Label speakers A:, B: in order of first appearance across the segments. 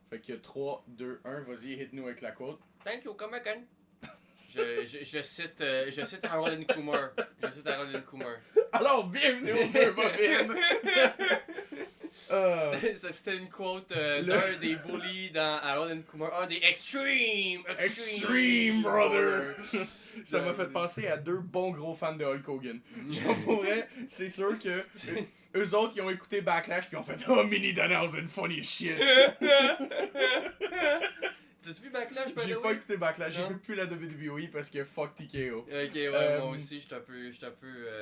A: Fait que 3, 2, 1, vas-y, hit-nous avec la quote.
B: Thank you, come again. Je cite Harold Kumar.
A: Alors, bienvenue aux deux bobines!
B: C'était une quote d'un des bullies dans Harold Kumar. Un des Extreme
A: Brother! Ça m'a fait penser à deux bons gros fans de Hulk Hogan. Genre, pour vrai, c'est sûr que eux autres, ils ont écouté Backlash puis ont fait « Oh, Mini Danhausen, funny shit! »
B: T'as-tu vu Backlash?
A: J'ai pas écouté Backlash, j'écoute plus la WWE parce que fuck TKO.
B: Ok, ouais, moi aussi, j'étais un peu.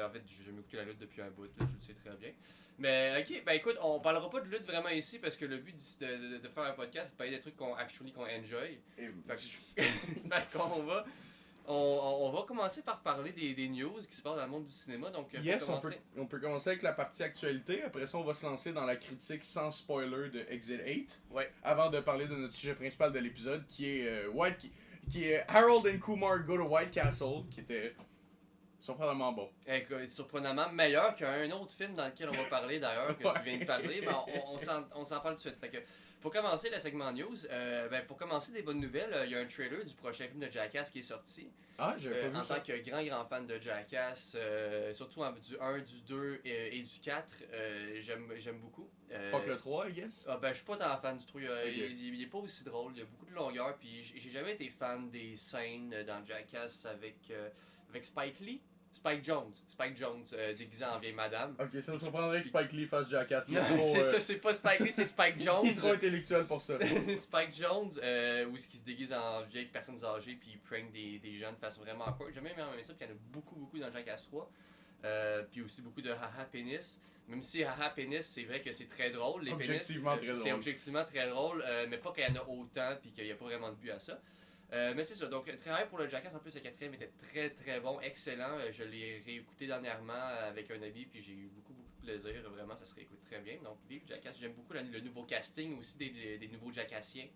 B: En fait, j'ai jamais écouté la lutte depuis un bout, là, je le sais très bien. Mais ok, ben écoute, on parlera pas de lutte vraiment ici parce que le but de faire un podcast, c'est de parler des trucs qu'on enjoy. Fait qu'on va. On va commencer par parler des news qui se passent dans le monde du cinéma. Donc,
A: yes, on peut commencer avec la partie actualité. Après ça, on va se lancer dans la critique sans spoiler de Exit 8.
B: Ouais.
A: Avant de parler de notre sujet principal de l'épisode qui est qui est Harold and Kumar Go to White Castle, qui était surprenamment bon.
B: Surprenamment meilleur qu'un autre film dans lequel on va parler d'ailleurs, que tu viens de parler. Ben, on s'en parle tout de suite. Fait que, pour commencer le segment news, pour commencer des bonnes nouvelles, il y a un trailer du prochain film de Jackass qui est sorti.
A: Ah, j'avais pas vu
B: en
A: ça.
B: tant que grand fan de Jackass, surtout du 1, du 2 et du 4, j'aime beaucoup.
A: Fuck le 3, I guess.
B: Je suis pas tant fan du 3,
A: Okay.
B: il est pas aussi drôle, il y a beaucoup de longueur, puis j'ai jamais été fan des scènes dans Jackass avec Spike Lee. Spike Jones, déguisé en vieille madame.
A: Ok, ça me surprendrait que Spike Lee fasse Jackass.
B: Non, c'est ça, c'est pas Spike Lee, c'est Spike Jones.
A: Il est trop intellectuel pour ça.
B: Spike Jones, où est-ce qu'il se déguise en vieilles personnes âgées puis il prank des jeunes de façon vraiment awkward. J'ai même aimé ça, puis il y en a beaucoup dans Jackass 3. Puis aussi beaucoup de haha pénis. Même si haha pénis, c'est vrai que c'est très drôle. Les
A: objectivement
B: pénis,
A: très drôle.
B: C'est objectivement très drôle, mais pas qu'il y en a autant puis qu'il n'y a pas vraiment de but à ça. Mais c'est ça, donc travail pour le Jackass, en plus le quatrième était très bon, excellent. Je l'ai réécouté dernièrement avec un ami puis j'ai eu beaucoup de plaisir, vraiment ça se réécoute très bien. Donc vive Jackass, j'aime beaucoup le nouveau casting aussi des nouveaux Jackassiens.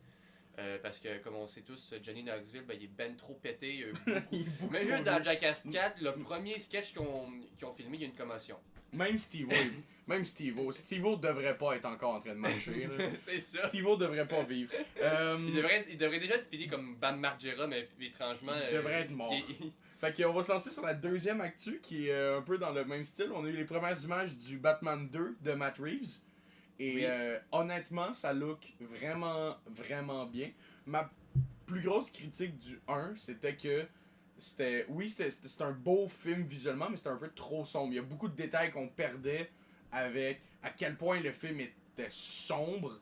B: Parce que comme on sait tous, Johnny Knoxville, il est ben trop pété. Même juste dans Jackass 4, le premier sketch qu'ils ont filmé, il y a une commotion.
A: Même Steve-O devrait pas être encore en train de marcher.
B: C'est ça.
A: Steve-O devrait pas vivre.
B: Il devrait déjà être fini comme Bam Margera, mais étrangement...
A: Il devrait être mort. Fait qu'on va se lancer sur la deuxième actu qui est un peu dans le même style. On a eu les premières images du Batman 2 de Matt Reeves. Et honnêtement, ça look vraiment bien. Ma plus grosse critique du 1, c'était que c'était un beau film visuellement, mais c'était un peu trop sombre. Il y a beaucoup de détails qu'on perdait avec à quel point le film était sombre.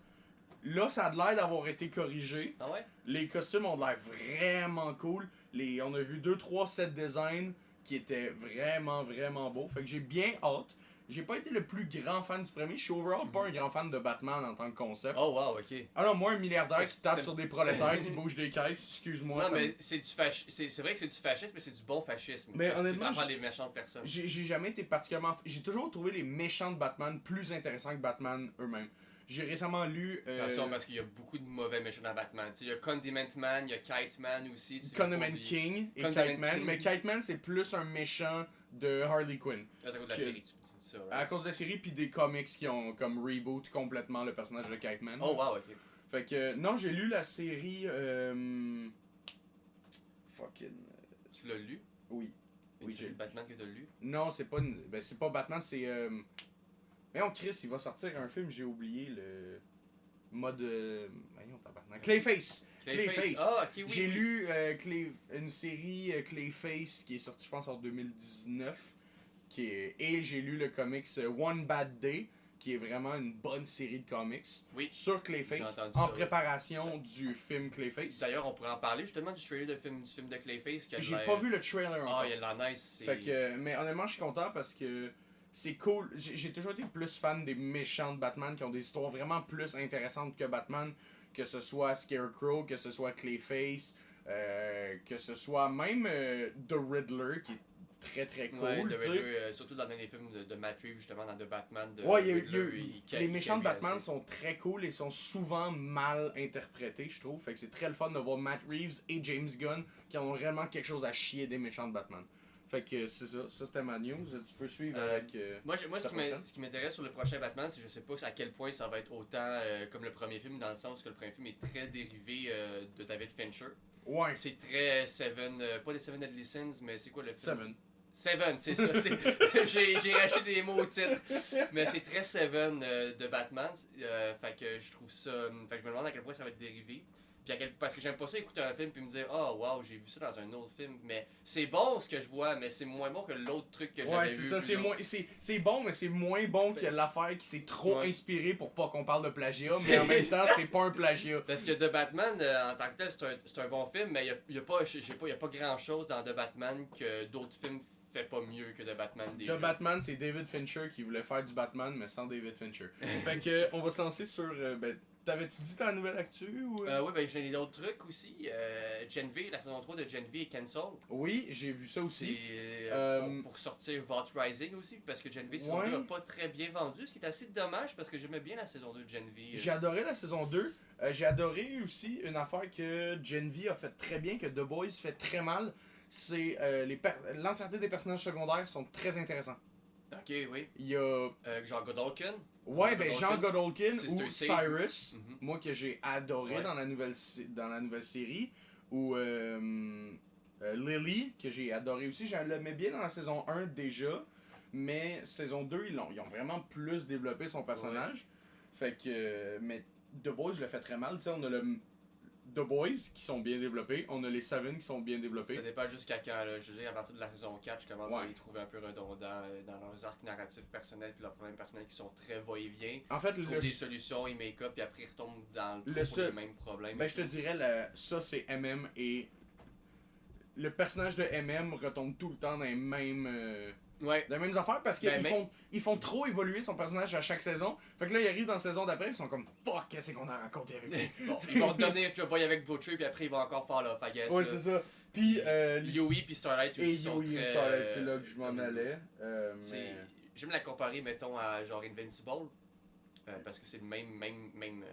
A: Là, ça a l'air d'avoir été corrigé.
B: Ah ouais?
A: Les costumes ont l'air vraiment cool. On a vu 2-3 set design qui étaient vraiment beaux. Fait que j'ai bien hâte. J'ai pas été le plus grand fan du premier. Je suis overall pas un grand fan de Batman en tant que concept.
B: Oh wow, ok.
A: Alors moi, un milliardaire qui tape sur des prolétaires qui bougent des caisses, excuse-moi.
B: Non, mais c'est vrai que c'est du fascisme, mais c'est du bon fascisme.
A: Mais honnêtement,
B: c'est les méchantes personnes.
A: J'ai jamais été particulièrement... J'ai toujours trouvé les méchants de Batman plus intéressants que Batman eux-mêmes. J'ai récemment lu...
B: Attention, parce qu'il y a beaucoup de mauvais méchants dans Batman. Il y a Condiment Man, il y a Kite Man aussi.
A: Condiment King et Kite Man. Mais Kite Man, c'est plus un méchant de Harley Quinn.
B: C'est à cause de la série, tu dis ça.
A: À cause de la série, puis des comics qui ont comme reboot complètement le personnage de Kite Man.
B: Oh wow, ok.
A: Fait que, non, j'ai lu la série... Fucking...
B: Tu l'as lu?
A: Oui.
B: Oui, c'est le Batman que t'as lu?
A: Non, c'est pas c'est pas Batman, c'est... Voyons, Chris, il va sortir un film, j'ai oublié le mode... Voyons, tabarnak. Clayface!
B: Ah, ok, oui.
A: J'ai lu une série Clayface qui est sortie, je pense, en 2019. Et j'ai lu le comics One Bad Day, qui est vraiment une bonne série de comics sur Clayface, en préparation du film Clayface.
B: D'ailleurs, on pourrait en parler justement du trailer du film de Clayface.
A: J'ai pas vu le trailer encore.
B: Ah, il y a la nice.
A: Fait que, mais honnêtement, je suis content parce que c'est cool. J'ai toujours été plus fan des méchants de Batman qui ont des histoires vraiment plus intéressantes que Batman. Que ce soit Scarecrow, que ce soit Clayface, que ce soit même The Riddler qui est très cool.
B: Ouais, The Riddler, surtout dans les films de Matt Reeves, justement, dans The Batman.
A: Les méchants de Batman sont très cool et sont souvent mal interprétés, je trouve. Fait que c'est très le fun de voir Matt Reeves et James Gunn qui ont vraiment quelque chose à chier des méchants de Batman. Fait que c'est ça. Ça, c'était ma news. Tu peux suivre avec.
B: Moi,
A: ta prochaine.
B: ce qui m'intéresse sur le prochain Batman, c'est que je sais pas à quel point ça va être autant comme le premier film, dans le sens que le premier film est très dérivé de David Fincher.
A: Ouais.
B: C'est très Seven, pas les Seven Deadly Sins, mais c'est quoi le film?
A: Seven.
B: Seven, c'est ça. J'ai racheté des mots au titre. Mais c'est très Seven de Batman. Fait que je trouve ça. Fait que je me demande à quel point ça va être dérivé. Puis parce que j'aime pas ça écouter un film puis me dire oh wow, j'ai vu ça dans un autre film. Mais c'est bon ce que je vois, mais c'est moins bon que l'autre truc que j'avais vu.
A: Ouais, c'est ça. C'est bon, mais c'est moins bon que l'affaire qui s'est trop inspirée pour pas qu'on parle de plagiat. Mais en même temps, c'est pas un plagiat.
B: Parce que The Batman, en tant que tel, c'est un bon film, mais il y a pas grand chose dans The Batman que d'autres films fait pas mieux que The Batman déjà.
A: The Batman, c'est David Fincher qui voulait faire du Batman, mais sans David Fincher. Fait que, on va se lancer sur. T'avais-tu dit ta nouvelle actu ou...
B: Oui, ben j'ai d'autres trucs aussi. Gen V, la saison 3 de Gen V est cancel.
A: Oui, j'ai vu ça aussi.
B: C'est pour sortir Vault Rising aussi, parce que Gen V saison 2 n'a pas très bien vendu, ce qui est assez dommage parce que j'aimais bien la saison 2 de Gen V.
A: J'ai adoré la saison 2. J'ai adoré aussi une affaire que Gen V a fait très bien, que The Boys fait très mal. C'est l'entièreté des personnages secondaires sont très intéressants.
B: Ok, oui.
A: Il y a.
B: Jean Godolkin.
A: Ouais, ben Jean Godolkin ou
B: Sister
A: Cyrus, moi que j'ai adoré dans la nouvelle série. Ou Lily, que j'ai adoré aussi. Je l'aimais bien dans la saison 1 déjà. Mais saison 2, ils ont vraiment plus développé son personnage. Fait que. Mais The Boys, je le fais très mal. Tu sais, on a The Boys qui sont bien développés, on a les Seven qui sont bien développés.
B: Ça dépend jusqu'à quand, là. Je veux dire, à partir de la saison 4, je commence à les trouver un peu redondants dans leurs arcs narratifs personnels puis leurs problèmes personnels qui sont très va-et-vient.
A: En fait,
B: ils trouvent des solutions, ils make-up, puis après ils retombent dans les mêmes problèmes.
A: Ben, je te dirais, ça c'est MM et le personnage de MM retombe tout le temps dans les mêmes. Dans les mêmes affaires parce qu'ils font trop évoluer son personnage à chaque saison. Fait que là, ils arrivent dans la saison d'après, ils sont comme fuck, qu'est-ce qu'on a raconté avec lui.
B: Bon, ils vont devenir tu vois avec Butcher, puis après ils vont encore faire leur guess.
A: Ouais, c'est ça. Puis
B: Yui puis Starlight aussi sont très.
A: Starlight, c'est là que je m'en allais.
B: J'aime la comparer, mettons, à genre Invincible. Parce que c'est le même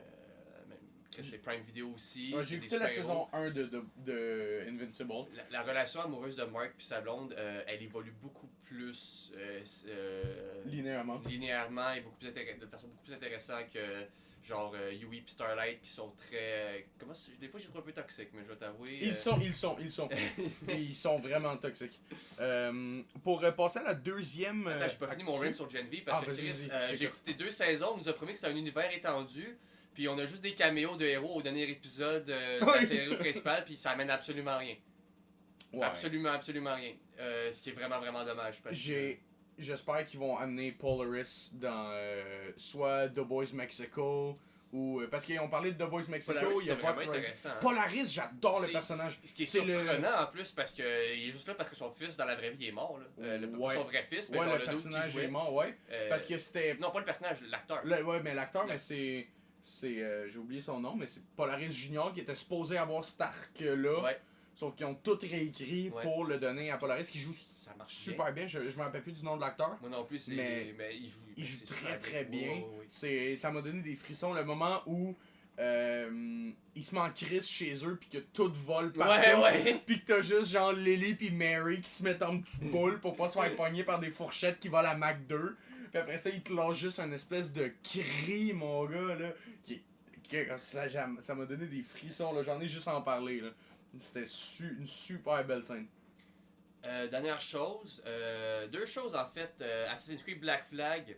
B: c'est Prime Video aussi.
A: J'ai écouté la saison 1 de Invincible.
B: La relation amoureuse de Mark puis sa blonde, elle évolue beaucoup plus
A: linéairement
B: et de façon beaucoup plus intéressante que genre Yui puis Starlight qui sont très... des fois j'ai trouvé un peu toxiques, mais je vais t'avouer...
A: Ils sont vraiment toxiques. Pour passer à la deuxième...
B: Attends, j'ai pas fini mon run sur Gen V parce que j'ai écouté 2 saisons, on nous a promis que c'était un univers étendu. Puis on a juste des caméos de héros au dernier épisode de la série principale, puis ça amène absolument rien. Ouais. Absolument rien. Ce qui est vraiment, vraiment dommage.
A: J'espère qu'ils vont amener Polaris dans soit The Boys Mexico ou. Parce qu'ils ont parlé de The Boys Mexico, il y a
B: vraiment intéressant.
A: Polaris, j'adore le personnage.
B: Ce qui est surprenant en plus, parce qu'il est juste là parce que son fils dans la vraie vie est mort. Là. Son vrai fils, mais
A: le personnage est mort, parce que c'était.
B: Non, pas le personnage, l'acteur.
A: Ouais, mais l'acteur, mais c'est. J'ai oublié son nom, mais c'est Polaris Junior qui était supposé avoir cet arc-là. Ouais. Sauf qu'ils ont tout réécrit pour le donner à Polaris qui joue super bien. Je me rappelle plus du nom de l'acteur.
B: Moi non plus,
A: mais il joue très très bien. Ça m'a donné des frissons le moment où il se met en crise chez eux puis que tout vole partout. Puis que t'as juste genre Lily puis Mary qui se mettent en petite boule pour pas se faire pogner par des fourchettes qui volent à Mac 2. Puis après ça, il te lâche juste un espèce de cri, mon gars, là. Ça m'a donné des frissons, là. J'en ai juste à en parler, là. C'était une super belle scène.
B: Dernière chose, 2 choses en fait. Assassin's Creed Black Flag,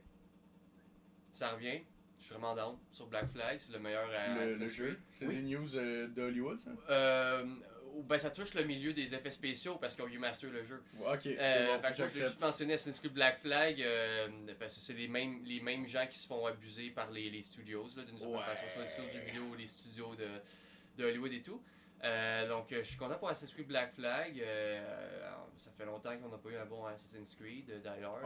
B: ça revient. Je suis vraiment down sur Black Flag, c'est le meilleur
A: le jeu. C'est des news d'Hollywood, ça?
B: Ben ça touche le milieu des effets spéciaux parce qu'ils ont remaster le jeu.
A: Ok, c'est bon,
B: je vais juste mentionner Assassin's Creed Black Flag parce que c'est les mêmes gens qui se font abuser par les studios, là, d'une certaine façon, soit les studios du vidéo ou les studios de Hollywood et tout. Donc je suis content pour Assassin's Creed Black Flag. Ça fait longtemps qu'on n'a pas eu un bon Assassin's Creed d'ailleurs.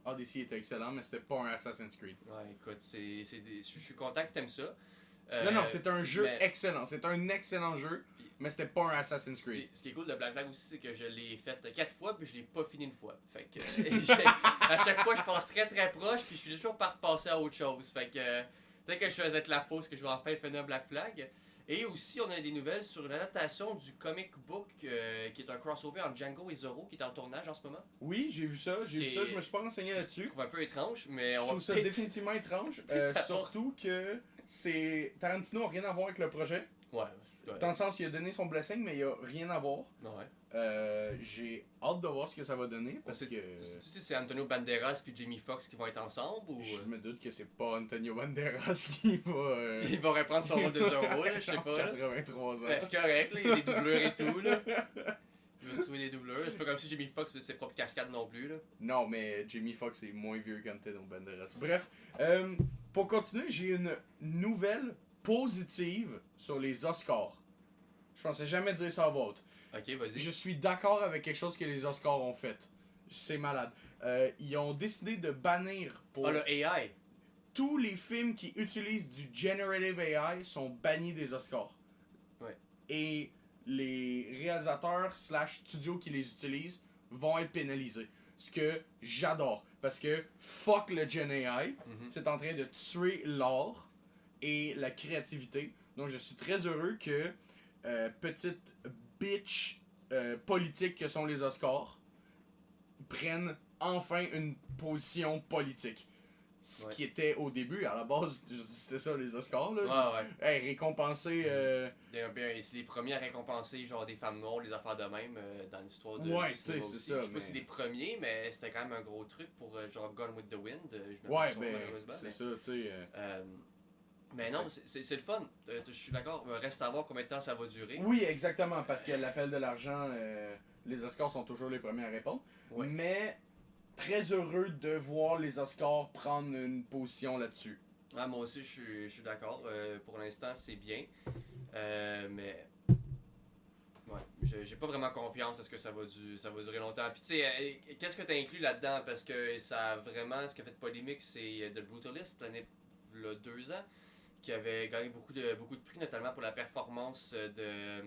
A: Odyssey était excellent, mais c'était pas un Assassin's Creed.
B: Ouais, écoute, je suis content que t'aimes ça.
A: Non, c'est un jeu excellent. C'est un excellent jeu, mais c'était pas un Assassin's Creed.
B: Ce qui est cool de Black Flag aussi, c'est que je l'ai fait 4 fois, puis je l'ai pas fini une fois. Fait que à chaque fois, je passe très très proche, puis je suis toujours par repasser à autre chose. Fait que dès que je faisais de la fausse, que je vais enfin finir Black Flag. Et aussi, on a des nouvelles sur l'adaptation du comic book qui est un crossover entre Django et Zorro qui est en tournage en ce moment.
A: Oui, j'ai vu ça, je me suis pas renseigné
B: Je
A: là-dessus.
B: trouve un peu étrange, mais
A: Je
B: on va
A: trouve ça
B: peut-être...
A: définitivement étrange, surtout que Tarantino n'a rien à voir avec le projet.
B: Ouais,
A: Dans le sens, il a donné son blessing, mais il a rien à voir.
B: ouais.
A: J'ai hâte de voir ce que ça va donner, parce que...
B: Tu sais si c'est Antonio Banderas puis Jamie Foxx qui vont être ensemble ou...
A: Je me doute que c'est pas Antonio Banderas qui va...
B: Il va reprendre son rôle de Zorro, là, je sais pas.
A: 83 ans.
B: Ben, c'est correct, là, il y a des doubleurs et tout, là. Il va se trouver des doubleurs. C'est pas comme si Jamie Foxx faisait ses propres cascades non plus, là.
A: Non, mais Jamie Foxx est moins vieux qu'Antonio Banderas. Bref, pour continuer, j'ai une nouvelle positive sur les Oscars. Je pensais jamais dire ça à voix haute.
B: Ok, vas-y.
A: Je suis d'accord avec quelque chose que les Oscars ont fait. C'est malade. Ils ont décidé de bannir pour...
B: Oh, le AI.
A: Tous les films qui utilisent du Generative AI sont bannis des Oscars.
B: Ouais.
A: Et les réalisateurs / studios qui les utilisent vont être pénalisés. Ce que j'adore. Parce que fuck le Gen AI. C'est en train de tuer l'art et la créativité. Donc je suis très heureux que petite bitch politique que sont les Oscars prennent enfin une position politique. Ce qui était au début, à la base, c'était ça les Oscars. Là.
B: Ouais.
A: Hey, récompenser.
B: C'est les premiers à récompenser genre des femmes noires, les affaires de même dans l'histoire de.
A: Ouais, tu sais, c'est ça.
B: Je sais pas si c'est les premiers, mais c'était quand même un gros truc pour genre Gone with the Wind.
A: Ouais, ben, c'est ça, tu sais.
B: Mais non, c'est le fun. Je suis d'accord. Reste à voir combien de temps ça va durer.
A: Oui, exactement, parce que l'appel de l'argent, les Oscars sont toujours les premiers à répondre.
B: Ouais.
A: Mais très heureux de voir les Oscars prendre une position là-dessus.
B: Ah, moi aussi, je suis d'accord. Pour l'instant, c'est bien. Mais. Ouais, j'ai pas vraiment confiance à ce que ça va durer longtemps. Puis, tu sais, qu'est-ce que tu as inclus là-dedans? Parce que ça a vraiment. Ce qui a fait polémique, c'est The Brutalist, l'année. Il y a 2 ans, qui avait gagné beaucoup de prix, notamment pour la performance de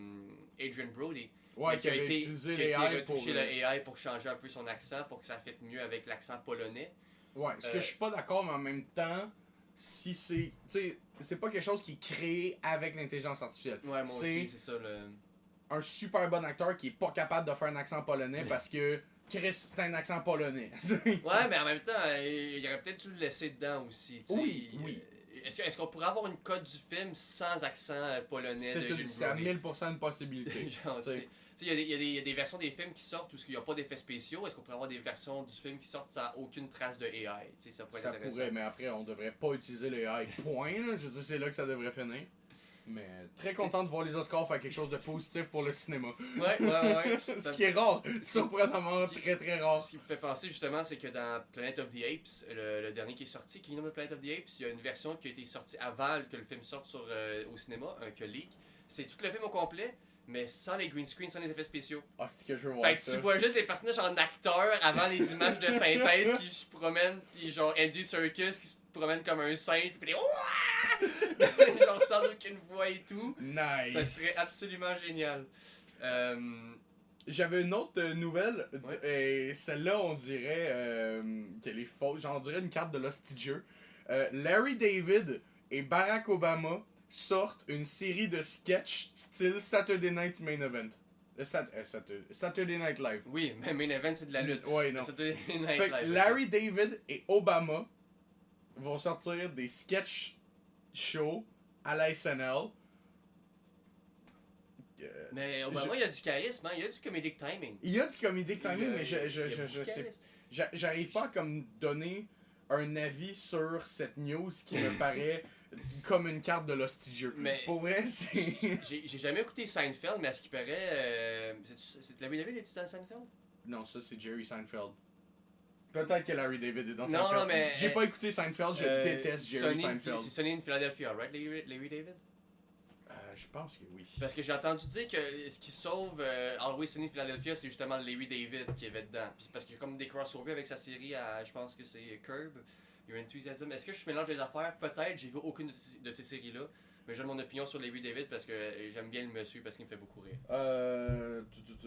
B: Adrian Brody.
A: Ouais, qui avait utilisé l'AI pour...
B: le AI pour changer un peu son accent, pour que ça fitte mieux avec l'accent polonais.
A: Ouais, ce que je suis pas d'accord, mais en même temps, si c'est... Tu sais, c'est pas quelque chose qui est créé avec l'intelligence artificielle.
B: Ouais, moi aussi, c'est ça le...
A: un super bon acteur qui est pas capable de faire un accent polonais parce que Chris, c'est un accent polonais.
B: Ouais, mais en même temps, il aurait peut-être dû le laisser dedans aussi. T'sais.
A: Oui.
B: Est-ce qu'on pourrait avoir une code du film sans accent polonais?
A: C'est à 1000% une possibilité.
B: Il y a des versions des films qui sortent où il n'y a pas d'effets spéciaux. Est-ce qu'on pourrait avoir des versions du film qui sortent sans aucune trace de AI? Ça pourrait,
A: mais après, on devrait pas utiliser le AI, point. Là. Je veux dire, c'est là que ça devrait finir. Mais très content de voir les Oscars faire quelque chose de positif pour le cinéma.
B: Ouais.
A: Ce qui est rare, surprenamment très très rare.
B: Ce qui me fait penser justement, c'est que dans Planet of the Apes, le dernier qui est sorti, Kingdom of Planet of the Apes, il y a une version qui a été sortie avant que le film sorte au cinéma, que leak. C'est tout le film au complet, mais sans les green screens, sans les effets spéciaux.
A: Ah, c'est que je veux voir
B: fait que tu vois juste les personnages en acteurs avant les images de synthèse qui se promènent, puis genre Andy Serkis qui se promène comme un singe, puis genre sans aucune voix et tout.
A: Nice.
B: Ça serait absolument génial.
A: J'avais une autre nouvelle, et celle-là on dirait qu'elle est fausse, genre on dirait une carte de l'hostidieux. Larry David et Barack Obama sortent une série de sketchs style Saturday Night Main Event. Saturday Night Live.
B: Oui, mais Main Event c'est de la lutte.
A: Ouais, non.
B: Saturday Night
A: fait
B: Live.
A: Larry David et Obama vont sortir des sketch shows à la SNL.
B: Mais Obama, il y a du charisme, hein? Il y a du comedic timing.
A: Il y a du comedic timing, mais je sais. J'arrive pas à comme donner un avis sur cette news qui me paraît comme une carte de l'hostidieux.
B: Mais
A: pour vrai, c'est.
B: J'ai jamais écouté Seinfeld, mais à ce qui paraît. C'est Larry David, est-tu dans Seinfeld?
A: Non, ça c'est Jerry Seinfeld. Peut-être que Larry David est dans
B: Seinfeld.
A: Non,
B: mais.
A: J'ai pas écouté Seinfeld, je déteste Jerry Seinfeld.
B: C'est Sunny in Philadelphia, right, Larry David?
A: Je pense que oui.
B: Parce que j'ai entendu dire que ce qui sauve Always Sunny in Philadelphia, c'est justement Larry David qui avait dedans. Puis parce qu'il y a comme des crossovers avec sa série à, je pense que c'est Curb, Your Enthusiasm. Est-ce que je mélange les affaires? Peut-être, j'ai vu aucune de ces séries-là. Mais je donne mon opinion sur Larry David parce que j'aime bien le monsieur parce qu'il me fait beaucoup rire.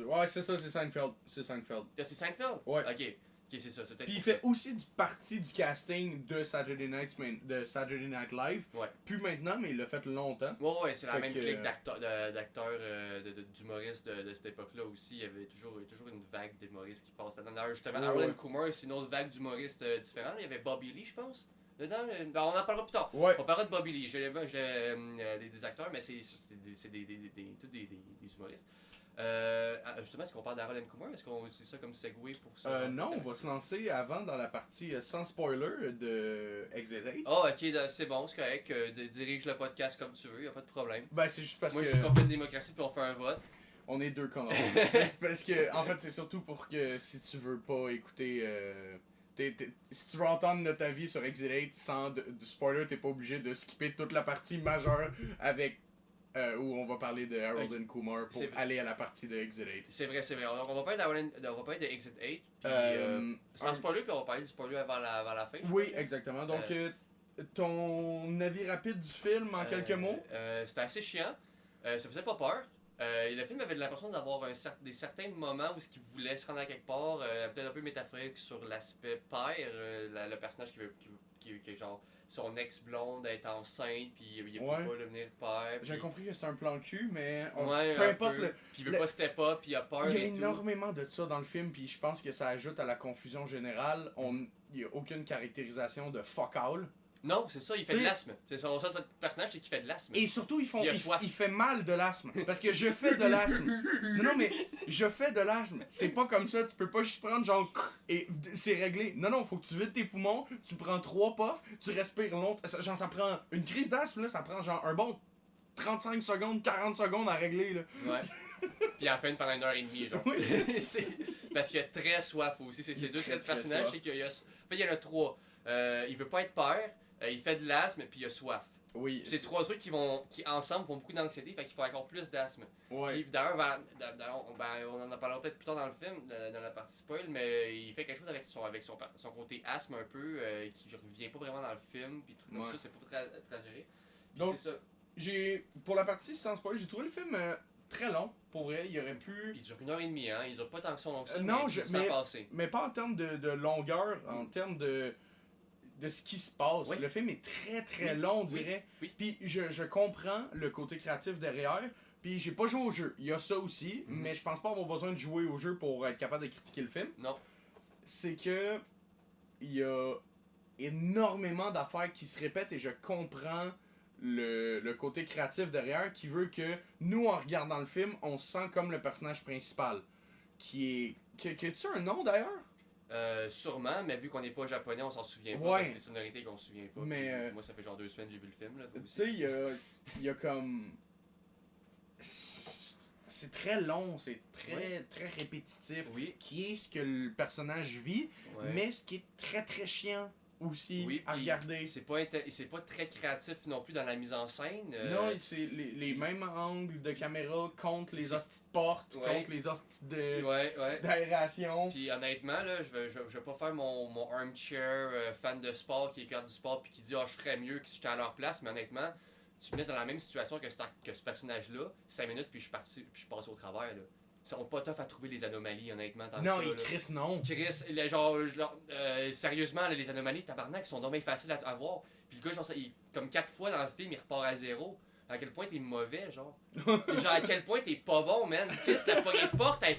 A: Ouais, c'est ça, c'est Seinfeld. C'est Seinfeld.
B: Ah, c'est Seinfeld?
A: Ouais.
B: Ok. Ok, c'est ça, c'est peut-être
A: Puis il
B: pour
A: fait aussi partie du casting de Saturday Night Live.
B: Ouais.
A: Plus maintenant, mais il l'a fait longtemps.
B: Ouais, c'est la
A: Fait
B: même
A: que,
B: clique d'acteurs, d'humoristes de cette époque-là aussi. Il y avait toujours une vague d'humoristes qui passent là-dedans. D'ailleurs, justement,
A: Ouais,
B: Harold
A: ouais.
B: and Kumar, c'est une autre vague d'humoristes différents. Il y avait Bobby Lee, je pense. Dedans, ben, on en parlera plus tard.
A: Ouais.
B: On parlera de Bobby Lee. J'ai des acteurs, mais c'est tous des humoristes. Justement, est-ce qu'on parle d'Harold and Kumar? Est-ce qu'on utilise ça comme segway pour ça?
A: Non, on va se lancer avant dans la partie sans spoiler de Exit 8.
B: Oh, ok, c'est bon, c'est correct. Dirige le podcast comme tu veux, y a pas de problème.
A: Ben, c'est juste parce
B: Moi,
A: que
B: je suis qu'on fait une démocratie puis on fait un vote.
A: on est deux connards. C'est parce que, en fait, c'est surtout pour que si tu veux pas écouter. Si tu veux entendre notre avis sur Exit 8 sans de spoiler, t'es pas obligé de skipper toute la partie majeure avec. Où on va parler de Harold and Kumar pour aller à la partie de Exit 8.
B: C'est vrai. Donc, on va parler de Exit 8, puis sans spoiler, puis on va parler du spoiler avant la fin.
A: Oui, exactement. Donc, ton avis rapide du film en quelques mots?
B: C'était assez chiant. Ça faisait pas peur. Le film avait l'impression d'avoir des certains moments où il voulait se rendre à quelque part, peut-être un peu métaphorique sur l'aspect père, le personnage qui genre son ex-blonde est enceinte puis il peut pas devenir père.
A: J'ai compris que c'est un plan cul, mais
B: peu
A: importe
B: puis il veut pas step up, puis il a peur.
A: Il y a énormément de ça dans le film, puis je pense que ça ajoute à la confusion générale. Il n'y a aucune caractérisation de fuck all.
B: Non, c'est ça, il fait de l'asthme. C'est son seul personnage, c'est qu'il fait de l'asthme.
A: Et surtout, il fait mal de l'asthme. Parce que je fais de l'asthme. Non, mais je fais de l'asthme. C'est pas comme ça, tu peux pas juste prendre genre et c'est réglé. Non, faut que tu vides tes poumons, tu prends 3 puffs, tu respires longtemps. Genre, ça prend une crise d'asthme, là, ça prend genre un bon 35 secondes, 40 secondes à régler, là.
B: Ouais. Puis en fin pendant 1h30, genre.
A: Oui,
B: parce qu'il a très soif aussi. C'est deux traits de personnage, c'est qu'il y a. En fait, il y en a 3. Il veut pas être père. Il fait de l'asthme puis il a soif.
A: Oui.
B: C'est 3 trucs qui ensemble font beaucoup d'anxiété, fait qu'il faut encore plus d'asthme.
A: Ouais.
B: D'ailleurs, on en parlera peut-être plus tard dans le film, dans la partie spoil, mais il fait quelque chose avec son côté asthme un peu, qui revient pas vraiment dans le film, puis tout comme ça, c'est pas très géré. Donc, c'est ça.
A: Pour la partie sans spoil, j'ai trouvé le film très long, pour vrai. Il aurait pu.
B: Il dure 1h30, hein. Il dure pas tant que ça non plus.
A: Non,
B: mais
A: pas en termes de longueur, en termes de ce qui se passe.
B: Oui.
A: Le film est très très long, on dirait.
B: Oui.
A: Puis je comprends le côté créatif derrière. Puis j'ai pas joué au jeu. Il y a ça aussi, mais je pense pas avoir besoin de jouer au jeu pour être capable de critiquer le film.
B: Non.
A: C'est que il y a énormément d'affaires qui se répètent et je comprends le côté créatif derrière qui veut que nous, en regardant le film, on se sent comme le personnage principal. Qui a-tu un nom d'ailleurs?
B: Sûrement, mais vu qu'on n'est pas japonais, on s'en souvient pas.
A: Ouais.
B: C'est des sonorités qu'on se souvient pas.
A: Mais
B: moi, ça fait genre 2 semaines que j'ai vu le film.
A: Tu sais, il y a comme. C'est très long, c'est très répétitif.
B: Oui.
A: Qui est ce que le personnage vit, mais ce qui est très très chiant aussi à regarder.
B: C'est pas très créatif non plus dans la mise en scène.
A: Non, c'est les mêmes angles de caméra contre les hosties de porte, contre les hosties d'aération.
B: Puis honnêtement, là, je vais pas faire mon armchair fan de sport qui écarte du sport puis qui dit je ferais mieux que si j'étais à leur place, mais honnêtement, tu me mets dans la même situation que ce personnage-là, 5 minutes puis je suis passé au travers. Là. Ils sont pas tough à trouver les anomalies, honnêtement.
A: Non, et Chris, non.
B: Chris, sérieusement, les anomalies, tabarnak, sont donc bien faciles à voir. Puis le gars, genre, comme 4 fois dans le film, il repart à 0. À quel point t'es mauvais, genre. Genre, à quel point t'es pas bon, man. Chris, la porte, elle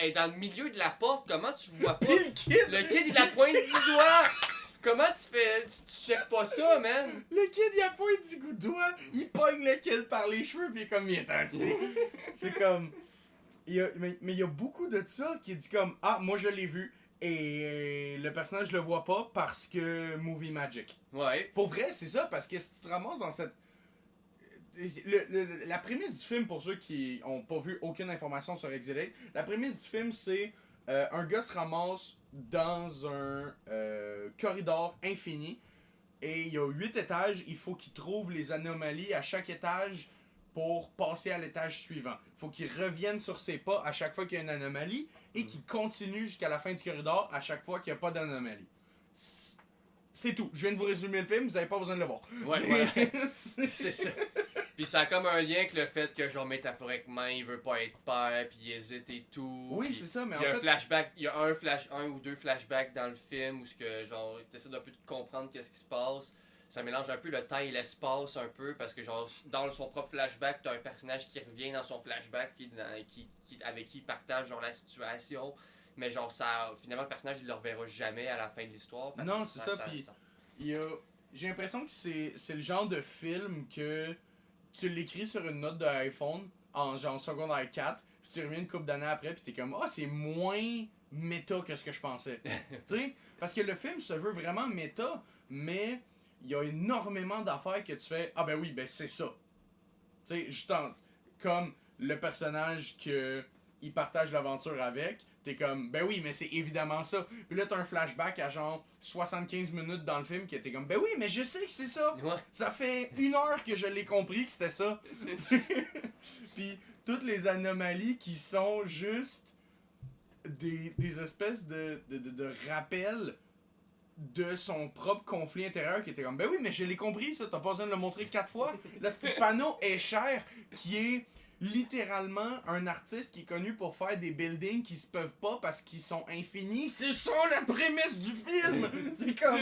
B: est dans le milieu de la porte. Comment tu vois pas? Le kid, il la pointe du doigt. Comment tu fais. Tu checkes pas ça, man?
A: Le kid, il a pointe du goût de doigt. Il pogne le kid par les cheveux, puis il est comme, il est assis. C'est comme. Mais il y a beaucoup de ça qui est dit comme moi je l'ai vu et le personnage le voit pas parce que movie magic.
B: Ouais.
A: Pour vrai, c'est ça, parce que si tu te ramasses dans cette. La prémisse du film, pour ceux qui ont pas vu aucune information sur Exit 8, la prémisse du film c'est un gars se ramasse dans un corridor infini et il y a 8 étages, il faut qu'il trouve les anomalies à chaque étage pour passer à l'étage suivant. Faut qu'il revienne sur ses pas à chaque fois qu'il y a une anomalie et qu'il continue jusqu'à la fin du corridor à chaque fois qu'il n'y a pas d'anomalie. C'est tout. Je viens de vous résumer le film, vous n'avez pas besoin de le voir.
B: Ouais, voilà. C'est ça. Puis ça a comme un lien avec le fait que, genre, métaphoriquement, il veut pas être père, puis il hésite et tout.
A: Oui,
B: puis
A: c'est ça, mais
B: il y a
A: en
B: un
A: fait...
B: flashback, il y a un ou deux flashbacks dans le film où ce que, genre, t'essaies d'un peu de comprendre qu'est-ce qui se passe. Ça mélange un peu le temps et l'espace un peu parce que genre dans son propre flashback t'as un personnage qui revient dans son flashback avec qui il partage genre la situation mais genre ça finalement le personnage il le reverra jamais à la fin de l'histoire.
A: Non, c'est ça, puis il y a... j'ai l'impression que c'est le genre de film que tu l'écris sur une note d'iPhone en genre secondaire 4, puis tu reviens une couple d'années après, puis t'es comme ah, c'est moins méta que ce que je pensais. Tu sais, parce que le film se veut vraiment méta, mais il y a énormément d'affaires que tu fais ah ben oui, ben c'est ça. Tu sais, juste comme le personnage que il partage l'aventure avec, t'es comme ben oui, mais c'est évidemment ça. Puis là t'as un flashback à genre 75 minutes dans le film que t'es comme ben oui, mais je sais que c'est ça.
B: Ouais.
A: Ça fait 1 heure que je l'ai compris que c'était ça. Puis toutes les anomalies qui sont juste des espèces de rappels de son propre conflit intérieur qui était comme ben oui, mais je l'ai compris ça, t'as pas besoin de le montrer 4 fois. Là, ce petit panneau Escher qui est littéralement un artiste qui est connu pour faire des buildings qui se peuvent pas parce qu'ils sont infinis. C'est ça la prémisse du film! C'est comme.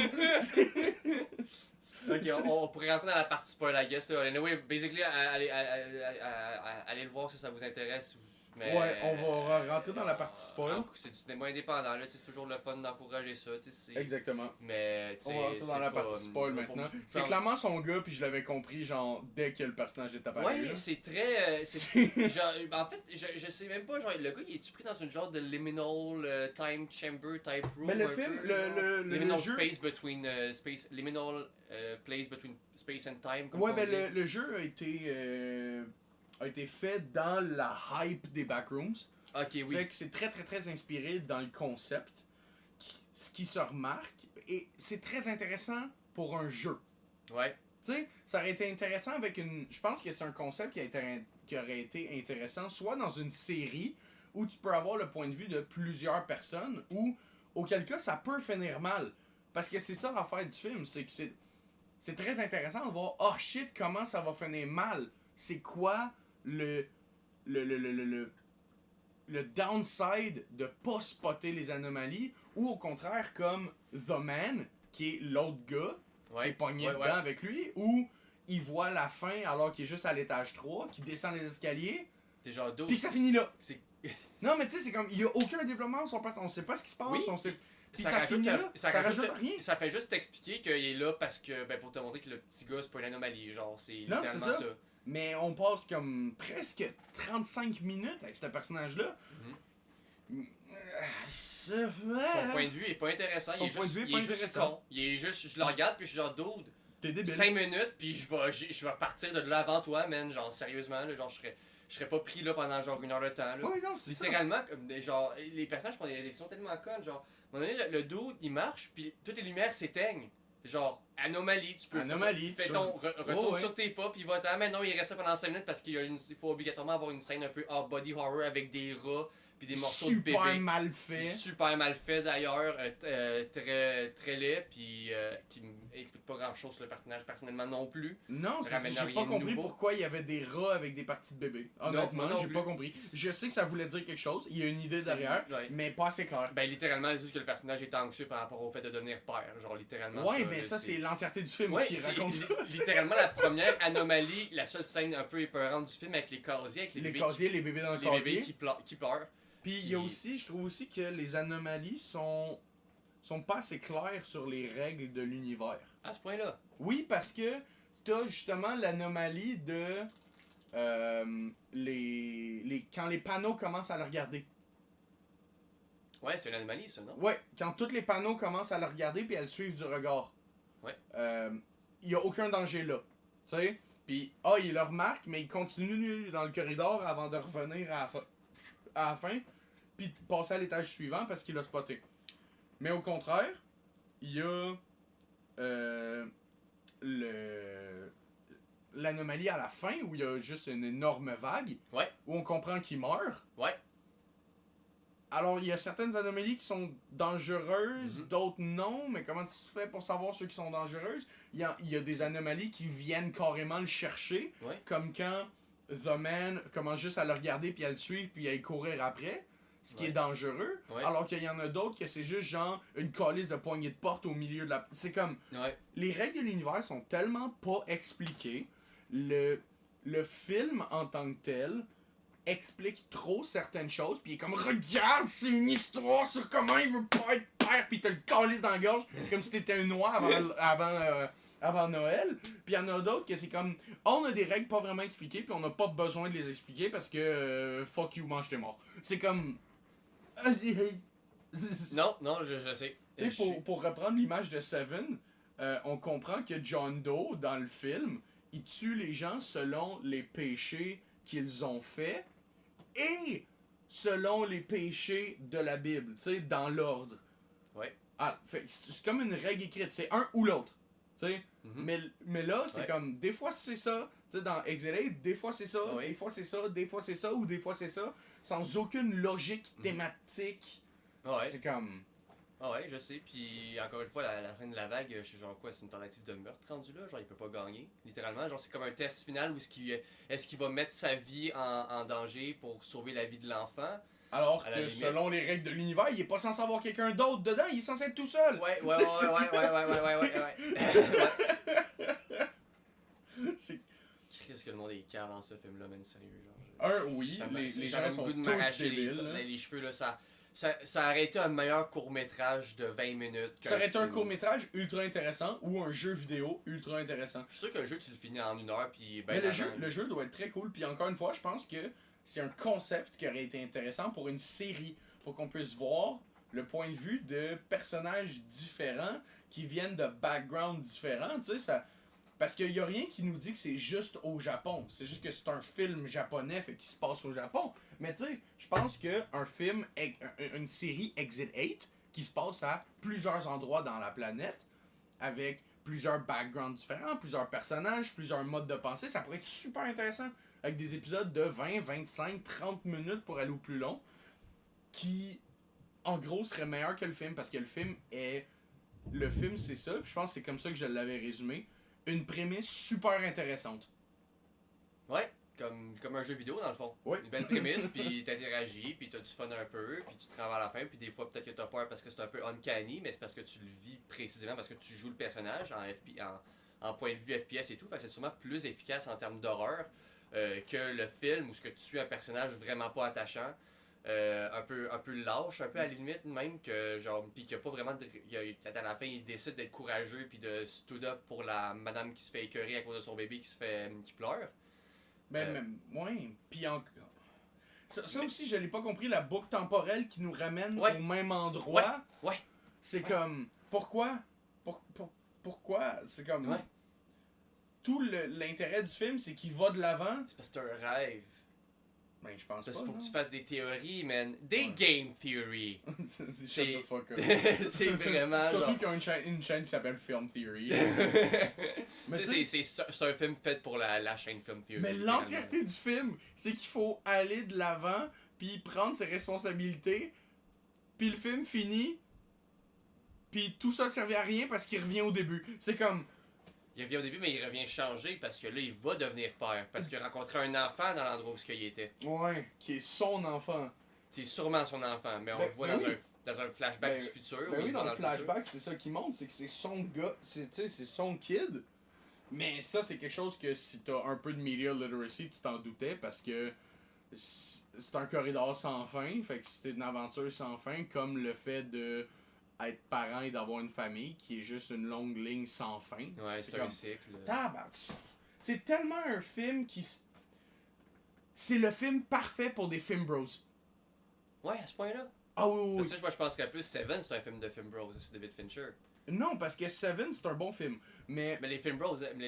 B: Ok, on pourrait rentrer dans la partie spoil, I guess. Anyway, basically, allez le voir si ça vous intéresse. Mais,
A: Ouais, on va rentrer dans la partie spoil.
B: C'est du cinéma indépendant, là, c'est toujours le fun d'encourager ça.
A: Exactement.
B: Mais,
A: on va rentrer dans la partie spoil maintenant. C'est clairement son gars, puis je l'avais compris, genre, dès que le personnage est apparu.
B: Ouais, c'est très. Genre, en fait, je sais même pas, genre, le gars, il est-tu pris dans une genre de liminal time chamber type room?
A: Mais le film,
B: liminal
A: le jeu...
B: space between. Liminal place between space and time.
A: Ouais, ben le jeu a été fait dans la hype des Backrooms.
B: Ok, oui.
A: Fait que c'est très très très inspiré dans le concept, ce qui se remarque, et c'est très intéressant pour un jeu.
B: Ouais.
A: Tu sais, ça aurait été intéressant avec une... Je pense que c'est un concept qui aurait été intéressant, soit dans une série, où tu peux avoir le point de vue de plusieurs personnes, ou auquel cas ça peut finir mal. Parce que c'est ça l'affaire du film, c'est que c'est très intéressant de voir, oh shit, comment ça va finir mal. C'est quoi le downside de pas spotter les anomalies, ou au contraire comme The Man, qui est l'autre gars, qui est pogné dedans avec lui, où il voit la fin alors qu'il est juste à l'étage 3, qui descend les escaliers,
B: T'es genre
A: puis que ça finit là.
B: C'est...
A: Non mais tu sais, c'est comme, il y a aucun développement, on sait pas ce qui se passe,
B: Oui.
A: on sait... Puis
B: ça
A: finit là, ça rajoute rien.
B: Ça fait juste t'expliquer qu'il est là parce que, ben, pour te montrer que le petit gars, c'est pas une anomalie, genre, c'est littéralement ça.
A: Mais on passe comme presque 35 minutes avec ce personnage-là.
B: Son point de vue est pas intéressant, il est juste con. Il est juste, je le regarde puis je suis genre dude.
A: T'es débile.
B: 5 minutes puis je vais partir de là avant toi, man. Genre sérieusement, là, genre je serais pas pris là pendant genre 1 heure de temps. Là.
A: Oui, non, c'est
B: littéralement, comme genre, les personnages font des décisions tellement connes. Genre, à un moment donné, le dude il marche puis toutes les lumières s'éteignent. Genre, anomalie, tu peux fais ton retourne sur tes pas puis va-t'en. Mais non, il reste là pendant 5 minutes parce qu'il faut obligatoirement avoir une scène un peu body horror avec des rats puis des morceaux de bébé. Super mal fait d'ailleurs, très très laid puis qui explique pas grand chose sur le personnage personnellement non plus.
A: Non, j'ai pas compris pourquoi il y avait des rats avec des parties de bébé. Honnêtement, j'ai pas compris. Je sais que ça voulait dire quelque chose, il y a une idée derrière, mais pas assez clair.
B: Ben littéralement, ils disent que le personnage est anxieux par rapport au fait de devenir père, genre littéralement.
A: Ouais, mais ça c'est l'entièreté du film qui raconte ça.
B: Littéralement la première anomalie, la seule scène un peu épeurante du film avec les casiers, avec
A: les bébés dans le casier.
B: Les bébés qui pleurent.
A: Puis il y a aussi, je trouve aussi que les anomalies sont pas assez claires sur les règles de l'univers.
B: À ce point-là?
A: Oui, parce que t'as justement l'anomalie de quand les panneaux commencent à le regarder.
B: Ouais, c'est une anomalie ça, non?
A: Ouais, quand tous les panneaux commencent à le regarder puis à le suivre du regard.
B: Ouais.
A: Il y a aucun danger là. Tu sais? Puis, il le remarque, mais il continue dans le corridor avant de revenir à la fin, puis de passer à l'étage suivant parce qu'il a spoté. Mais au contraire, il y a l'anomalie à la fin où il y a juste une énorme vague,
B: ouais,
A: où on comprend qu'il meurt.
B: Ouais.
A: Alors, il y a certaines anomalies qui sont dangereuses,
B: Mhm.
A: d'autres non, mais comment tu fais pour savoir ceux qui sont dangereuses? Il y a des anomalies qui viennent carrément le chercher,
B: Ouais.
A: comme quand The Man commence juste à le regarder, puis à le suivre, puis à y courir après, ce qui
B: Ouais.
A: est dangereux,
B: Ouais.
A: alors qu'il y en a d'autres que c'est juste genre une calice de poignée de porte au milieu de la... C'est comme...
B: Ouais.
A: Les règles de l'univers sont tellement pas expliquées, le film en tant que tel explique trop certaines choses, puis il est comme regarde, c'est une histoire sur comment il veut pas être père, puis il te le calisse dans la gorge comme si t'étais un noir avant Noël. Puis il y en a d'autres que c'est comme on a des règles pas vraiment expliquées, puis on n'a pas besoin de les expliquer parce que fuck you, mange tes morts. C'est comme
B: Non, non, je sais.
A: Tu sais,
B: Je suis-
A: pour reprendre l'image de Seven, on comprend que John Doe, dans le film, il tue les gens selon les péchés qu'ils ont faits et selon les péchés de la Bible, tu sais, dans l'ordre.
B: Ouais.
A: Ah, fait que c'est comme une règle écrite, c'est un ou l'autre. Tu sais,
B: Mhm.
A: mais là, c'est
B: Ouais.
A: comme, des fois c'est ça, tu sais, dans Exilate, des fois c'est ça,
B: Ouais.
A: des fois c'est ça, des fois c'est ça, ou des fois c'est ça, sans aucune logique thématique.
B: Ouais.
A: C'est comme...
B: Ah ouais, je sais. Puis encore une fois, la fin de la vague, je sais genre quoi, c'est une tentative de meurtre rendu là. Genre, il peut pas gagner. Littéralement, genre, c'est comme un test final où est-ce qu'il va mettre sa vie en danger pour sauver la vie de l'enfant.
A: Alors
B: À la
A: que
B: limite.
A: selon les règles de l'univers, il est pas censé avoir quelqu'un d'autre dedans, il est censé être tout seul.
B: Ouais, ouais,
A: Tu
B: ouais,
A: sais,
B: ouais, ouais.
A: c'est...
B: Qu'est-ce que le monde est cave dans ce film-là, man, sérieux, genre.
A: Oui, les
B: J'aurais
A: gens
B: le
A: sont
B: goût de
A: tous
B: m'arracher
A: débiles. là.
B: les cheveux, là. Ça aurait été un meilleur court-métrage de 20 minutes.
A: Ça aurait été un
B: film.
A: court-métrage ultra intéressant ou un jeu vidéo ultra intéressant.
B: Je suis sûr qu'un jeu, tu le finis en 1 heure, puis ben
A: Mais
B: avant.
A: le jeu doit être très cool. Puis encore une fois, je pense que c'est un concept qui aurait été intéressant pour une série. Pour qu'on puisse voir le point de vue de personnages différents qui viennent de backgrounds différents. Tu sais, ça... Parce qu'il n'y a rien qui nous dit que c'est juste au Japon. C'est juste que c'est un film japonais fait qui se passe au Japon. Mais tu sais, je pense qu'un film, une série Exit 8 qui se passe à plusieurs endroits dans la planète avec plusieurs backgrounds différents, plusieurs personnages, plusieurs modes de pensée, ça pourrait être super intéressant. Avec des épisodes de 20, 25, 30 minutes pour aller au plus long qui, en gros, serait meilleur que le film parce que le film, c'est ça. Puis je pense que c'est comme ça que je l'avais résumé. Une prémisse super intéressante.
B: Ouais, comme un jeu vidéo dans le fond.
A: Ouais.
B: Une belle prémisse, puis t'interagis, puis t'as du fun un peu, puis tu te rends à la fin, puis des fois peut-être que t'as peur parce que c'est un peu uncanny, mais c'est parce que tu le vis précisément, parce que tu joues le personnage en point de vue FPS et tout, fait que c'est sûrement plus efficace en termes d'horreur que le film où ce que tu suis un personnage vraiment pas attachant. Un peu lâche, un peu à la limite même que genre puis qu'il y a pas vraiment peut-être à la fin il décide d'être courageux puis de stood up pour la madame qui se fait écœurer à cause de son bébé qui pleure.
A: Ben, ouais. Puis encore. Ça aussi, je l'ai pas compris, la boucle temporelle qui nous ramène
B: Ouais.
A: au même endroit.
B: Ouais.
A: C'est comme. Pourquoi Pourquoi C'est comme.
B: Ouais.
A: Tout l'intérêt du film, c'est qu'il va de l'avant.
B: C'est parce que c'est un rêve.
A: Ben, je pense
B: Parce
A: pas.
B: qu'il faut que
A: non?
B: tu fasses des théories, man. Des
A: Ouais.
B: game theory.
A: Des
B: C'est-
A: shut the fuck up.
B: C'est vraiment
A: Surtout
B: genre.
A: qu'il y a une chaîne qui s'appelle Film Theory.
B: Tu
A: Mais
B: sais,
A: tu sais-
B: c'est un film fait pour la chaîne Film Theory.
A: Mais
B: littéralement.
A: l'entièreté du film, c'est qu'il faut aller de l'avant, puis prendre ses responsabilités, puis le film finit, puis tout ça ne servait à rien parce qu'il revient au début. C'est comme,
B: Il revient au début, mais il revient changer parce que là, il va devenir père. Parce qu'il a rencontré un enfant dans l'endroit où il était.
A: ouais, qui est son enfant.
B: C'est sûrement son enfant, mais on
A: Ben-
B: le voit
A: ben
B: dans,
A: oui.
B: dans un flashback
A: Ben-
B: du futur.
A: Ben
B: où
A: oui,
B: il
A: dans
B: va
A: le flashback, c'est ça qui montre, c'est que c'est son gars, c'est son kid. Mais ça, c'est quelque chose que si t'as un peu de media literacy, tu t'en doutais parce que c'est un corridor sans fin. Fait que c'était une aventure sans fin, comme le fait de être parent et d'avoir une famille qui est juste une longue ligne sans fin.
B: futur. Ouais, c'est un
A: comme
B: cycle.
A: tabac. C'est tellement un film qui c'est le film parfait pour des film bros.
B: Ouais, à ce point-là.
A: Ah oui, oui, oui.
B: Parce que moi, je penserais plus Seven, c'est un film de film bros, c'est David Fincher.
A: Non, parce que Seven, c'est un bon film. Mais
B: Mais les film bros aiment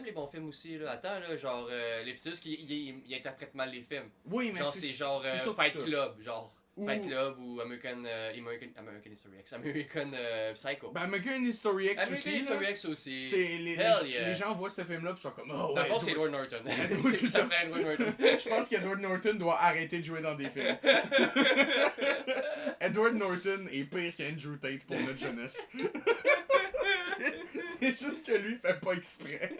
B: les bons films aussi. Là. Attends, là, genre, c'est juste qu'ils interprètent mal les films.
A: oui, mais
B: Genre, c'est genre
A: c'est ça,
B: Fight
A: tout ça.
B: Club, genre.
A: Ou...
B: Fight Club ou American History X. American Psycho.
A: Ben, American History X
B: American
A: aussi,
B: History
A: là.
B: X aussi.
A: C'est
B: Hell yeah.
A: les gens voient ce film-là pis sont comme, oh
B: Dans
A: ouais.
B: le fond, c'est Edward Norton.
A: Oui, c'est ça.
B: prend Edward Norton.
A: Je pense qu'Edward Norton doit arrêter de jouer dans des films. Edward Norton est pire qu'Andrew Tate pour notre jeunesse. c'est juste que lui, il fait pas exprès.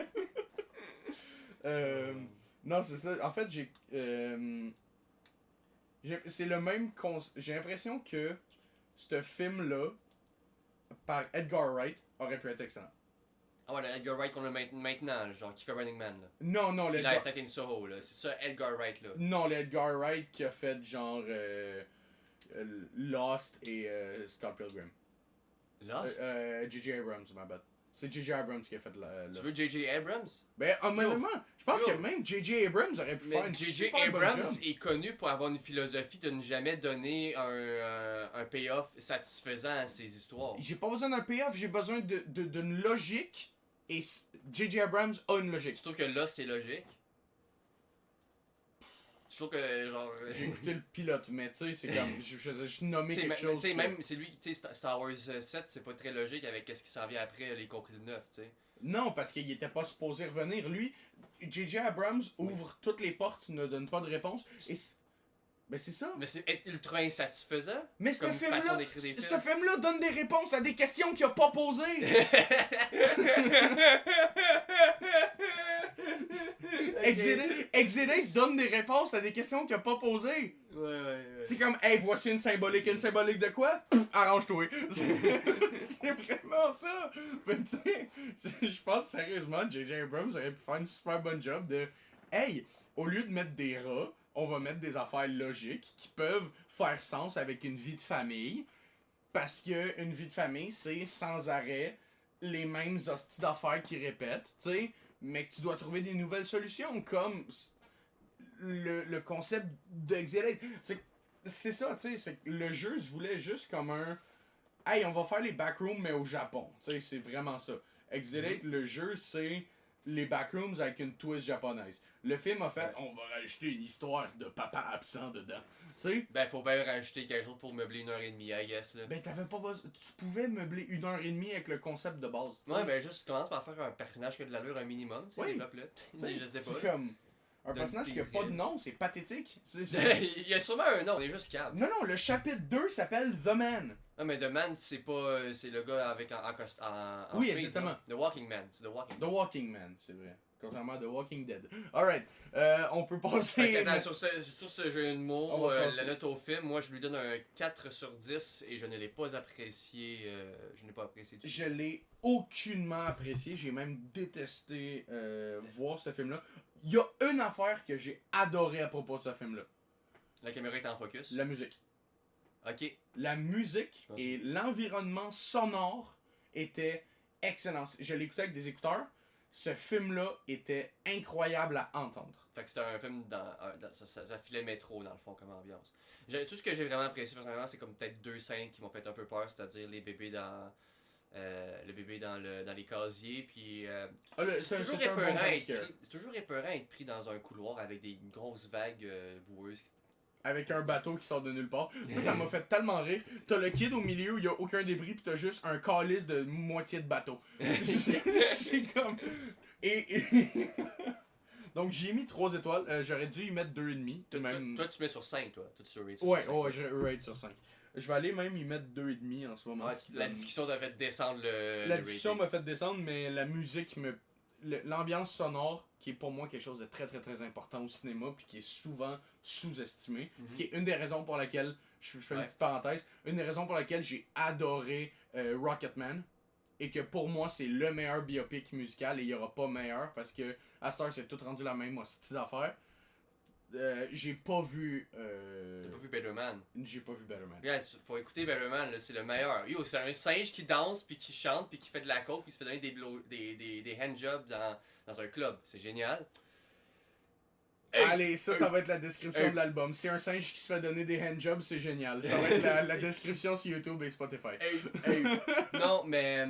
A: Non, c'est ça. En fait, c'est le même j'ai l'impression que ce film-là, par Edgar Wright, aurait pu être excellent.
B: Ah ouais, le Edgar Wright qu'on a maintenant, genre, qui fait Running Man. Là.
A: Non,
B: Il a
A: l'Edgar...
B: Saint in Soho, là. C'est ça, Edgar Wright, là.
A: Non, l'Edgar Wright qui a fait genre Lost et Scott Pilgrim.
B: Lost?
A: J.J. Abrams, ma bad. C'est J.J. Abrams qui a fait Lost.
B: Tu veux J.J. Abrams?
A: Ben, honnêtement, je pense que même J.J. Abrams aurait pu faire
B: Mais
A: une
B: J.J.
A: super bonne
B: Abrams
A: job.
B: est connu pour avoir une philosophie de ne jamais donner un payoff satisfaisant à ses histoires.
A: J'ai pas besoin d'un payoff, j'ai besoin d'une logique. Et J.J. Abrams a une logique.
B: Tu trouves que Lost, c'est logique? Je trouve que, genre...
A: J'ai écouté le pilote, mais tu sais, c'est comme... Je faisais juste nommer
B: T'sais,
A: quelque chose.
B: Tu sais, même, c'est lui, tu sais, Star Wars 7, c'est pas très logique avec ce qui s'en vient après, les compris le 9, tu sais.
A: Non, parce qu'il était pas supposé revenir. Lui, J.J. Abrams ouvre toutes les portes, ne donne pas de réponse. Et ben c'est ça.
B: Mais c'est ultra insatisfaisant.
A: Mais ce
B: comme façon
A: film-là,
B: d'écrire des films.
A: ce film-là donne des réponses à des questions qu'il a pas posées. Exilate donne des réponses à des questions qu'il a pas posées.
B: Ouais.
A: C'est comme, hey, voici une symbolique. Une symbolique de quoi? Arrange-toi. C'est vraiment ça. Mais tu sais, je pense sérieusement, J.J. Abrams aurait pu faire une super bonne job de, hey, au lieu de mettre des rats, on va mettre des affaires logiques qui peuvent faire sens avec une vie de famille. Parce que une vie de famille, c'est sans arrêt les mêmes hosties d'affaires qui répètent, tu sais, mais que tu dois trouver des nouvelles solutions, comme le concept d'Exilate. C'est ça, tu sais, c'est que le jeu se voulait juste comme un... Hey, on va faire les backrooms, mais au Japon, tu sais, c'est vraiment ça. Exilate, le jeu, c'est les backrooms avec une twist japonaise. Le film a fait, on va rajouter une histoire de papa absent dedans. Tu sais?
B: Ben, faut bien rajouter quelque chose pour meubler 1h30, I guess, là.
A: Ben, t'avais pas besoin. Tu pouvais meubler 1h30 avec le concept de base. T'sais.
B: Ouais, ben, juste commence par faire un personnage qui a de l'allure un minimum, tu sais, développe-le. Je sais pas.
A: C'est comme. Un personnage qui a pas de nom, c'est pathétique.
B: Il y a sûrement un nom, on est juste calme.
A: Non, le chapitre 2 s'appelle The Man.
B: Non, mais The Man, c'est pas. C'est le gars avec en
A: oui,
B: prise,
A: exactement.
B: non? The Walking Man, c'est The Walking Man.
A: The Walking Man, c'est vrai. Contrairement à The Walking Dead. Alright, on peut passer.
B: Attends, sur ce jeu de mots, la note au film, moi je lui donne un 4 sur 10 et je ne l'ai pas apprécié. Je n'ai pas apprécié du tout.
A: Je l'ai aucunement apprécié. J'ai même détesté voir ce film-là. Il y a une affaire que j'ai adoré à propos de ce film-là.
B: La caméra est en focus.
A: La musique.
B: Ok.
A: La musique et l'environnement sonore étaient excellents. Je l'écoutais avec des écouteurs. Ce film-là était incroyable à entendre.
B: Fait que c'était un film ça filait métro dans le fond comme ambiance. Tout ce que j'ai vraiment apprécié personnellement, c'est comme peut-être deux scènes qui m'ont fait un peu peur, c'est-à-dire les bébés dans les casiers, puis c'est toujours épeurant d'être pris dans un couloir avec une grosse vague boueuse.
A: Avec un bateau qui sort de nulle part. Ça m'a fait tellement rire. T'as le kid au milieu où il y a aucun débris pis t'as juste un calice de moitié de bateau. C'est comme... Donc j'ai mis 3 étoiles. J'aurais dû y mettre 2,5. Même...
B: Toi tu mets sur 5 toi. Toi tu rate
A: ouais,
B: sur 5.
A: Ouais, je rate sur 5. Je vais aller même y mettre 2,5 en ce moment.
B: Ouais, la discussion t'a fait descendre
A: La discussion m'a fait descendre, mais la musique me... L'ambiance sonore, qui est pour moi quelque chose de très très très important au cinéma, puis qui est souvent sous-estimé. Ce qui est une des raisons pour laquelle, je fais une petite parenthèse, une des raisons pour laquelle j'ai adoré Rocketman, et que pour moi c'est le meilleur biopic musical, et il n'y aura pas meilleur, parce que à cette heure c'est tout rendu la même hostie d'affaires. J'ai pas vu.
B: T'as pas vu Better Man?
A: J'ai pas vu Better Man.
B: Yeah, faut écouter Better Man, là, c'est le meilleur. Yo, c'est un singe qui danse, puis qui chante, puis qui fait de la coke, puis qui se fait donner des handjobs dans un club. C'est génial.
A: Allez, ça va être la description de l'album. C'est un singe qui se fait donner des handjobs, c'est génial. Ça va être la description sur YouTube et Spotify.
B: Non, mais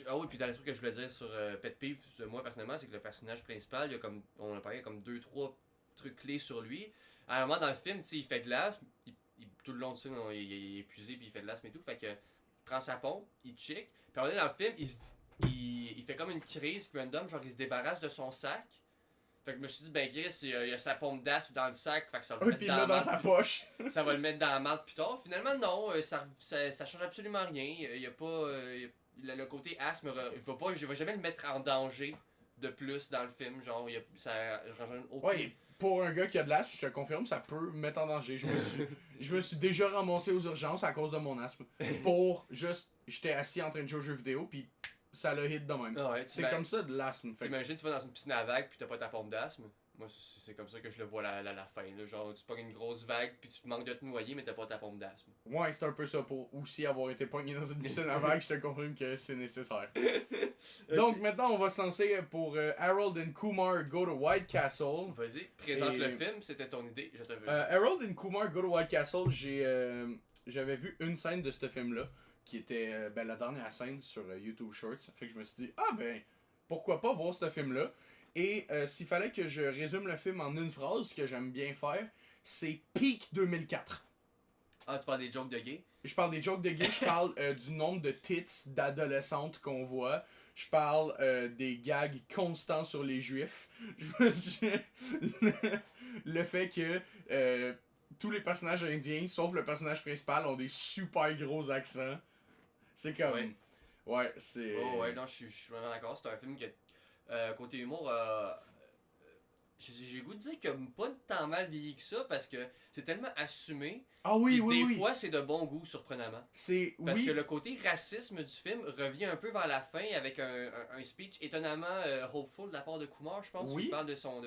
B: ah oui, puis dans les trucs que je voulais dire sur Pet Peeve, moi personnellement, c'est que le personnage principal, il y a comme, on a parlé, comme 2-3 trucs clés sur lui. À un moment dans le film, tu sais, il fait glace, il tout le long du film, il est épuisé puis il fait de l'asthme et tout. Fait que, il prend sa pompe, il chick. Puis on est dans le film, il fait comme une crise random, genre il se débarrasse de son sac. Fait que je me suis dit, ben Chris, il a sa pompe d'asthme dans le sac, fait que ça va le mettre
A: Puis il l'a dans sa poche.
B: ça va le mettre dans la marde plus tard. Finalement, non, ça change absolument rien. Il y a pas. Le côté asthme, je vais jamais le mettre en danger de plus dans le film. Genre, ça change aucun.
A: Ouais, pour un gars qui a de l'asthme, je te confirme, ça peut me mettre en danger. Je me suis déjà ramassé aux urgences à cause de mon asthme. J'étais assis en train de jouer aux jeux vidéo, puis ça l'a hit de même.
B: Ah ouais,
A: c'est comme ça de l'asthme.
B: T'imagines, tu vas dans une piscine à vagues puis t'as pas ta pompe d'asthme. Moi, c'est comme ça que je le vois la fin. Là. Genre, tu pognes une grosse vague puis tu te manques de te noyer, mais t'as pas ta pompe d'asthme.
A: Ouais, c'est un peu ça. Pour aussi avoir été pogné dans une piscine à vagues, je te confirme que c'est nécessaire. Donc maintenant, on va se lancer pour Harold and Kumar Go to White Castle.
B: Vas-y, présente le film, c'était ton idée, je te veux.
A: Harold and Kumar Go to White Castle, j'avais vu une scène de ce film-là, qui était la dernière scène sur YouTube Shorts. Ça fait que je me suis dit, pourquoi pas voir ce film-là. Et s'il fallait que je résume le film en une phrase, ce que j'aime bien faire, c'est Peak 2004.
B: Ah, tu parles des jokes de gay?
A: Je parle des jokes de gay, je parle du nombre de tits d'adolescentes qu'on voit. Je parle des gags constants sur les juifs. Le fait que tous les personnages indiens, sauf le personnage principal, ont des super gros accents. C'est comme...
B: Ouais.
A: Ouais, c'est...
B: Oh ouais, non, je suis vraiment d'accord. C'est un film que, côté humour, j'ai le goût de dire qu'il a pas tant mal vieilli que ça parce que c'est tellement assumé.
A: Ah oui,
B: Des fois, c'est de bon goût, surprenamment. Parce que le côté racisme du film revient un peu vers la fin avec un speech étonnamment hopeful de la part de Kumar, je pense.
A: Oui.
B: Il parle de son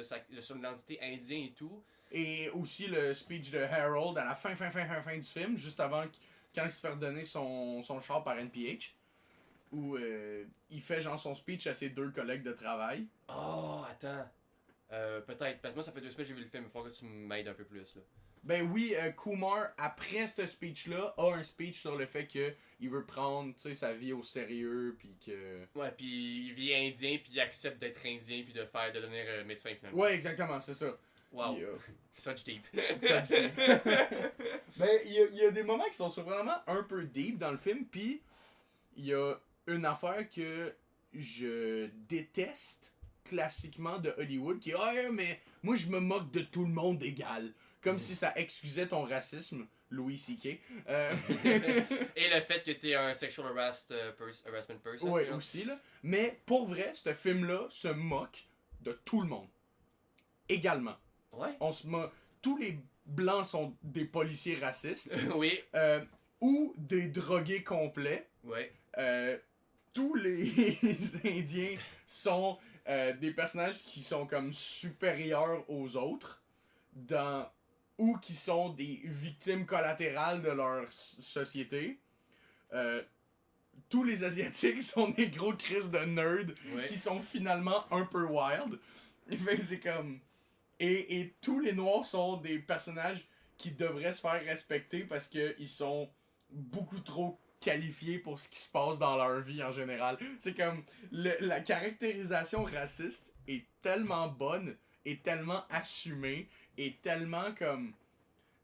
B: identité indienne et tout.
A: Et aussi le speech de Harold à la fin du film, juste avant quand il se fait redonner son char par NPH. Où il fait genre son speech à ses deux collègues de travail.
B: Oh, attends. Peut-être. Parce que moi, ça fait 2 semaines que j'ai vu le film. Il faut que tu m'aides un peu plus. Là.
A: Ben oui, Kumar, après ce speech-là, a un speech sur le fait que il veut prendre sa vie au sérieux, puis que...
B: Ouais, puis il vit indien, puis il accepte d'être indien, puis de devenir médecin finalement.
A: Ouais, exactement, c'est ça.
B: Wow. Such deep.
A: Ben, il y a des moments qui sont surprenamment un peu deep dans le film, puis il y a une affaire que je déteste classiquement de Hollywood, qui est mais moi je me moque de tout le monde égal. Comme si ça excusait ton racisme, Louis C.K.
B: Et le fait que t'es un sexual harassment person.
A: Ouais, aussi, là. Mais pour vrai, ce film-là se moque de tout le monde. Également.
B: Ouais.
A: On se moque. Tous les blancs sont des policiers racistes.
B: Oui.
A: Ou des drogués complets.
B: Ouais.
A: Tous les Indiens sont des personnages qui sont comme supérieurs aux autres ou qui sont des victimes collatérales de leur société. Tous les Asiatiques sont des gros crises de nerds qui sont finalement un peu wild. Fait que c'est comme... Et tous les Noirs sont des personnages qui devraient se faire respecter parce qu'ils sont beaucoup trop qualifiés pour ce qui se passe dans leur vie en général. C'est comme la caractérisation raciste est tellement bonne et tellement assumée et tellement comme...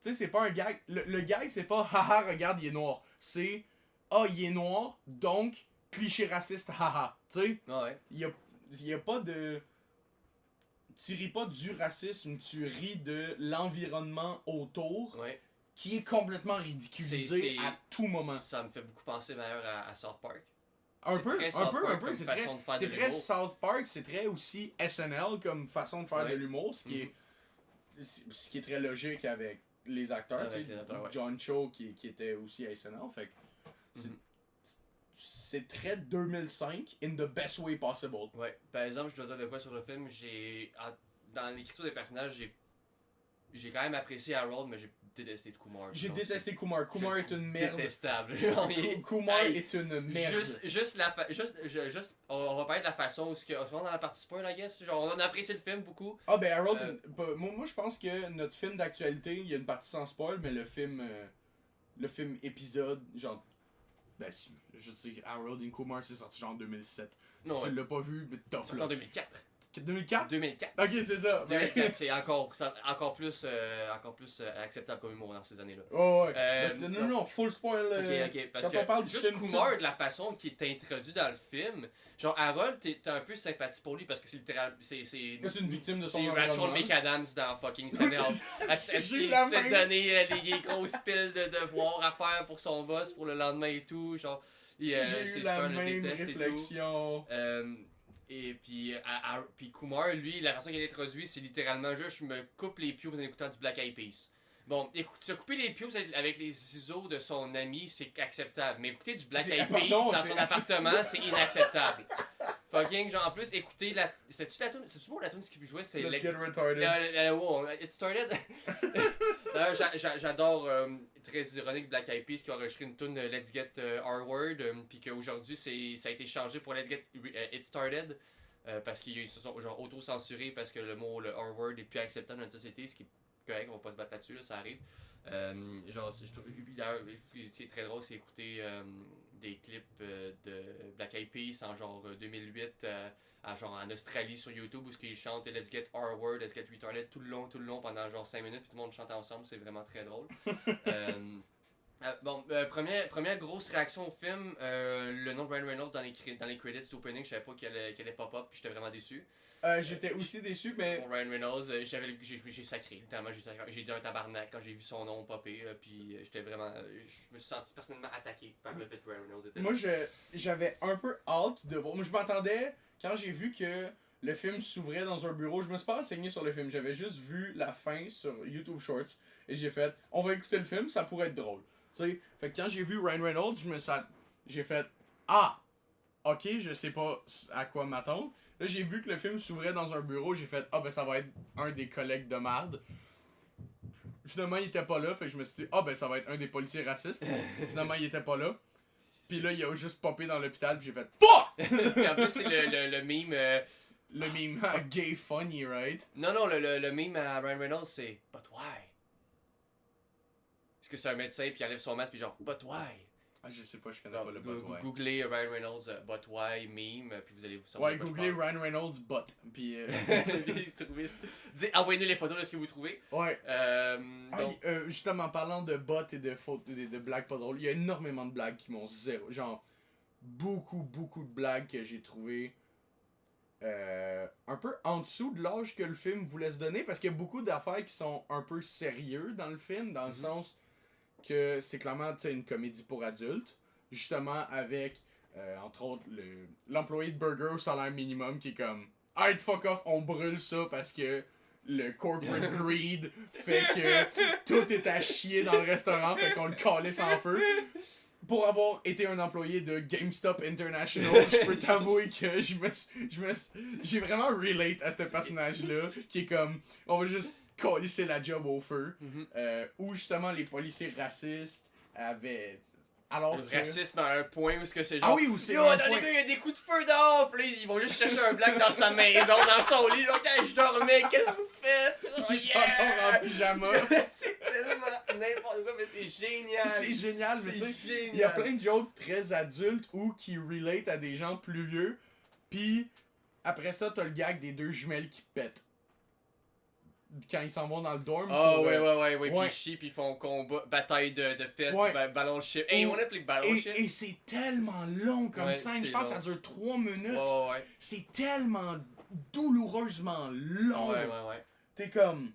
A: Tu sais, c'est pas un gag... Le gag, c'est pas « haha, regarde, il est noir ». C'est « ah, il est noir, donc cliché raciste, haha ». Tu sais, il y a pas de... Tu ris pas du racisme, tu ris de l'environnement autour qui est complètement ridiculisé à tout moment.
B: Ça me fait beaucoup penser d'ailleurs à South Park.
A: Un peu, c'est très
B: l'humour.
A: South Park, c'est très aussi SNL comme façon de faire de l'humour, ce qui est très logique avec les acteurs. John Cho qui était aussi à SNL, fait que c'est très 2005 in the best way possible.
B: Ouais, par exemple, je dois dire de quoi sur le film, dans l'écriture des personnages, j'ai quand même apprécié Harold, mais j'ai détesté Kumar.
A: J'ai détesté Kumar. Kumar est une merde.
B: Détestable.
A: Kumar est une merde.
B: On va parler de la façon où on est dans la partie spoil, I guess. Genre, on a apprécié le film beaucoup.
A: Ah ben Harold, moi je pense que notre film d'actualité, il y a une partie sans spoil, mais le film épisode, genre, ben je sais, Harold and Kumar c'est sorti genre en 2007. Si tu l'as pas vu, mais
B: C'est en 2004.
A: 2004?
B: 2004.
A: Ok, c'est ça.
B: 2004, c'est encore plus acceptable comme humour dans ces années-là.
A: Oh, ouais. Non, full spoil.
B: Ok, parce
A: quand on parle
B: que
A: du
B: juste
A: film
B: Kumar, de la façon qu'il est introduit dans le film, genre Harold, t'as un peu sympathie pour lui parce que c'est littéralement. C'est
A: une victime de son
B: c'est Rachel
A: environnement.
B: McAdams dans fucking SNL. Elle se
A: J'ai eu
B: fait
A: la même.
B: donner les grosses piles de devoirs à faire pour son boss pour le lendemain et tout. Genre,
A: J'ai eu la même réflexion.
B: Et puis, puis Kumar, lui, la façon qu'il est introduit, c'est littéralement juste je me coupe les pubes en écoutant du Black Eyed Peas. Bon, écoute, se couper les pubes avec les ciseaux de son ami, c'est acceptable. Mais écouter du Black Eyed Peas dans son appartement, c'est inacceptable. Fucking, genre, en plus, écouter la. C'est-tu la tune? C'est-tu la tune qui jouait? C'est
A: Let's Get Retarded.
B: It Started. D'ailleurs, j'adore, très ironique, Black Eyed Peas qui a enregistré une tune Let's Get R-Word, puis qu'aujourd'hui, ça a été changé pour Let's Get It Started. Parce qu'ils se sont genre auto-censurés parce que le mot le R-word est plus acceptable dans notre société, ce qui est correct, on va pas se battre là-dessus, là, ça arrive. Genre, c'est très drôle, c'est écouter des clips de Black Eyed Peas en genre 2008 genre en Australie sur YouTube où ils chantent Let's Get R-Word, Let's Get Retarded tout le long pendant genre 5 minutes, puis tout le monde chante ensemble, c'est vraiment très drôle. Première grosse réaction au film, le nom de Ryan Reynolds dans les credits d'opening, je savais pas qu'elle allait pop-up, puis j'étais vraiment déçu.
A: J'étais aussi déçu, mais.
B: Pour Ryan Reynolds, j'ai sacré, littéralement, j'ai dit un tabarnak quand j'ai vu son nom popper, puis j'étais vraiment. Je me suis senti personnellement attaqué par le fait que Ryan Reynolds était.
A: Moi, j'avais un peu hâte de voir. Moi, je m'attendais, quand j'ai vu que le film s'ouvrait dans un bureau, je me suis pas renseigné sur le film, j'avais juste vu la fin sur YouTube Shorts, et j'ai fait, on va écouter le film, ça pourrait être drôle. T'sais, fait que quand j'ai vu Ryan Reynolds, j'ai fait ah, ok, je sais pas à quoi m'attendre. Là, j'ai vu que le film s'ouvrait dans un bureau, j'ai fait ah ben ça va être un des collègues de marde. Finalement, il était pas là, fait que je me suis dit ah ben ça va être un des policiers racistes. Finalement, il était pas là. Puis là, il a juste popé dans l'hôpital, puis j'ai fait fuck.
B: Puis en plus, c'est le meme.
A: Le meme gay funny, right?
B: Non, le meme à Ryan Reynolds, c'est but why? Parce que c'est un médecin, puis il enlève son masque, puis genre but why?
A: Ah, je sais pas, je connais pas le but why.
B: Googlez Ryan Reynolds but why meme, puis vous allez vous savoir.
A: Ouais, googlez Ryan Reynolds but. Puis.
B: Envoyez-nous les photos de ce que vous trouvez.
A: Ouais.
B: Donc...
A: justement, en parlant de bots et de blagues pas drôles, il y a énormément de blagues qui m'ont zéro. Genre, beaucoup de blagues que j'ai trouvées un peu en dessous de l'âge que le film voulait se donner, parce qu'il y a beaucoup d'affaires qui sont un peu sérieux dans le film, dans le sens que c'est clairement une comédie pour adultes, justement avec, entre autres, l'employé de burger au salaire minimum qui est comme « Alright, fuck off, on brûle ça parce que le corporate greed fait que tout est à chier dans le restaurant, fait qu'on le calisse en feu. » Pour avoir été un employé de GameStop International, je peux t'avouer que j'ai vraiment relate à ce personnage-là, qui est comme, on va juste calisser la job au feu, où justement les policiers racistes avaient... Alors
B: le racisme à un point où c'est genre...
A: Ah oui, où c'est
B: Yo, dans les gars, il y a des coups de feu dehors! Puis là, ils vont juste chercher un black dans sa maison, dans son lit. Genre, quand je dormais, qu'est-ce que vous faites? Genre,
A: il est encore en pyjama.
B: C'est tellement n'importe quoi, mais c'est génial!
A: C'est génial, mais tu sais, il y a plein de jokes très adultes ou qui relate à des gens plus vieux. Puis après ça, t'as le gag des deux jumelles qui pètent. Quand ils s'en vont dans le dorm.
B: Oh, ouais. Puis ils chient, puis ils font combat, bataille de pets, ballon ship. Hey, on appelle ballon ship.
A: Et c'est tellement long comme scène. Je pense que ça dure 3 minutes.
B: Ouais.
A: C'est tellement douloureusement long.
B: Ouais.
A: T'es comme,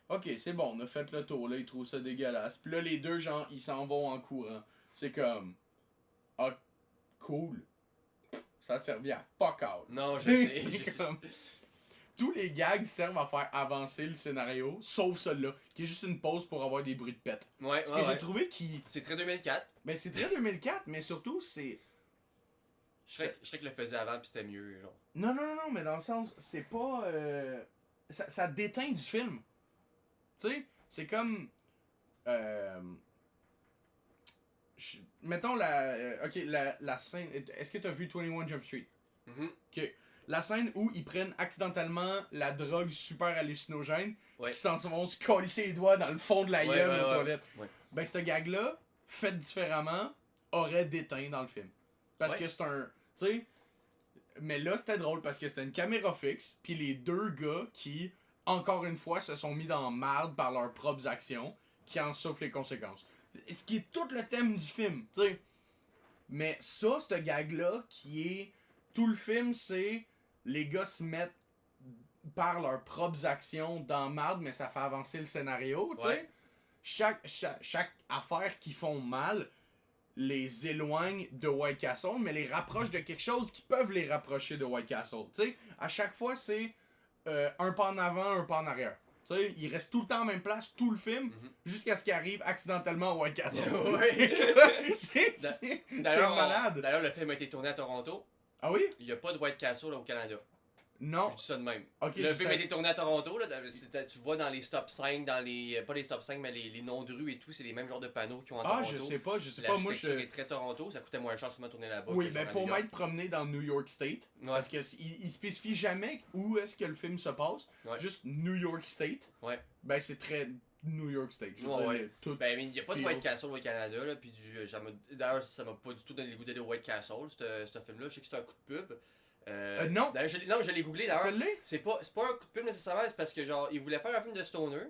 A: ok, c'est bon, on a fait le tour, là, ils trouvent ça dégueulasse. Puis là, les deux, genre, ils s'en vont en courant. C'est comme, ah, cool. Ça servait à fuck out.
B: Non, je sais.
A: C'est comme... Tous les gags servent à faire avancer le scénario, sauf celui-là, qui est juste une pause pour avoir des bruits de pète.
B: Ouais,
A: Ce que j'ai trouvé qui...
B: C'est très 2004.
A: Ben, c'est très 2004, mais surtout, c'est...
B: Je sais que le faisait avant, puis c'était mieux, genre.
A: Non, mais dans le sens, c'est pas... Ça déteint du film. Tu sais, c'est comme... Mettons la scène... Est-ce que t'as vu 21 Jump Street? Ok. La scène où ils prennent accidentellement la drogue super hallucinogène, qui s'en vont se colisser les doigts dans le fond de la gueule de la toilette. Ouais. Ben, ce gag-là, fait différemment, aurait déteint dans le film. Parce que c'est un... Tu sais, Mais là, c'était drôle parce que c'était une caméra fixe, puis les deux gars qui, encore une fois, se sont mis dans la marde par leurs propres actions, qui en souffrent les conséquences. Ce qui est tout le thème du film, tu sais. Mais ça, ce gag-là, qui est... Tout le film, c'est... Les gars se mettent par leurs propres actions dans la marde, mais ça fait avancer le scénario, tu sais. Chaque affaire qu'ils font mal les éloigne de White Castle, mais les rapproche de quelque chose qui peuvent les rapprocher de White Castle. Tu sais, à chaque fois, c'est un pas en avant, un pas en arrière. Tu sais, il reste tout le temps en même place, tout le film, jusqu'à ce qu'il arrive accidentellement à White Castle. C'est malade.
B: D'ailleurs, le film a été tourné à Toronto.
A: Ah oui?
B: Il n'y a pas de White Castle au Canada.
A: Non.
B: Je dis ça de même.
A: Okay,
B: le film a été tourné à Toronto, là, tu vois dans les stop 5, dans les. Pas les stop 5, mais les noms de rue et tout, c'est les mêmes genres de panneaux qui ont en Toronto.
A: Je sais pas, moi
B: est très Toronto, ça coûtait moins cher de tourner là-bas.
A: Oui, mais pour m'être promené dans New York State, parce que il spécifie jamais où est-ce que le film se passe, juste New York State.
B: Ouais.
A: Ben c'est très New York State.
B: Tout ben, il n'y a pas de White Castle au Canada, là, puis d'ailleurs, ça m'a pas du tout donné le goût d'aller au White Castle, ce film-là. Je sais que c'est un coup de pub.
A: Non.
B: Je l'ai googlé d'ailleurs. C'est pas un coup de pub nécessairement, c'est parce que genre, ils voulaient faire un film de Stoner.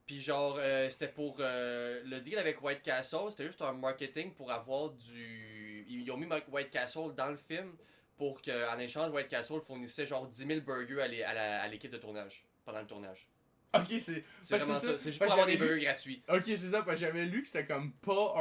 B: Puis genre, c'était pour le deal avec White Castle, c'était juste un marketing pour avoir du. Ils ont mis White Castle dans le film pour qu'en échange, White Castle fournissait genre 10 000 burgers à l'équipe de tournage pendant le tournage.
A: Ok, c'est
B: vraiment ça. C'est juste pour avoir des burgers gratuits.
A: Ok, c'est ça, parce que j'avais lu que c'était comme pas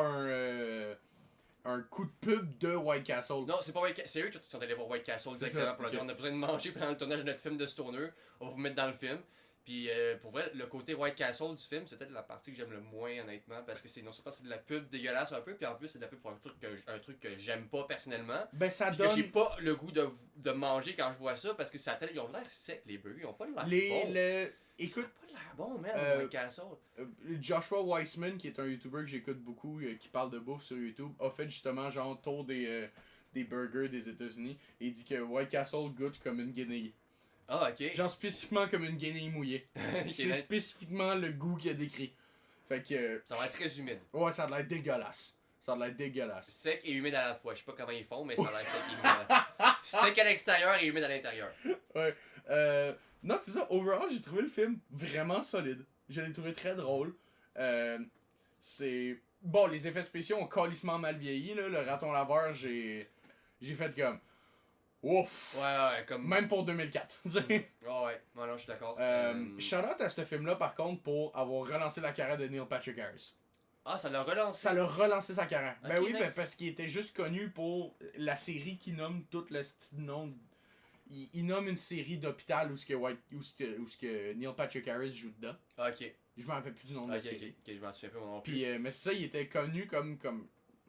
A: un coup de pub de White Castle.
B: Non, c'est pas White Castle. C'est eux qui sont allés voir White Castle directement pour leur dire on a besoin de manger pendant le tournage de notre film de Stoner. On va vous mettre dans le film. Puis pour vrai, le côté White Castle du film, c'est peut-être la partie que j'aime le moins honnêtement. Parce que non seulement c'est de la pub dégueulasse un peu, puis en plus c'est de la pub pour un truc que j'aime pas personnellement.
A: Ben ça
B: puis
A: donne.
B: Que j'ai pas le goût de manger quand je vois ça parce que ils ont l'air secs les burgers, ils ont pas l'air bon.
A: Écoute,
B: ça a pas l'air bon, man, White Castle.
A: Joshua Weissman, qui est un YouTuber que j'écoute beaucoup, qui parle de bouffe sur YouTube, a fait justement genre tour des burgers des États-Unis et il dit que White Castle goûte comme une guenille.
B: Ah, ok.
A: Genre spécifiquement comme une guenille mouillée. C'est spécifiquement le goût qu'il a décrit. Fait que.
B: Ça va être très humide.
A: Ouais, ça a l'air dégueulasse. Ça a l'air dégueulasse.
B: Sec et humide à la fois. Je sais pas comment ils font, mais ça a l'air sec et humide. Sec à l'extérieur et humide à l'intérieur.
A: Ouais. Non, c'est ça. Overall, j'ai trouvé le film vraiment solide. Je l'ai trouvé très drôle. C'est. Bon, les effets spéciaux ont calissement mal vieilli, là. Le raton laveur, j'ai fait comme. Ouf!
B: Ouais, comme.
A: Même pour 2004.
B: Ouais, non, je suis d'accord.
A: Shout-out à ce film-là, par contre, pour avoir relancé la carrière de Neil Patrick Harris.
B: Ah, ça l'a relancé?
A: Ça l'a relancé sa carrière.
B: Okay,
A: ben oui,
B: nice.
A: parce qu'il était juste connu pour la série qui nomme tout le style nom. Il nomme une série d'hôpital où ce que Neil Patrick Harris joue dedans.
B: Ok.
A: Je me rappelle plus du nom de la série.
B: Ok, je m'en souviens pas non plus.
A: Puis, mais ça, il était connu comme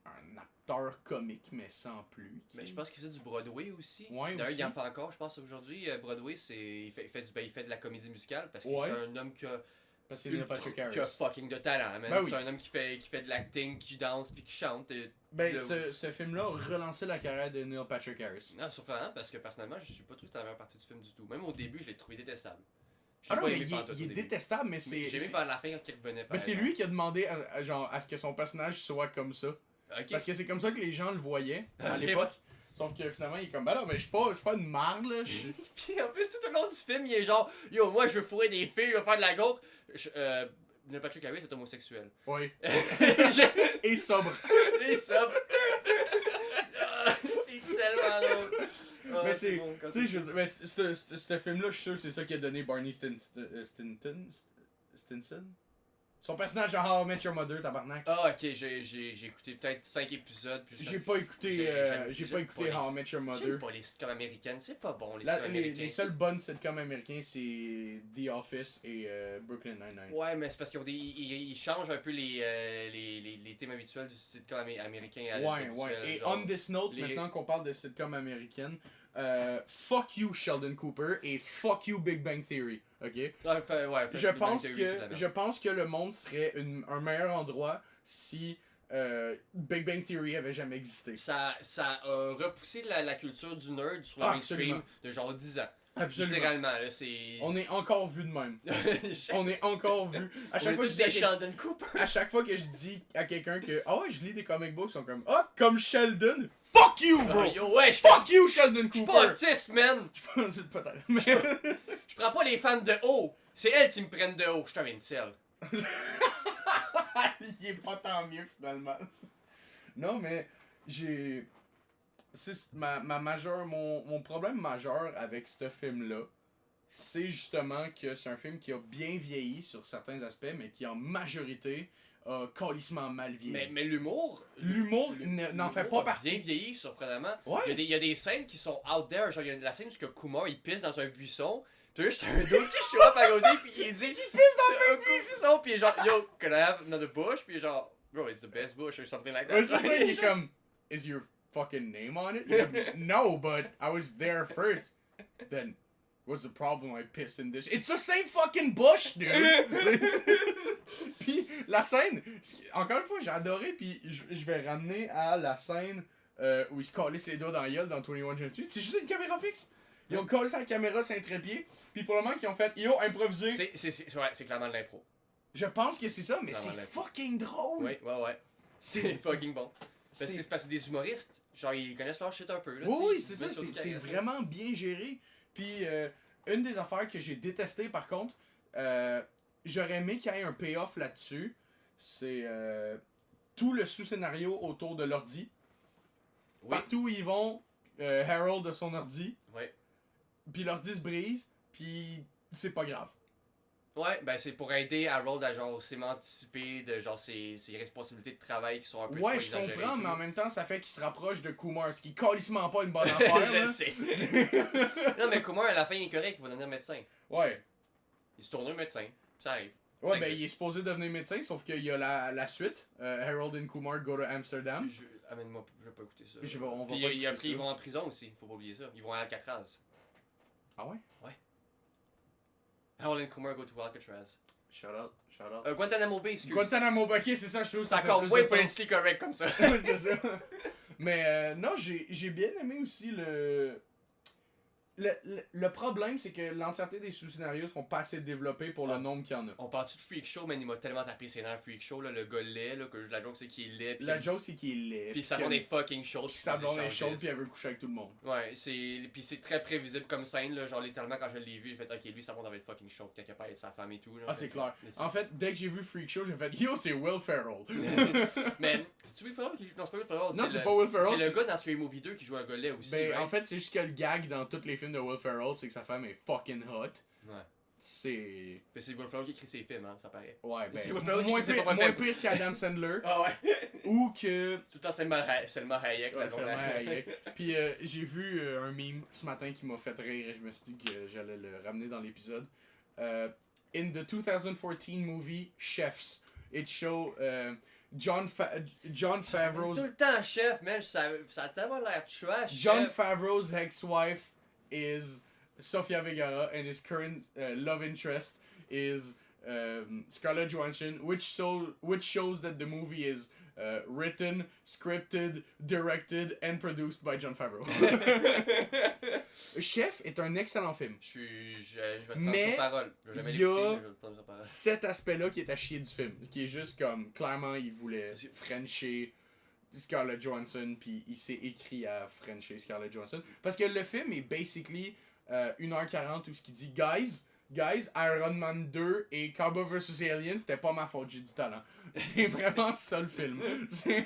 A: un acteur comique, mais sans plus.
B: Mais je pense qu'il faisait du Broadway aussi.
A: Ouais,
B: d'ailleurs,
A: aussi.
B: il en fait encore, je pense, aujourd'hui. Broadway, il fait de la comédie musicale parce que
A: Ouais.
B: c'est un homme qui a.
A: Parce que c'est Neil Patrick Harris.
B: Qui a fucking de talent, man.
A: Ben oui.
B: C'est un homme qui fait de l'acting, qui danse puis qui chante.
A: Ce film-là a relancé la carrière de Neil Patrick Harris.
B: Non, surprenant parce que personnellement, je suis pas trouvé la meilleure partie du film du tout. Même au début, je l'ai trouvé détestable.
A: Ah non, mais il est détestable, mais c'est.
B: J'ai aimé vers la fin quand il revenait.
A: Mais c'est lui qui a demandé à ce que son personnage soit comme ça.
B: Okay.
A: Parce que c'est comme ça que les gens le voyaient à l'époque. Sauf que finalement, il est comme, ben non, mais je suis pas une marde, là.
B: Puis en plus, tout au long du film, il est genre, yo, moi je veux fourrer des filles, je veux faire de la coke. Neil Patrick Harris est homosexuel.
A: Oui. Et sobre.
B: Et sobre. C'est tellement drôle.
A: Mais c'est. Bon, tu sais, je veux dire, mais ce film-là, je suis sûr que c'est ça qui a donné Barney Stinson. Son personnage de How I Met Your Mother, tabarnak.
B: Ah, ok, j'ai écouté peut-être 5 épisodes.
A: J'ai pas écouté How I Met Your Mother.
B: J'aime pas les sitcoms américaines, c'est pas bon les sitcoms américains.
A: Les seules bonnes sitcoms américains, c'est The Office et Brooklyn Nine-Nine.
B: Ouais, mais c'est parce qu'ils changent un peu les thèmes habituels du sitcom américain.
A: Ouais. Et on this note, maintenant qu'on parle de sitcom américaine, fuck you Sheldon Cooper et fuck you Big Bang Theory, ok? Je pense que le monde serait un meilleur endroit si Big Bang Theory avait jamais existé.
B: Ça a repoussé la culture du nerd sur le mainstream de genre 10 ans.
A: Absolument.
B: Littéralement, là, c'est...
A: On est encore vu de même. On est encore vu. À
B: On
A: chaque
B: est
A: fois que
B: tous
A: je dis
B: des Sheldon Cooper.
A: à chaque fois que je dis à quelqu'un que ah ouais, je lis des comic books, ils sont comme ah comme Sheldon. Fuck you, bro.
B: Yo, ouais,
A: Fuck you, Sheldon
B: je suis
A: Cooper.
B: pas autiste, man.
A: Peut-être. Mais
B: Je prends pas les fans de haut. C'est elles qui me prennent de haut. Je suis un incel.
A: il est pas tant mieux finalement. Non, mais j'ai ma majeure mon problème majeur avec ce film là, c'est justement que c'est un film qui a bien vieilli sur certains aspects, mais qui en majorité a calissement mal vieilli.
B: Mais l'humour...
A: L'humour n'en fait pas
B: a
A: partie.
B: bien vieilli, surprenamment.
A: Ouais.
B: Il y a des scènes qui sont out there. Genre, il y a la scène où Kumar, il pisse dans un buisson. Puis là, c'est un dos qui show up à côté, puis il dit qu'il pisse dans un buisson. Puis genre, yo, can I have another bush? Puis genre, bro, it's the best bush or something like that.
A: Ouais, c'est ça, il est comme is your fucking name on it? Comme, no, but I was there first. Then what's the problem? I pissed in this. It's the same fucking bush, dude. Puis la scène, encore une fois, j'ai adoré. Puis je vais ramener à la scène où ils se calissent les doigts dans la gueule dans 21 Jump Street. C'est juste une caméra fixe. Ils ont collé sa caméra sur un trépied. Puis pour le moment, ils ont fait yo improvisé.
B: C'est clairement de l'impro.
A: Je pense que c'est ça, mais
B: Clairement
A: c'est
B: l'impro.
A: fucking drôle.
B: Ouais. C'est fucking bon. Parce que c'est des humoristes. Genre, ils connaissent leur shit un peu. Là,
A: Oui,
B: t'sais,
A: c'est
B: ils
A: ça,
B: mettent sur le
A: c'est
B: carré,
A: vraiment bien géré. Puis, une des affaires que j'ai détestées par contre, j'aurais aimé qu'il y ait un payoff là-dessus. C'est tout le sous-scénario autour de l'ordi.
B: Oui.
A: Partout où ils vont, Harold de son ordi.
B: Ouais.
A: Puis l'ordi se brise, puis c'est pas grave.
B: Ouais, ben c'est pour aider Harold à genre s'émanciper de genre ses responsabilités de travail qui sont un peu
A: Ouais,
B: trop
A: je
B: exagérées
A: comprends,
B: et tout.
A: mais en même temps, ça fait qu'il se rapproche de Kumar, ce qui est calissement pas une bonne affaire.
B: Je
A: là.
B: sais. Non, mais Kumar, à la fin, il est correct, il va devenir médecin.
A: Ouais.
B: Il se tourne un médecin. Ça arrive.
A: Ouais,
B: Ça
A: ben
B: existe.
A: il est supposé devenir médecin, sauf qu'il y a la suite. Harold and Kumar go to Amsterdam.
B: Amène-moi, je vais pas écouter ça.
A: On va
B: Puis
A: pas
B: il y a
A: écouter
B: pris, ils
A: ça.
B: vont en prison aussi, faut pas oublier ça. Ils vont à Alcatraz.
A: Ah ouais?
B: Harold and Kumar go to Alcatraz.
A: Shout out.
B: Guantanamo Bay, excuse.
A: Guantanamo Bay, ok, c'est ça, je trouve
B: C'est
A: ça fait
B: encore
A: plus
B: moins
A: de sens.
B: politically correct comme ça.
A: Oui, c'est ça. Mais non, j'ai bien aimé aussi le problème, c'est que l'entièreté des sous-scénarios sont pas assez développés pour le nombre qu'il y en a.
B: On parle-tu de Freak Show, mais il m'a tellement tapé ses nerfs Freak Show, là, le gars laid, là, que la joke c'est qu'il est laid. Pis
A: La joke, c'est qu'il est laid.
B: Puis sa blonde est fucking chaude.
A: Puis sa blonde est chaude, puis elle veut coucher avec tout le monde.
B: Ouais, puis c'est très prévisible comme scène, là, genre littéralement quand je l'ai vu, j'ai fait ok, lui sa blonde avait être fucking chaude, quelqu'un pas être sa femme et tout. Là,
A: Ah, c'est clair. En fait, dès que j'ai vu Freak Show, j'ai fait yo, c'est Will Ferrell.
B: Mais, c'est-tu Will Ferrell qui joue? Non, c'est pas Will Ferrell.
A: Non, c'est pas Will Ferrell.
B: C'est le gars dans Scary Movie 2 qui joue un gars laid aussi.
A: Ben,
B: right?
A: en fait, c'est juste que le gag dans tous les films de Will Ferrell, c'est que sa femme est fucking hot.
B: Ouais.
A: C'est.
B: Mais c'est Will Ferrell qui écrit ses films, hein, ça paraît.
A: Ouais,
B: C'est
A: ben.
B: Will Ferrell qui
A: Moins
B: écrit ses
A: pire,
B: propres
A: moins
B: films.
A: pire qu'Adam Sandler.
B: Ah ouais.
A: Ou que.
B: Tout le temps, c'est le Hayek,
A: Ouais,
B: la
A: c'est
B: blonde.
A: vraiment Hayek. Puis j'ai vu un meme ce matin qui m'a fait rire et je me suis dit que j'allais le ramener dans l'épisode. In the 2014 movie Chefs, it show John Favreau's
B: Tout le temps chef, man, ça a tellement l'air trash.
A: John
B: chef.
A: Favreau's ex-wife is Sofia Vergara and his current love interest is Scarlett Johansson, which shows that the movie is written, scripted, directed and produced by John Favreau. Chef est un excellent film.
B: Je vais te prendre
A: Mais
B: sur parole. Je vais jamais
A: il y a-
B: l'écouter, mais je vais te prendre sur parole.
A: Cet aspect-là qui est à chier du film, qui est juste comme clairement il voulait Frencher Scarlett Johansson puis il s'est écrit à Frencher Scarlett Johansson parce que le film est basically 1h40 où ce qui dit guys, Iron Man 2 et Cowboy vs Aliens, c'était pas ma faute, j'ai du talent. C'est vraiment ça le film. C'est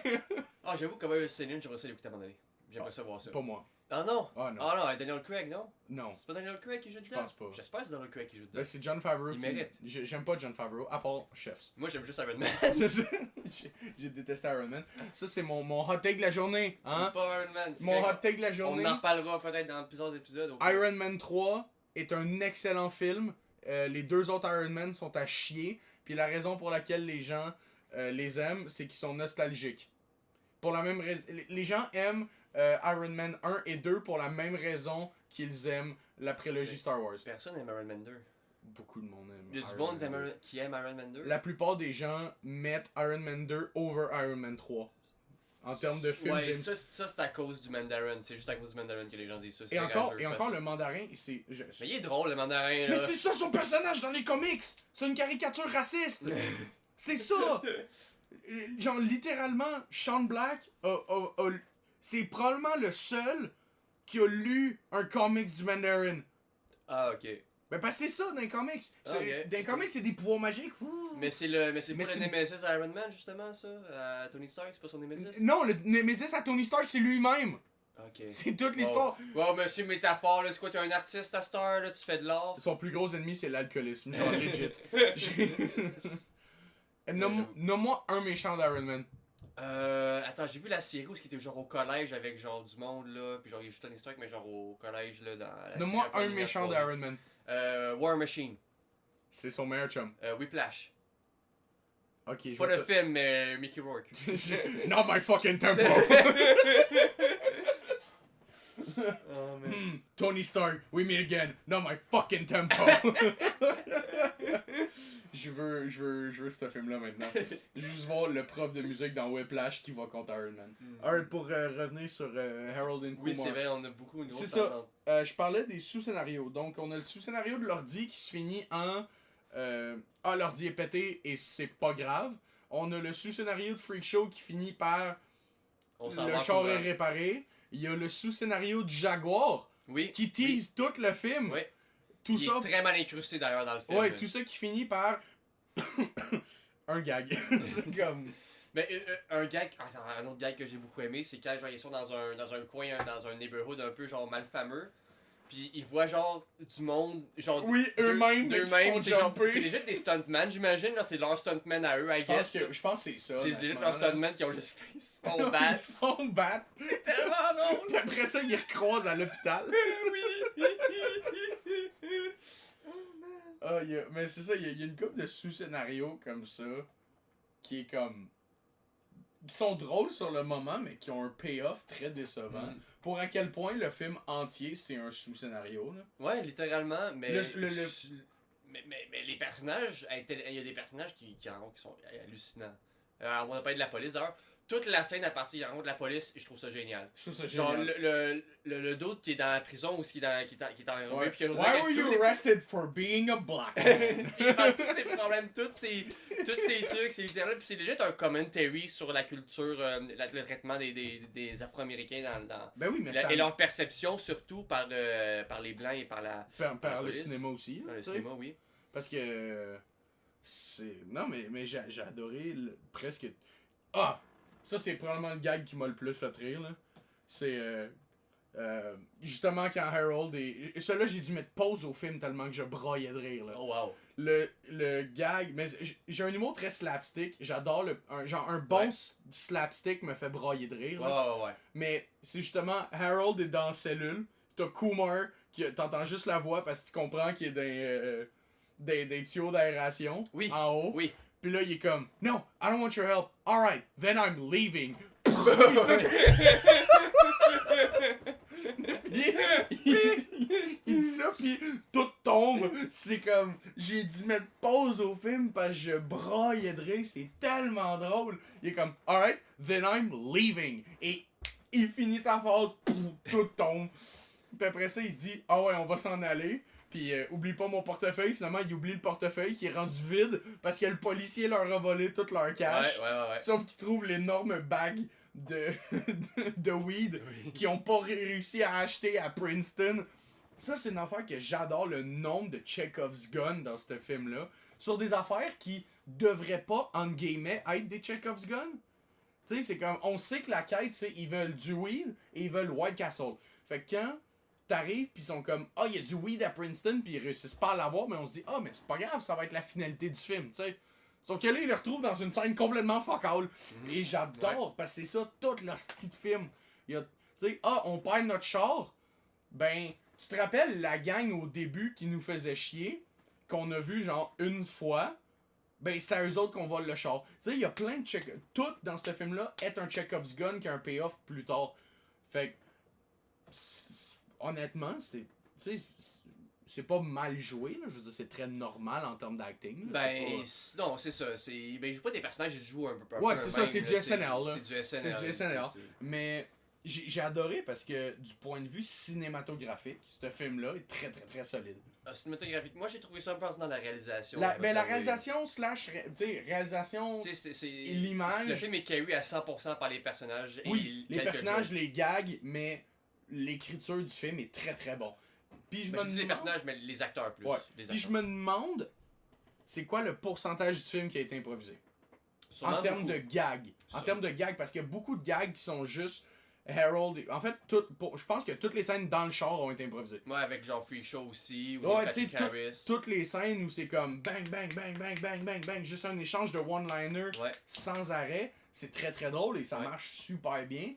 B: Ah, j'avoue que Cowboy vs Aliens, j'aimerais ça l'écouter à un moment donné. J'aimerais ça voir ça.
A: pas moi.
B: Ah non!
A: Ah non.
B: Ah non, Daniel Craig, non?
A: Non.
B: C'est pas Daniel Craig qui joue dedans?
A: pense pas.
B: J'espère que c'est Daniel Craig qui joue dedans.
A: Là, c'est John Favreau.
B: Il mérite.
A: J'aime pas John Favreau, à part Chefs.
B: Moi, j'aime juste Iron Man.
A: J'ai détesté Iron Man. Ça, c'est mon hot take de la journée. Hein?
B: Pas Iron Man. c'est
A: Mon hot
B: correct.
A: take de la
B: On
A: journée.
B: en reparlera peut-être dans plusieurs épisodes.
A: Iron Man 3 est un excellent film. Les deux autres Iron Man sont à chier. Puis la raison pour laquelle les gens les aiment, c'est qu'ils sont nostalgiques. Pour la même raison, les gens aiment Iron Man 1 et 2 pour la même raison qu'ils aiment la prélogie Star Wars.
B: Personne n'aime Iron Man 2.
A: Beaucoup de monde aime.
B: Il y a du
A: Iron
B: monde
A: Man 2.
B: qui aime Iron Man 2.
A: La plupart des gens mettent Iron Man 2 over Iron Man 3. en termes de film.
B: Ouais, ça c'est à cause du Mandarin. C'est juste à cause du Mandarin que les gens disent ça.
A: Et encore le mandarin, c'est.
B: Mais il est drôle, le Mandarin, là.
A: Mais c'est ça son personnage dans les comics! C'est une caricature raciste! C'est ça! Genre, littéralement, Sean Black c'est probablement le seul qui a lu un comics du Mandarin.
B: Ah, ok.
A: Ben, parce que c'est ça dans les comics.
B: Okay.
A: Dans les comics, c'est des pouvoirs magiques. Ouh.
B: Mais c'est pas le Nemesis Iron Man, justement, ça? Tony Stark, c'est pas son Nemesis?
A: Non, le Nemesis à Tony Stark, c'est lui-même.
B: Ok.
A: C'est toute l'histoire.
B: Wow, monsieur métaphore, là, c'est quoi, t'es un artiste à Star, là, tu fais de l'art?
A: Son plus gros ennemi, c'est l'alcoolisme. Genre, legit. Nomme-moi un méchant d'Iron Man.
B: Attends, j'ai vu la série où il était genre au collège avec genre du monde là, puis genre il est juste Tony Stark, mais genre au collège là dans la
A: Nomme-moi un méchant d'Iron Man.
B: War Machine.
A: C'est son meilleur chum.
B: Whiplash.
A: Ok, je
B: Pas le film, mais Mickey Rourke.
A: Not my fucking tempo!
B: Oh, man.
A: Tony Stark, we meet again. Not my fucking tempo! je veux ce film-là maintenant. Je veux juste voir le prof de musique dans Whiplash qui va contre Iron Man. Alright, pour revenir sur Harold and Kumar.
B: Oui, c'est vrai, on a beaucoup une grosse
A: C'est ça. Je parlais des sous-scénarios. Donc, on a le sous-scénario de l'ordi qui se finit en l'ordi est pété et c'est pas grave. On a le sous-scénario de Freak Show qui finit par le char est réparé. Il y a le sous-scénario du Jaguar qui tease tout le film.
B: Oui.
A: Tout
B: il
A: ça.
B: est très mal incrusté d'ailleurs dans le film.
A: Ouais, tout ça qui finit par un gag. C'est comme.
B: Mais un autre gag que j'ai beaucoup aimé, c'est quand genre, ils sont dans un coin, dans un neighborhood un peu genre malfameux. Puis ils voient genre du monde, genre
A: eux-mêmes,
B: c'est legit des stuntmen, j'imagine, là, c'est leur stuntmen à eux, I guess.
A: Je pense que c'est ça.
B: C'est legit leurs stuntmen qui ont juste fait, ils se font battre.
A: Ils se font battre.
B: C'est tellement drôle.
A: Puis après ça, ils recroisent à l'hôpital.
B: Oui.
A: Oh, mais c'est ça, il y a une couple de sous-scénarios comme ça qui est comme. Qui sont drôles sur le moment, mais qui ont un payoff très décevant. Pour à quel point le film entier, c'est un sous-scénario. Là.
B: Ouais, littéralement, mais.
A: Mais
B: les personnages, il y a des personnages qui sont hallucinants. On va parler de la police d'ailleurs. Toute la scène à partir de la police, je trouve ça génial.
A: Je trouve ça génial.
B: Genre le doute qui est dans la prison ou qui est en
A: ouais.
B: puis
A: Why were you arrested for being a black man?
B: Il parle tous ses problèmes, tous ces trucs, c'est littéral. Puis c'est déjà un commentary sur la culture, le traitement des Afro-Américains
A: ben oui, mais
B: et leur perception surtout par les Blancs et par la
A: par le cinéma aussi.
B: Par le cinéma, oui.
A: Parce que non mais j'ai adoré presque. Ça, c'est probablement le gag qui m'a le plus fait rire, là. C'est, justement, quand Harold et celui-là, j'ai dû mettre pause au film tellement que je broyais de rire, là.
B: Oh, wow.
A: Le gag... Mais j'ai un humour très slapstick. J'adore un bon slapstick me fait broyer de rire, là.
B: Ouais.
A: Mais c'est justement, Harold est dans la cellule. T'as Kumar, t'entends juste la voix parce que tu comprends qu'il est des tuyaux d'aération en haut.
B: Oui.
A: Puis là, il est comme, no, I don't want your help. Alright, then I'm leaving. il dit ça, puis tout tombe. C'est comme, j'ai dû mettre pause au film parce que je braillais de rire. C'est tellement drôle. Il est comme, alright, then I'm leaving. Et il finit sa phrase, tout tombe. Puis après ça, il se dit, ouais, on va s'en aller. Puis oublie pas mon portefeuille. Finalement, il oublie le portefeuille qui est rendu vide parce que le policier leur a volé tout leur cash.
B: Ouais.
A: Sauf qu'ils trouvent l'énorme bague de weed qu'ils ont pas réussi à acheter à Princeton. Ça, c'est une affaire que j'adore, le nombre de Chekhov's gun dans ce film-là. Sur des affaires qui devraient pas, entre guillemets, être des Chekhov's gun. Tu sais, c'est comme, on sait que la quête, c'est ils veulent du weed et ils veulent White Castle. Fait que quand t'arrives pis ils sont comme il y a du weed à Princeton pis ils réussissent pas à l'avoir, mais on se dit mais c'est pas grave, ça va être la finalité du film, tu sais. Sauf que là ils le retrouvent dans une scène complètement fuck all. Et j'adore parce que c'est ça tout leur style de film. Tu sais, on perd notre char. Ben, tu te rappelles la gang au début qui nous faisait chier, qu'on a vu genre une fois. Ben, c'est à eux autres qu'on vole le char. Tu sais, il y a plein de tout dans ce film-là est un Chekhov's gun qui a un payoff plus tard. Fait que honnêtement, c'est pas mal joué, là. Je veux dire, c'est très normal en termes d'acting. Là.
B: Ben, non, c'est ça. Ben, ils jouent pas des personnages, ils jouent un peu.
A: Ouais, c'est ça, c'est du SNL. Là.
B: C'est du SNL.
A: C'est du SNL. Mais j'ai adoré parce que du point de vue cinématographique, ce film-là est très très très solide.
B: Cinématographique, moi j'ai trouvé ça un peu dans la réalisation.
A: La réalisation slash, tu sais, réalisation et l'image.
B: Le film est carry à 100% par les personnages.
A: Oui, les personnages, les gags, mais l'écriture du film est très très bon. Puis je me demande...
B: les personnages, mais les acteurs plus.
A: Ouais.
B: Les
A: Puis je me demande, c'est quoi le pourcentage du film qui a été improvisé?
B: Sûrement
A: en termes
B: beaucoup.
A: de gags. En termes de gags, parce qu'il y a beaucoup de gags qui sont juste Harold. En fait, je pense que toutes les scènes dans le char ont été improvisées.
B: Ouais, avec genre Freak Show aussi, ou
A: ouais,
B: Patrick Harris.
A: Toutes les scènes où c'est comme bang, bang, bang, bang, bang, bang, bang, juste un échange de one-liner sans arrêt, c'est très très drôle et ça marche super bien.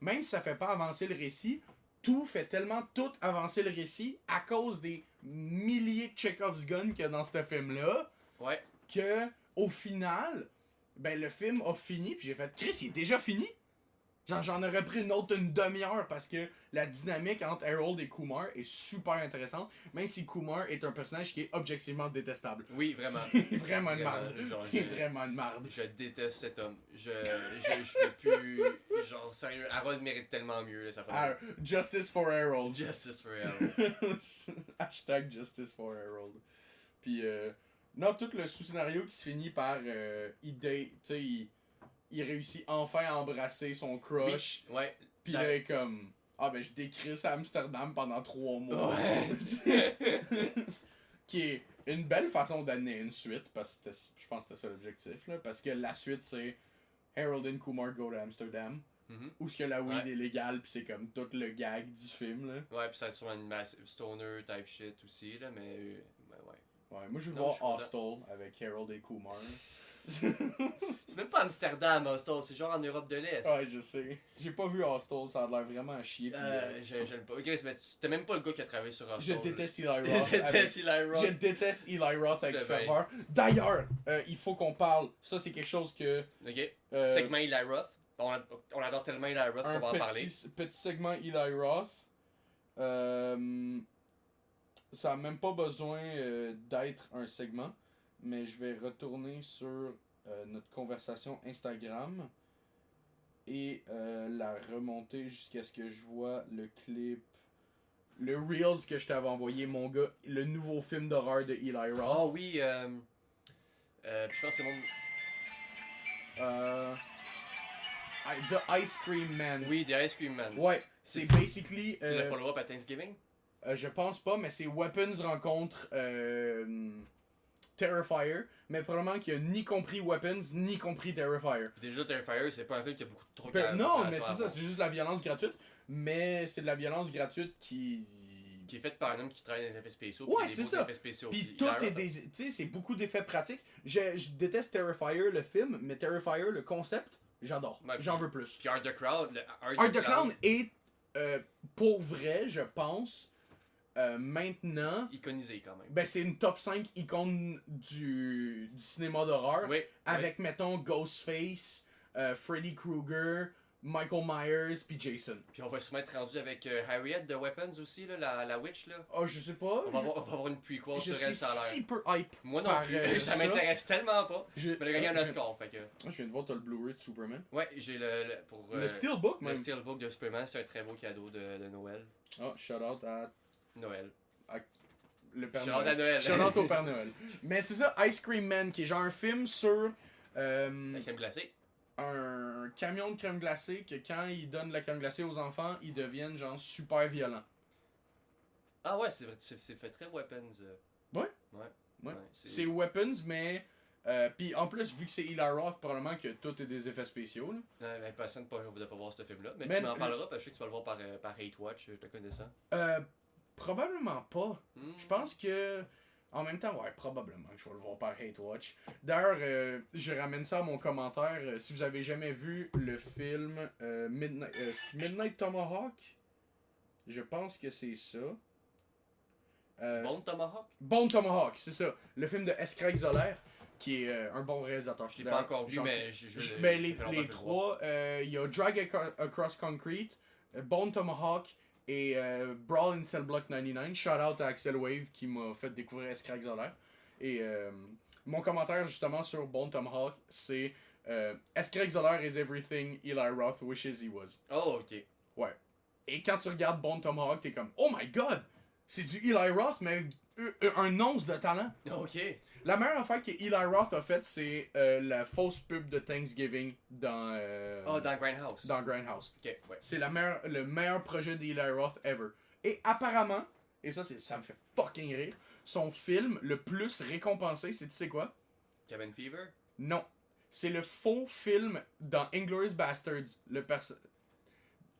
A: Même si ça fait pas avancer le récit, tout fait tellement tout avancer le récit à cause des milliers de Chekhov's Gun qu'il y a dans ce film-là, que au final, ben le film a fini, puis j'ai fait Chris, il est déjà fini? Genre, j'en aurais pris une demi-heure parce que la dynamique entre Harold et Kumar est super intéressante, même si Kumar est un personnage qui est objectivement détestable.
B: Oui, vraiment.
A: C'est vraiment une marde. C'est vraiment une marde.
B: Je déteste cet homme. Je veux plus. Genre, sérieux, Harold mérite tellement mieux. Là, ça fait
A: Justice for Harold.
B: Justice for Harold.
A: Hashtag Justice for Harold. Puis, non, tout le sous-scénario qui se finit par il réussit enfin à embrasser son crush.
B: Oui, ouais.
A: Pis là, il est comme... Ah ben, je décrisse à Amsterdam pendant 3 mois.
B: Ouais.
A: Qui est une belle façon d'amener une suite, parce que je pense que c'était ça l'objectif, là. Parce que la suite, c'est Harold and Kumar go to Amsterdam. Où ce que la weed est légale, pis c'est comme tout le gag du film, là.
B: Ouais, pis ça va être sûrement une massive stoner type shit aussi, là, mais ouais.
A: Ouais, moi je veux voir Hostel avec Harold et Kumar.
B: C'est même pas Amsterdam, Hostel, c'est genre en Europe de l'Est.
A: Ouais, je sais. J'ai pas vu Hostel, ça a l'air vraiment à chier.
B: J'aime pas. Ok, mais t'es même pas le gars qui a travaillé sur Hostel.
A: Je déteste Eli Roth. Je déteste Eli Roth avec ferveur. D'ailleurs, il faut qu'on parle. Ça, c'est quelque chose que.
B: Ok. Segment Eli Roth. On adore tellement Eli Roth qu'on va en parler.
A: Petit segment Eli Roth. Ça a même pas besoin d'être un segment. Mais je vais retourner sur notre conversation Instagram et la remonter jusqu'à ce que je vois le clip, le Reels que je t'avais envoyé, mon gars, le nouveau film d'horreur de Eli Roth.
B: Oh oui, je pense que le monde...
A: The Ice Cream Man.
B: Oui, The Ice Cream Man.
A: Ouais, c'est basically...
B: C'est le follow-up à Thanksgiving?
A: Je pense pas, mais c'est Weapons rencontre... Terrifier, mais probablement qu'il a ni compris Weapons, ni compris Terrifier.
B: Déjà, Terrifier, c'est pas un film qui a beaucoup trop
A: non, mais c'est ça, c'est juste de la violence gratuite, mais c'est de la violence gratuite qui
B: est faite par un homme qui travaille dans les effets spéciaux.
A: Ouais, c'est ça. Puis tout est des... Tu sais, c'est beaucoup d'effets pratiques. Je déteste Terrifier, le film, mais Terrifier, le concept, j'adore. J'en veux plus.
B: Puis Art the Clown...
A: Art the Clown est, pour vrai, je pense... maintenant,
B: iconisé quand même.
A: Ben c'est une top 5 icône du cinéma d'horreur. Avec, mettons, Ghostface, Freddy Krueger, Michael Myers, puis Jason.
B: Puis on va sûrement être rendu avec Harriet de Weapons aussi, là, la witch. Là.
A: Oh, je sais pas.
B: On va avoir une prequel sur elle, ça a l'air.
A: Je suis super hype.
B: Moi non plus, ça m'intéresse tellement pas. Je vais gagner un Oscar, fait que...
A: Je viens de voir, t'as le Blu-ray de Superman.
B: Ouais, j'ai le
A: Steelbook, même.
B: Le Steelbook de Superman, c'est un très beau cadeau de Noël.
A: Oh, shout out à...
B: Noël.
A: Le Père
B: Noël. À Noël.
A: Shout out au Père Noël. Mais c'est ça, Ice Cream Man, qui est genre un film sur...
B: la crème glacée.
A: Un camion de crème glacée que quand il donne la crème glacée aux enfants, ils deviennent genre super violents.
B: Ah ouais, c'est fait très Weapons.
A: Ouais. C'est Weapons, mais... Puis en plus, vu que c'est Eli Roth, probablement que tout est des effets spéciaux. Là.
B: Ouais, impatient de pas voir ce film-là. Mais tu m'en parleras parce que je sais que tu vas le voir par Hate Watch, je te connais ça.
A: Probablement pas. Je pense que... En même temps, ouais, probablement que je vais le voir par Hate Watch. D'ailleurs, je ramène ça à mon commentaire. Si vous avez jamais vu le film Midnight Tomahawk, je pense que c'est ça.
B: Bone Tomahawk?
A: Bone Tomahawk, c'est ça. Le film de S. Craig Zoller, qui est un bon réalisateur.
B: Je l'ai pas encore vu, mais
A: les trois, il y a Drag Across Concrete, Bone Tomahawk Et Brawl in Cell Block 99, shout out à Axel Wave qui m'a fait découvrir Escrack Zoller. Et mon commentaire justement sur Bone Tomahawk, c'est Escrack Zoller is everything Eli Roth wishes he was.
B: Oh, ok.
A: Ouais. Et quand tu regardes Bone Tomahawk, t'es comme oh my god! C'est du Eli Roth, mais un once de talent.
B: Ok.
A: La meilleure affaire que Eli Roth a faite, c'est la fausse pub de Thanksgiving dans.
B: Dans Grindhouse.
A: Dans Grindhouse.
B: Ok, ouais.
A: C'est le meilleur projet d'Eli Roth ever. Et apparemment, et ça me fait fucking rire, son film le plus récompensé, c'est tu sais quoi?
B: Cabin Fever?
A: Non. C'est le faux film dans Inglourious Basterds.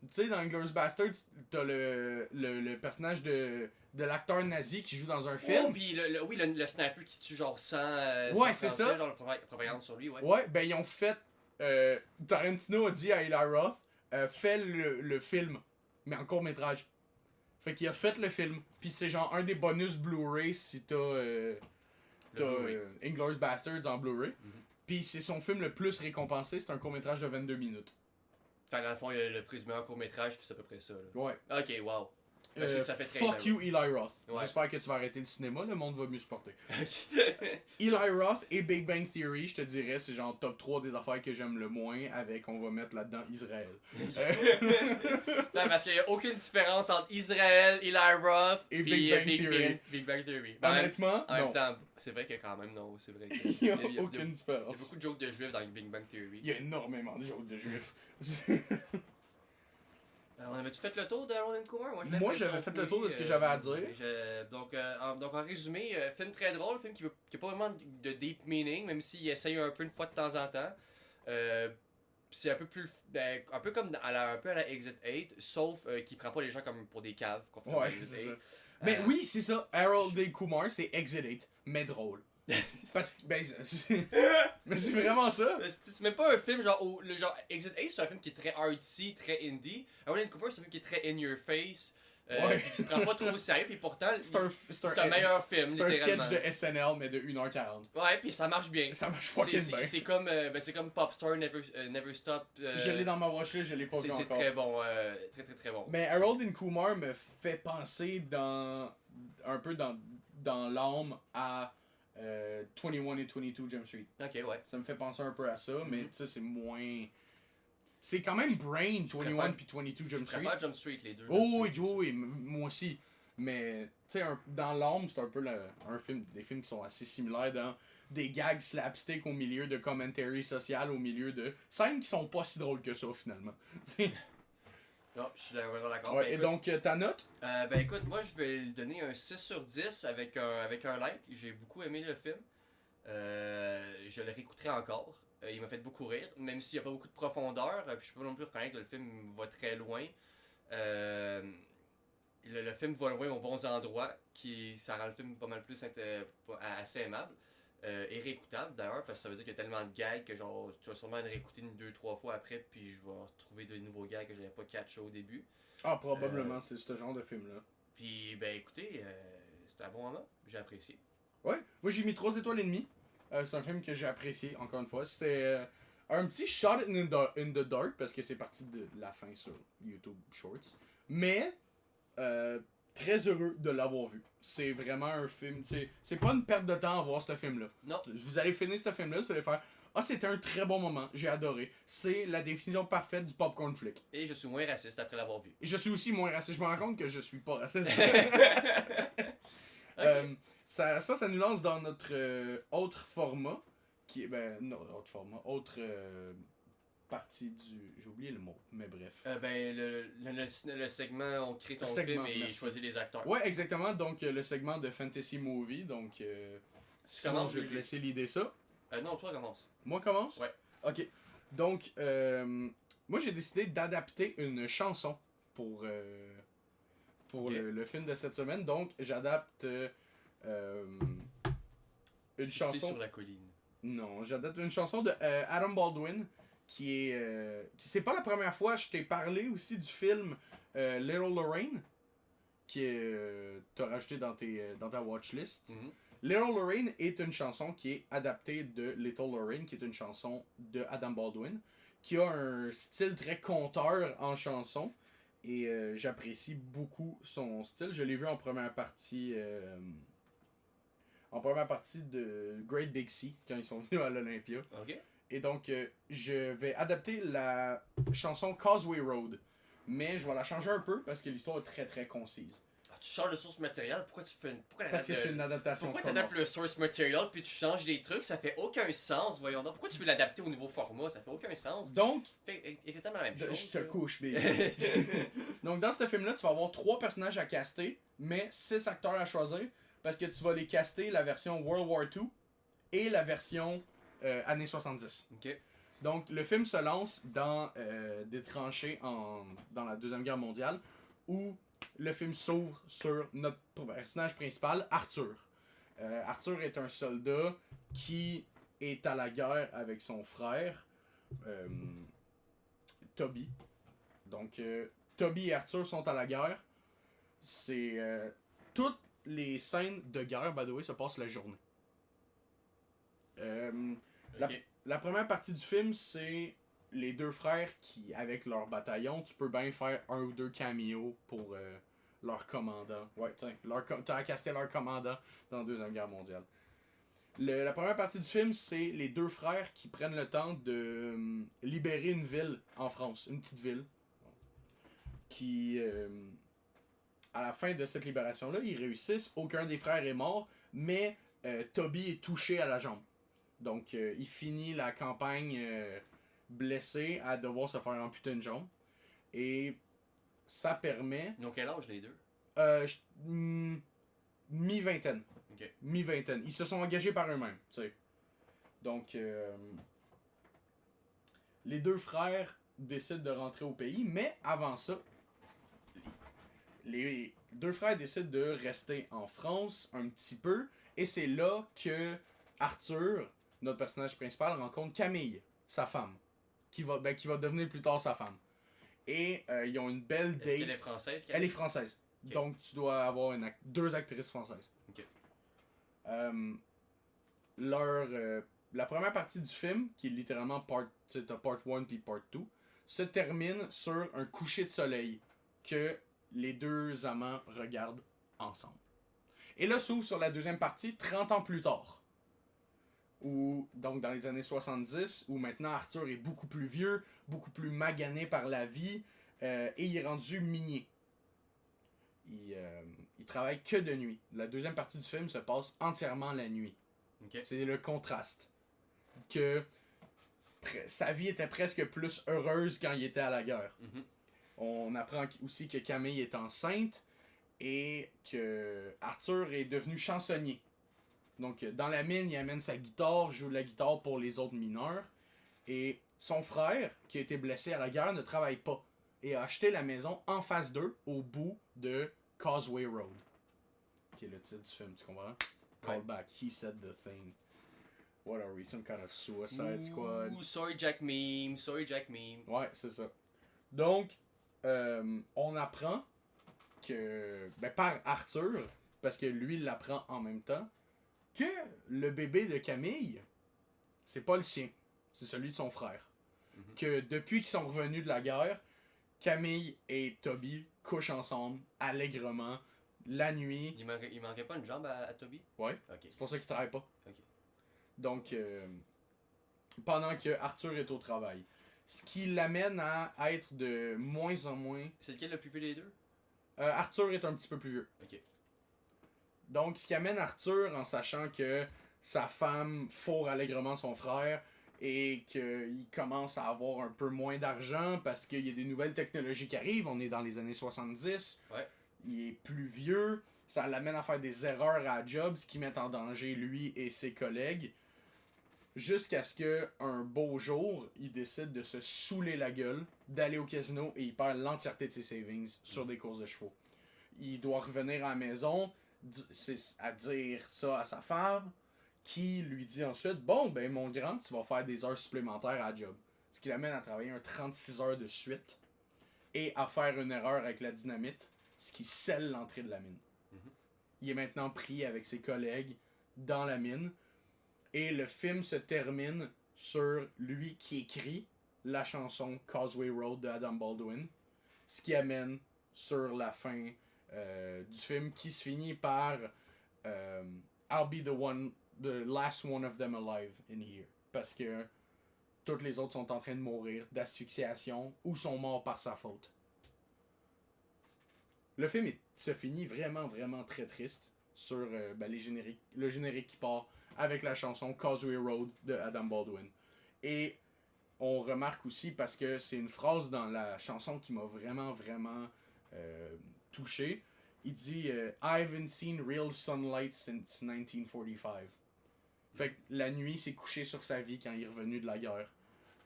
A: Tu sais, dans Inglourious Basterds, t'as le personnage de l'acteur nazi qui joue dans un film.
B: Oh, pis le sniper qui tue genre 100.
A: Ouais,
B: 100
A: c'est
B: Français,
A: ça.
B: Genre la propagande sur lui, ouais.
A: Ouais, ben ils ont fait. Tarantino a dit à Eli Roth, fais le film, mais en court-métrage. Fait qu'il a fait le film. Puis c'est genre un des bonus Blu-ray si t'as Inglourious Basterds en Blu-ray. Puis c'est son film le plus récompensé, c'est un court-métrage de 22 minutes.
B: Fait dans le fond, il y a le prix du meilleur court-métrage, puis c'est à peu près ça. Là.
A: Ouais.
B: Ok, wow. Ça fait très
A: Fuck
B: bien,
A: you, Eli Roth.
B: Ouais.
A: J'espère que tu vas arrêter le cinéma, le monde va mieux se porter.
B: Ok.
A: Eli Roth et Big Bang Theory, je te dirais, c'est genre top 3 des affaires que j'aime le moins, avec, on va mettre là-dedans, Israël.
B: Non, parce qu'il n'y a aucune différence entre Israël, Eli Roth
A: Et
B: puis
A: Big
B: Bang Theory.
A: Honnêtement,
B: En même
A: non.
B: temps, c'est vrai que quand même, non, c'est vrai que...
A: Il n'y a
B: il y a
A: aucune différence.
B: beaucoup de jokes de juifs dans Big Bang Theory.
A: Il y a énormément de jokes de juifs.
B: On avait-tu fait le tour de Roland Kumar?
A: Moi, j'avais fait le tour de ce que j'avais à dire.
B: Donc, en résumé, film très drôle, film qui n'a pas vraiment de deep meaning, même s'il essaye un peu une fois de temps en temps. C'est un peu plus. Un peu comme un peu à la Exit 8, sauf qu'il prend pas les gens comme pour des caves.
A: Ouais, c'est ça. Mais oui, c'est ça. Harold et Kumar, c'est Exit 8, mais drôle. Parce que, mais c'est vraiment ça.
B: C'est même pas un film genre où le genre Exit 8 c'est un film qui est très artsy, très indie. Roland Cooper c'est un film qui est très in your face.
A: Ouais.
B: Qui se prend pas trop au sérieux puis pourtant
A: c'est
B: un meilleur film.
A: C'est un
B: littéralement.
A: sketch de SNL mais de 1h40.
B: Ouais, puis ça marche bien.
A: Ça marche fucking bien.
B: C'est comme Popstar Never Stop.
A: Je l'ai dans ma watchlist, je l'ai pas vu encore.
B: C'est très bon, très bon.
A: Mais Harold and Kumar me fait penser un peu dans l'âme à 21 et 22 Jump Street.
B: Ok, ouais.
A: Ça me fait penser un peu à ça, mais tu sais, c'est moins. C'est quand même Brain, 21 puis 22 Jump Street.
B: Je préfère Jump Street, les deux.
A: Oh oui, moi aussi. Mais, tu sais, dans l'âme, c'est un peu des films qui sont assez similaires dans des gags slapstick au milieu de commentary social, au milieu de scènes qui sont pas si drôles que ça, finalement.
B: Non, je suis d'accord.
A: Ouais, et donc, ta note?
B: Ben écoute, moi je vais lui donner un 6 sur 10 avec un like. J'ai beaucoup aimé le film. Je le réécouterai encore. Il m'a fait beaucoup rire, même s'il n'y a pas beaucoup de profondeur. Puis je peux pas non plus reconnaître que le film va très loin. Le film va loin aux bons endroits, ça rend le film pas mal plus assez aimable. Et réécoutable d'ailleurs, parce que ça veut dire qu'il y a tellement de gags que genre tu vas sûrement le réécouter 2-3 fois après, puis je vais retrouver de nouveaux gags que j'avais pas catché au début.
A: Ah, probablement, c'est ce genre de film-là.
B: Puis, ben écoutez, c'était un bon moment, j'ai apprécié.
A: Ouais, moi j'ai mis 3 étoiles et demie. C'est un film que j'ai apprécié, encore une fois. C'était un petit shot in the dark, parce que c'est parti de la fin sur YouTube Shorts. Mais, très heureux de l'avoir vu. C'est vraiment un film, c'est pas une perte de temps à voir ce film-là.
B: Non.
A: Vous allez finir ce film-là, vous allez faire « Ah, c'était un très bon moment, j'ai adoré. » C'est la définition parfaite du popcorn flick.
B: Et je suis moins raciste après l'avoir vu.
A: Et je suis aussi moins raciste. Je me rends compte que je suis pas raciste.
B: Okay.
A: Ça nous lance dans notre autre format, qui est, autre partie du... J'ai oublié le mot, mais bref.
B: Le segment, on crée ton
A: Segment,
B: film et
A: merci.
B: choisit les acteurs.
A: Ouais, exactement. Donc, le segment de Fantasy Movie. Donc, sinon, je vais te laisser l'idée ça.
B: Non, toi commence.
A: Moi, commence?
B: Ouais.
A: Ok. Donc, moi, j'ai décidé d'adapter une chanson pour
B: Okay.
A: le film de cette semaine. Donc, j'adapte une chanson...
B: sur la colline.
A: Non, j'adapte une chanson de Adam Baldwin qui est... c'est pas la première fois, je t'ai parlé aussi du film Little Lorraine qui est... t'as rajouté dans ta watchlist.
B: Mm-hmm.
A: Little Lorraine est une chanson qui est adaptée de Little Lorraine, qui est une chanson de Adam Baldwin, qui a un style très conteur en chanson. Et j'apprécie beaucoup son style. Je l'ai vu en première partie. En première partie de Great Big Sea, quand ils sont venus à l'Olympia.
B: Ok.
A: Et donc, je vais adapter la chanson Causeway Road. Mais je vais la changer un peu parce que l'histoire est très très concise.
B: Ah, tu changes le source material, pourquoi tu fais
A: Parce que c'est une adaptation
B: Pourquoi t'adaptes le source material puis tu changes des trucs, ça fait aucun sens, voyons donc. Pourquoi tu veux l'adapter au nouveau format, ça fait aucun sens.
A: Donc,
B: Fait exactement la même chose.
A: je te
B: là.
A: couche, baby. Donc, dans ce film-là, tu vas avoir 3 personnages à caster, mais 6 acteurs à choisir. Parce que tu vas les caster la version World War II et la version années 70.
B: Ok.
A: Donc, le film se lance dans des tranchées dans la Deuxième Guerre mondiale où le film s'ouvre sur notre personnage principal, Arthur. Arthur est un soldat qui est à la guerre avec son frère, Toby. Donc, Toby et Arthur sont à la guerre. C'est toutes les scènes de guerre, by the way, se passent la journée.
B: Ok.
A: La première partie du film, c'est les 2 frères qui, avec leur bataillon, tu peux bien faire 1 ou 2 caméos pour leur commandant. Ouais, tiens, t'as casté leur commandant dans la Deuxième Guerre mondiale. La première partie du film, c'est les 2 frères qui prennent le temps de libérer une ville en France, une petite ville. Qui, à la fin de cette libération-là, ils réussissent. Aucun des frères est mort, mais Toby est touché à la jambe. Donc, il finit la campagne blessé à devoir se faire amputer une jambe. Et ça permet...
B: Ils ont quel âge les deux?
A: Mi-vingtaine.
B: Ok.
A: Mi-vingtaine. Ils se sont engagés par eux-mêmes, tu sais. Donc, les 2 frères décident de rentrer au pays, mais avant ça, les 2 frères décident de rester en France un petit peu. Et c'est là que Arthur, notre personnage principal, rencontre Camille, sa femme, qui va devenir plus tard sa femme. Et ils ont une belle date.
B: Est-ce qu'elle est française?
A: Elle est française.
B: Ok.
A: Donc tu dois avoir 2 actrices françaises.
B: Ok.
A: La première partie du film, qui est littéralement part 1 puis part 2, se termine sur un coucher de soleil que les 2 amants regardent ensemble. Et là s'ouvre sur la deuxième partie 30 ans plus tard. Donc dans les années 70, où maintenant Arthur est beaucoup plus vieux, beaucoup plus magané par la vie, et il est rendu minier. Il travaille que de nuit. La deuxième partie du film se passe entièrement la nuit.
B: Ok.
A: C'est le contraste. Que sa vie était presque plus heureuse quand il était à la guerre.
B: Mhm.
A: On apprend aussi que Camille est enceinte et que Arthur est devenu chansonnier. Donc, dans la mine, il amène sa guitare, joue de la guitare pour les autres mineurs. Et son frère, qui a été blessé à la guerre, ne travaille pas. Et a acheté la maison en face d'eux, au bout de Causeway Road. Qui est le titre du film, tu comprends? Callback, he said the thing. What are we, some kind of Suicide Squad?
B: Ouh, sorry Jack meme, sorry Jack meme.
A: Ouais, c'est ça. Donc, on apprend que, par Arthur, parce que lui il l'apprend en même temps, que le bébé de Camille, c'est pas le sien, c'est celui de son frère.
B: Mhm.
A: Que depuis qu'ils sont revenus de la guerre, Camille et Toby couchent ensemble, allègrement, la nuit.
B: Il manquait pas une jambe à Toby?
A: Ouais,
B: Ok.
A: c'est pour ça qu'ils travaillent pas.
B: Ok.
A: Donc, pendant que Arthur est au travail. Ce qui l'amène à être de moins en moins...
B: C'est lequel le plus vieux des deux?
A: Arthur est un petit peu plus vieux.
B: Ok.
A: Donc, ce qui amène Arthur, en sachant que sa femme fourre allègrement son frère et qu'il commence à avoir un peu moins d'argent parce qu'il y a des nouvelles technologies qui arrivent. On est dans les années 70.
B: Ouais.
A: Il est plus vieux. Ça l'amène à faire des erreurs à la job, ce qui met en danger lui et ses collègues. Jusqu'à ce que un beau jour, il décide de se saouler la gueule, d'aller au casino et il perd l'entièreté de ses savings sur des courses de chevaux. Il doit revenir à la maison, à dire ça à sa femme, qui lui dit ensuite, bon ben mon grand, tu vas faire des heures supplémentaires à la job. Ce qui l'amène à travailler un 36 heures de suite et à faire une erreur avec la dynamite, ce qui scelle l'entrée de la mine.
B: Mhm.
A: Il est maintenant pris avec ses collègues dans la mine. Et le film se termine sur lui qui écrit la chanson Causeway Road de Adam Baldwin. Ce qui amène sur la fin du film qui se finit par I'll be the last one of them alive in here. Parce que toutes les autres sont en train de mourir d'asphyxiation ou sont morts par sa faute. Le film se finit vraiment, vraiment très triste sur le générique qui part avec la chanson Causeway Road de Adam Baldwin. Et on remarque aussi, parce que c'est une phrase dans la chanson qui m'a vraiment, vraiment touché. Il dit I haven't seen real sunlight since 1945. Fait que la nuit s'est couchée sur sa vie quand il est revenu de la guerre.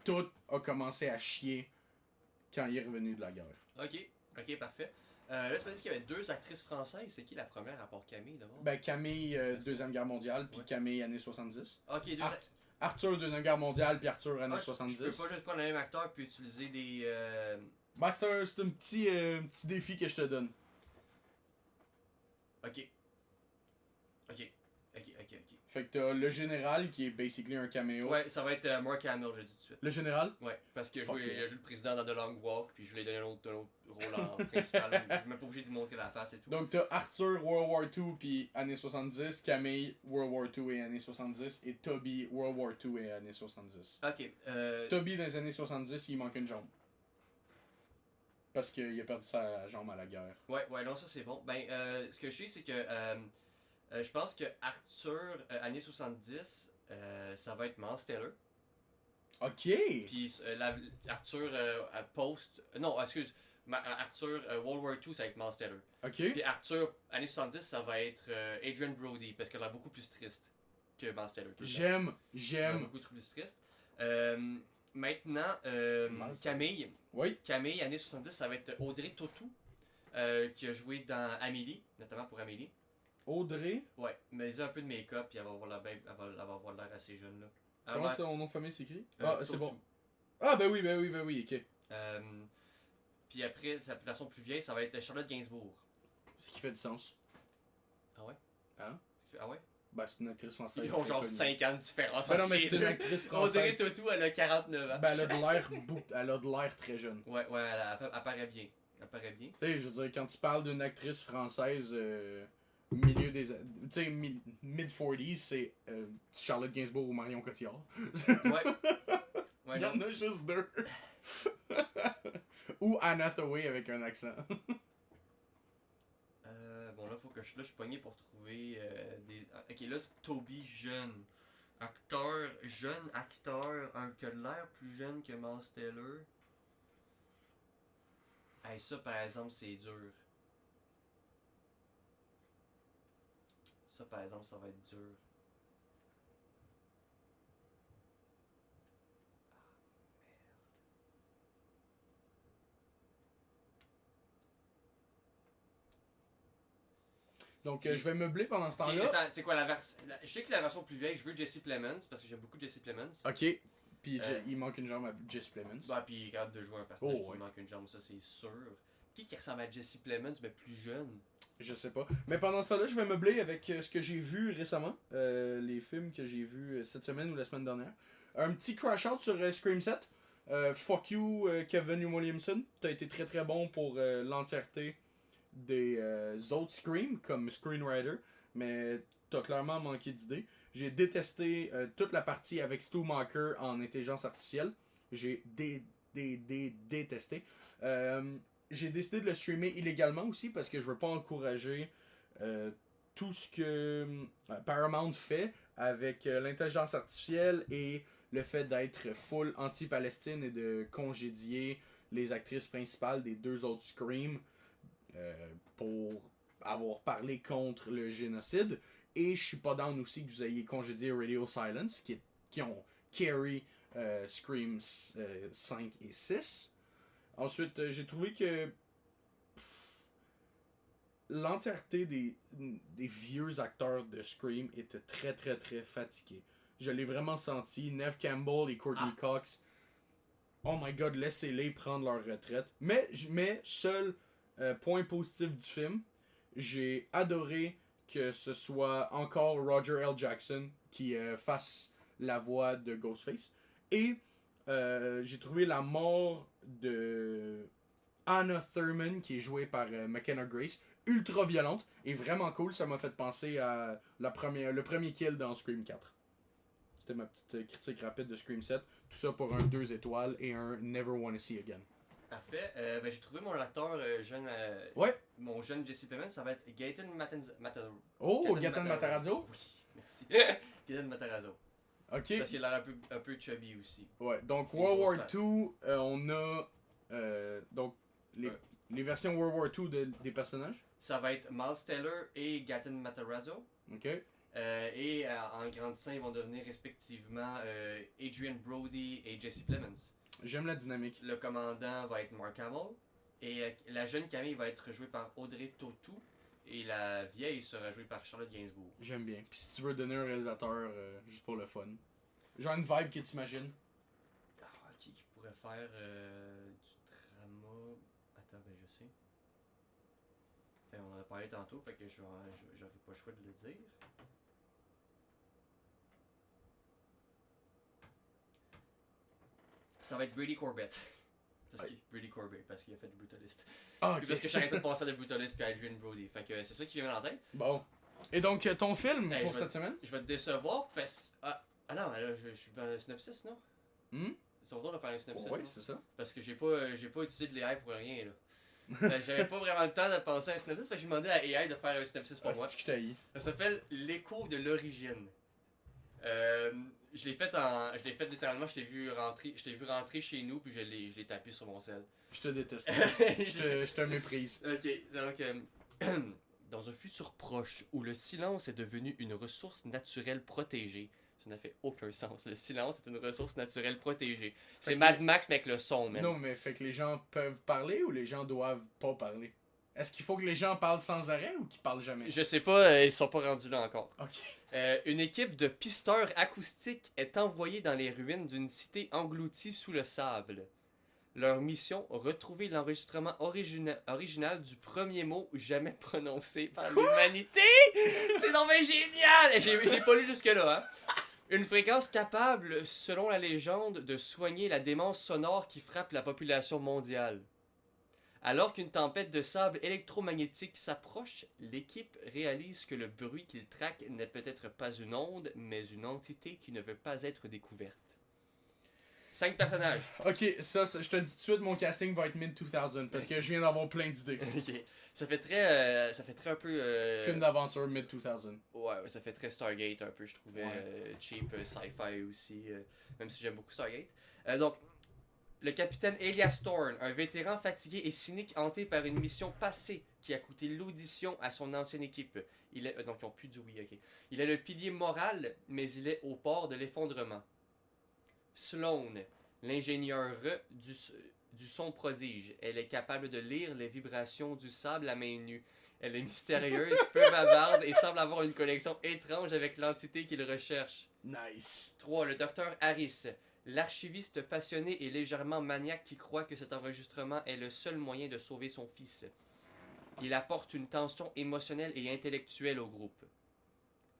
A: Tout a commencé à chier quand il est revenu de la guerre.
B: Ok, parfait. Là, tu m'as dit qu'il y avait 2 actrices françaises. C'est qui la première à part Camille d'abord?
A: Ben, Camille, Deuxième Guerre mondiale, puis Camille, années 70.
B: Ok,
A: Arthur, Deuxième Guerre mondiale, puis Arthur, années 70.
B: Je peux pas juste prendre le même acteur puis utiliser des.
A: Ben, c'est un petit défi que je te donne.
B: Ok.
A: Fait que t'as le général qui est basically un caméo.
B: Ouais, ça va être Mark Hamill, j'ai dit tout de suite.
A: Le général?
B: Ouais, parce que il a
A: Fuck
B: joué
A: yeah.
B: le président dans The Long Walk, puis je lui ai donné un autre rôle en principal. Je suis même pas obligé de lui montrer la face et tout.
A: Donc t'as Arthur, World War II, puis années 70, Camille, World War II et années 70, et Toby, World War II et années 70.
B: Ok.
A: Toby, dans les années 70, il manque une jambe. Parce qu'il a perdu sa jambe à la guerre.
B: Ouais, non, ça c'est bon. Ben, ce que je sais, c'est que je pense que Arthur, années 70, ça va être Miles Teller.
A: Ok!
B: Puis Arthur Post. Non, excuse. Arthur World War II, ça va être Miles Teller.
A: Ok.
B: Puis Arthur, années 70, ça va être Adrian Brody, parce qu'elle a beaucoup plus triste que Miles Teller.
A: J'aime.
B: Elle est beaucoup plus triste. Maintenant, Camille.
A: Oui.
B: Camille, années 70, ça va être Audrey Tautou, qui a joué dans Amélie, notamment pour Amélie.
A: Audrey.
B: Ouais, mais elle a un peu de make-up, puis elle va avoir l'air assez jeune, là.
A: Comment son nom de famille s'écrit? C'est
B: Tautou.
A: bon. Ah, ben oui, ok.
B: Puis après, sa version plus vieille, ça va être Charlotte Gainsbourg.
A: Ce qui fait du sens.
B: Ah ouais?
A: Hein?
B: Ah ouais?
A: Ben, c'est une actrice française.
B: Ils ont genre 5 ans de différence.
A: Ben non, mais c'est une actrice française.
B: Audrey Tautou, elle a 49 ans.
A: Ben, elle a de l'air très jeune.
B: Ouais, elle paraît bien.
A: Tu sais, je veux dire, quand tu parles d'une actrice française, milieu des. Tu sais, mid-40s, c'est Charlotte Gainsbourg ou Marion Cotillard.
B: Ouais.
A: Il y en a juste 2. Ou Anne Hathaway avec un accent.
B: Bon, là, faut que je suis pogné pour trouver des. Ok, là, Toby jeune. Jeune acteur, un qui a l'air plus jeune que Miles Teller. Hey, ça, par exemple, c'est dur. Ça, par exemple, ça va être dur.
A: Donc, je vais meubler pendant ce temps-là.
B: Attends, c'est quoi la version. Je sais que la version plus vieille, je veux Jesse Plemons parce que j'aime beaucoup Jesse Plemons.
A: Ok. Puis il manque une jambe à Jesse Plemons.
B: Bah, puis il est capable de jouer un personnage qui manque une jambe, ça c'est sûr. Qui ressemble à Jesse Plemons mais plus jeune?
A: Je sais pas. Mais pendant ce temps-là, je vais meubler avec ce que j'ai vu récemment. Les films que j'ai vus cette semaine ou la semaine dernière. Un petit crash out sur Scream 7. Fuck you, Kevin Williamson. T'as été très très bon pour l'entièreté des autres Scream comme screenwriter. Mais t'as clairement manqué d'idées. J'ai détesté toute la partie avec Stu Macher en intelligence artificielle. J'ai détesté. J'ai décidé de le streamer illégalement aussi parce que je veux pas encourager tout ce que Paramount fait avec l'intelligence artificielle et le fait d'être full anti-Palestine et de congédier les actrices principales des 2 autres Scream pour avoir parlé contre le génocide. Et je suis pas down aussi que vous ayez congédié Radio Silence qui ont carry Scream 5 et 6. Ensuite, j'ai trouvé que l'entièreté des vieux acteurs de Scream était très très très fatiguée. Je l'ai vraiment senti. Neve Campbell et Courtney Cox. Oh my god, laissez-les prendre leur retraite. Mais seul point positif du film, j'ai adoré que ce soit encore Roger L. Jackson qui fasse la voix de Ghostface. Et j'ai trouvé la mort de Anna Thurman, qui est jouée par McKenna Grace. Ultra violente et vraiment cool. Ça m'a fait penser à le premier kill dans Scream 4. C'était ma petite critique rapide de Scream 7. Tout ça pour un 2 étoiles et un Never Wanna See Again.
B: Parfait. J'ai trouvé mon acteur jeune.
A: Ouais.
B: Mon jeune Jesse Plemons, ça va être Gaten Matarazzo.
A: Oh, Gaten Matarazzo?
B: Oui, merci. Gaten Matarazzo.
A: Ok.
B: Parce qu'il a l'air un peu chubby aussi.
A: Ouais, donc
B: Et
A: World War
B: grosse
A: II, on a donc les versions World War II des personnages.
B: Ça va être Miles Teller et Gaten Matarazzo.
A: Ok.
B: En grandissant, ils vont devenir respectivement Adrian Brody et Jesse Plemons.
A: J'aime la dynamique.
B: Le commandant va être Mark Hamill. Et la jeune Camille va être jouée par Audrey Tautou. Et la vieille sera jouée par Charlotte Gainsbourg.
A: J'aime bien. Puis si tu veux donner un réalisateur juste pour le fun. Genre une vibe que tu imagines.
B: Qui pourrait faire du drama. Attends, ben je sais. On en a parlé tantôt, fait que j'aurais pas le choix de le dire. Ça va être Brady Corbett. Brady Corbett, parce qu'il a fait The Brutalist.
A: Ah, ok.
B: Parce que j'arrête pas de penser à The Brutalist puis à Adrian Brody. Fait que c'est ça qui vient en tête.
A: Bon. Et donc, ton film
B: Hey,
A: pour cette semaine?
B: Je vais te décevoir parce. Ah non, mais là, je suis dans un synopsis, non? C'est ton tour de faire un synopsis.
A: Oui,
B: non?
A: c'est ça.
B: Parce que j'ai pas utilisé de l'AI pour rien, là. J'avais pas vraiment le temps de penser à un synopsis, fait que j'ai demandé à AI de faire un synopsis pour moi.
A: C'est que je t'haïs.
B: Ça s'appelle L'écho de l'origine. Je l'ai fait littéralement, je t'ai vu rentrer chez nous puis je l'ai tapé sur mon sel.
A: Je te déteste. je te méprise.
B: Ok, donc dans un futur proche où le silence est devenu une ressource naturelle protégée, ça n'a fait aucun sens. Le silence est une ressource naturelle protégée. C'est Mad Max mais avec le son, man.
A: Non, mais fait que les gens peuvent parler ou les gens doivent pas parler? Est-ce qu'il faut que les gens parlent sans arrêt ou qu'ils parlent jamais?
B: Je sais pas, ils sont pas rendus là encore.
A: Ok.
B: Une équipe de pisteurs acoustiques est envoyée dans les ruines d'une cité engloutie sous le sable. Leur mission, retrouver l'enregistrement original du premier mot jamais prononcé par l'humanité. C'est donc bien génial! Je l'ai pas lu jusque-là, hein. Une fréquence capable, selon la légende, de soigner la démence sonore qui frappe la population mondiale. Alors qu'une tempête de sable électromagnétique s'approche, l'équipe réalise que le bruit qu'il traque n'est peut-être pas une onde, mais une entité qui ne veut pas être découverte. 5 personnages.
A: Ok, ça, je te le dis tout de suite, mon casting va être mid-2000 parce que je viens d'avoir plein d'idées.
B: Ok. Ça fait très un peu...
A: Film d'aventure mid-2000.
B: Ouais, ça fait très Stargate un peu, je trouvais.
A: Ouais.
B: Cheap sci-fi aussi, même si j'aime beaucoup Stargate. Donc, le capitaine Elias Thorne, un vétéran fatigué et cynique hanté par une mission passée qui a coûté l'audition à son ancienne équipe. Donc, ils ont plus dit oui, ok. Il est le pilier moral, mais il est au bord de l'effondrement. Sloane, l'ingénieure du son prodige. Elle est capable de lire les vibrations du sable à main nue. Elle est mystérieuse, peu bavarde et semble avoir une connexion étrange avec l'entité qu'il recherche.
A: Nice.
B: 3. Le docteur Harris, l'archiviste passionné et légèrement maniaque qui croit que cet enregistrement est le seul moyen de sauver son fils. Il apporte une tension émotionnelle et intellectuelle au groupe.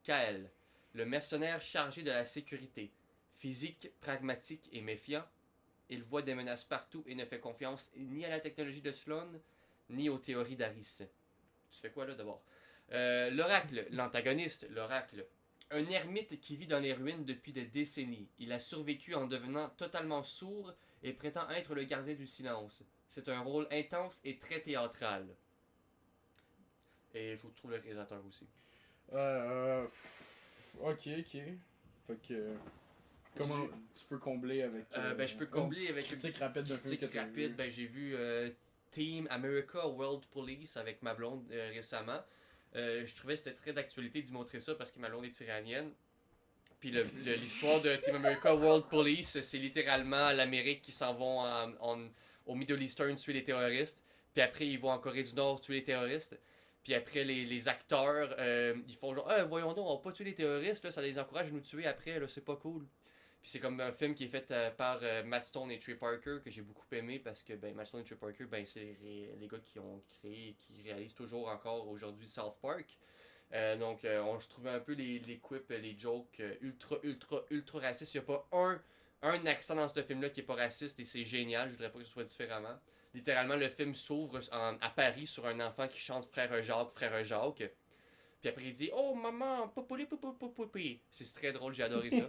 B: Kael, le mercenaire chargé de la sécurité. Physique, pragmatique et méfiant, il voit des menaces partout et ne fait confiance ni à la technologie de Sloan, ni aux théories d'Harris. Tu fais quoi là d'abord? L'oracle, l'antagoniste, l'oracle. Un ermite qui vit dans les ruines depuis des décennies. Il a survécu en devenant totalement sourd et prétend être le gardien du silence. C'est un rôle intense et très théâtral. Et il faut trouver le réalisateur aussi.
A: Ok. Fait que... Comment tu peux combler avec...
B: Je peux combler avec
A: critique rapide d'un film que
B: critique
A: t'as
B: rapide.
A: vu.
B: J'ai vu Team America World Police avec ma blonde récemment. Je trouvais que c'était très d'actualité d'y montrer ça parce que ma blonde est iranienne. Puis l'histoire de Team America World Police, c'est littéralement l'Amérique qui s'en vont au Middle Eastern tuer les terroristes. Puis après, ils vont en Corée du Nord tuer les terroristes. Puis après, les acteurs, ils font genre, voyons donc, on va pas tuer les terroristes, là, ça les encourage à nous tuer après, là, c'est pas cool. Puis c'est comme un film qui est fait par Matt Stone et Trey Parker que j'ai beaucoup aimé parce que Matt Stone et Trey Parker, c'est les gars qui ont créé et qui réalisent toujours encore aujourd'hui South Park. Donc je trouvais un peu les quips, les jokes ultra racistes. Il n'y a pas un accent dans ce film-là qui est pas raciste et c'est génial. Je voudrais pas que ce soit différemment. littéralement, le film s'ouvre à Paris sur un enfant qui chante Frère Jacques, Frère Jacques. Puis après, il dit Oh maman, poupoli, poupoli, poupoli. C'est très drôle, j'ai adoré ça.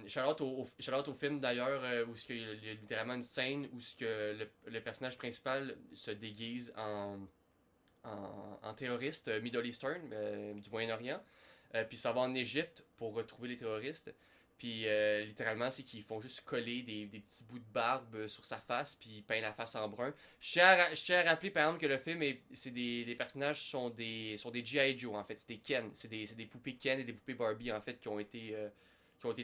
B: Shout-out au film d'ailleurs, où il y a littéralement une scène où le personnage principal se déguise en terroriste Middle Eastern, du Moyen-Orient. Puis ça va en Égypte pour retrouver les terroristes. Puis littéralement, c'est qu'ils font juste coller des petits bouts de barbe sur sa face, puis ils peignent la face en brun. Je tiens à rappeler par exemple que le film, des personnages sont des G.I. Joe en fait, c'est des Ken, c'est des poupées Ken et des poupées Barbie en fait qui ont été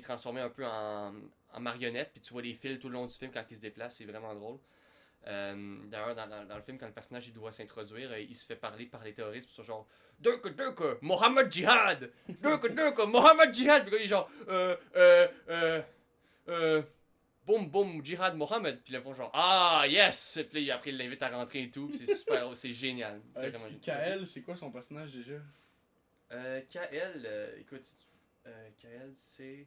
B: transformées un peu en marionnettes, puis tu vois les fils tout le long du film quand ils se déplacent, c'est vraiment drôle. D'ailleurs, dans le film, quand le personnage il doit s'introduire, il se fait parler par les terroristes, puis ils sont genre Durka, Mohammed Jihad! Durka, Mohammed Jihad! Puis il est genre boum, boum, Jihad Mohammed. Puis ils font genre Ah, yes! Puis là, après, il l'invite à rentrer et tout, puis c'est super, c'est génial. C'est vraiment génial.
A: KL, c'est quoi son personnage déjà?
B: KL, écoute, KL, c'est.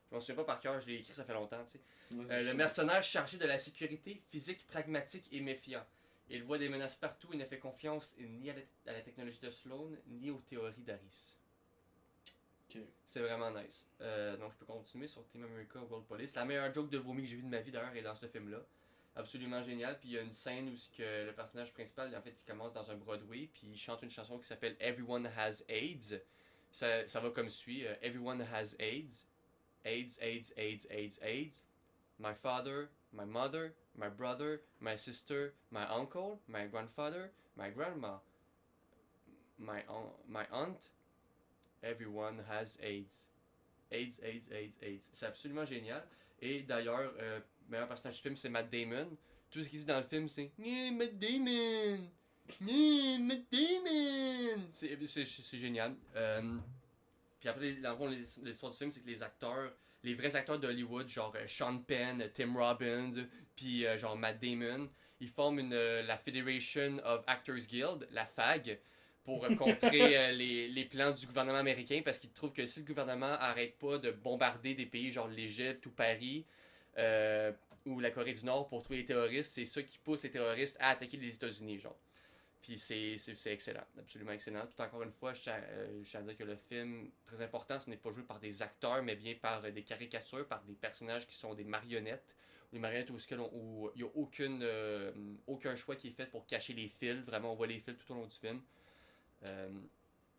B: Je m'en souviens pas par cœur, je l'ai écrit, ça fait longtemps, tu sais. Le mercenaire chargé de la sécurité physique, pragmatique et méfiant. Il voit des menaces partout et ne fait confiance ni à la technologie de Sloan, ni aux théories d'Aris.
A: Okay.
B: C'est vraiment nice. Donc je peux continuer sur Team America World Police. La meilleure joke de vomi que j'ai vue de ma vie d'ailleurs est dans ce film-là. Absolument génial. Puis il y a une scène où le personnage principal, en fait, il commence dans un Broadway, puis il chante une chanson qui s'appelle Everyone Has AIDS. Ça va comme suit. Everyone has AIDS. AIDS, AIDS, AIDS, AIDS, AIDS. My father, my mother, my brother, my sister, my uncle, my grandfather, my grandma, my aunt. Everyone has AIDS. AIDS, AIDS, AIDS, AIDS. C'est absolument génial. Et d'ailleurs, le meilleur personnage du film, c'est Matt Damon. Tout ce qu'il dit dans le film, c'est Matt Damon! Matt Damon! C'est génial. Puis après, dans le fond, l'histoire du film, c'est que les vrais acteurs d'Hollywood, genre Sean Penn, Tim Robbins, puis genre Matt Damon, ils forment la Federation of Actors Guild, la FAG, pour contrer les plans du gouvernement américain, parce qu'ils trouvent que si le gouvernement arrête pas de bombarder des pays genre l'Égypte ou Paris, ou la Corée du Nord pour trouver les terroristes, c'est ça qui pousse les terroristes à attaquer les États-Unis, genre. Puis c'est excellent, absolument excellent. Tout encore une fois, je tiens à dire que le film, très important, ce n'est pas joué par des acteurs, mais bien par des caricatures, par des personnages qui sont des marionnettes. Des marionnettes où il n'y a aucun choix qui est fait pour cacher les fils. Vraiment, on voit les fils tout au long du film.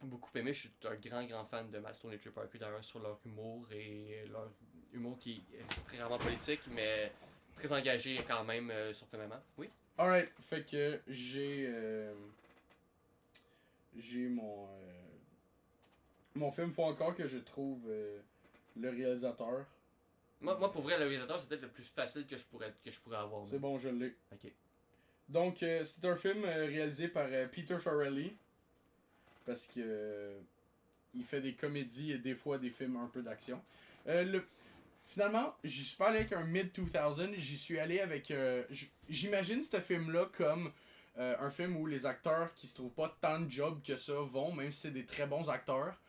B: Beaucoup aimé, je suis un grand fan de Matt Stone et Trey Parker d'ailleurs sur leur humour, et leur humour qui est très rarement politique, mais très engagé quand même, surprenamment. Oui?
A: Alright, fait que j'ai mon film. Faut encore que je trouve le réalisateur.
B: Moi, pour vrai, le réalisateur, c'est peut-être le plus facile que je pourrais avoir.
A: C'est bon, je l'ai.
B: Ok.
A: Donc, c'est un film réalisé par Peter Farrelly. Parce que il fait des comédies et des fois des films un peu d'action. Finalement, j'y suis pas allé avec un mid-2000, j'y suis allé avec... j'imagine ce film-là comme un film où les acteurs qui se trouvent pas tant de job que ça vont, même si c'est des très bons acteurs,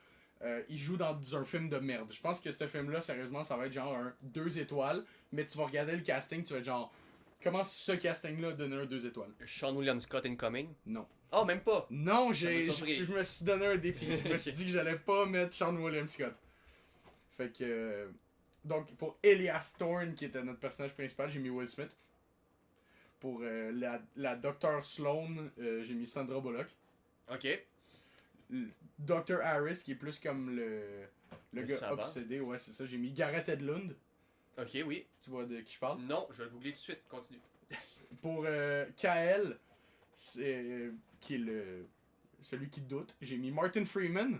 A: ils jouent dans un film de merde. Je pense que ce film-là, sérieusement, ça va être genre un 2 étoiles, mais tu vas regarder le casting, tu vas être genre... Comment ce casting-là donne un 2 étoiles?
B: Sean William Scott incoming?
A: Non.
B: Oh, même pas!
A: Non, je me suis donné un défi. Je me suis dit que j'allais pas mettre Sean William Scott. Fait que... donc, pour Elias Thorne, qui était notre personnage principal, j'ai mis Will Smith. Pour la Dr. Sloan, j'ai mis Sandra Bullock.
B: Ok.
A: Dr. Harris, qui est plus comme le gars
B: savant.
A: obsédé, ouais, c'est ça, j'ai mis Gareth Edlund.
B: Ok, oui.
A: Tu vois de qui je parle?
B: Non, je vais le googler tout de suite. Continue.
A: Pour KL, qui est celui qui doute, j'ai mis Martin Freeman.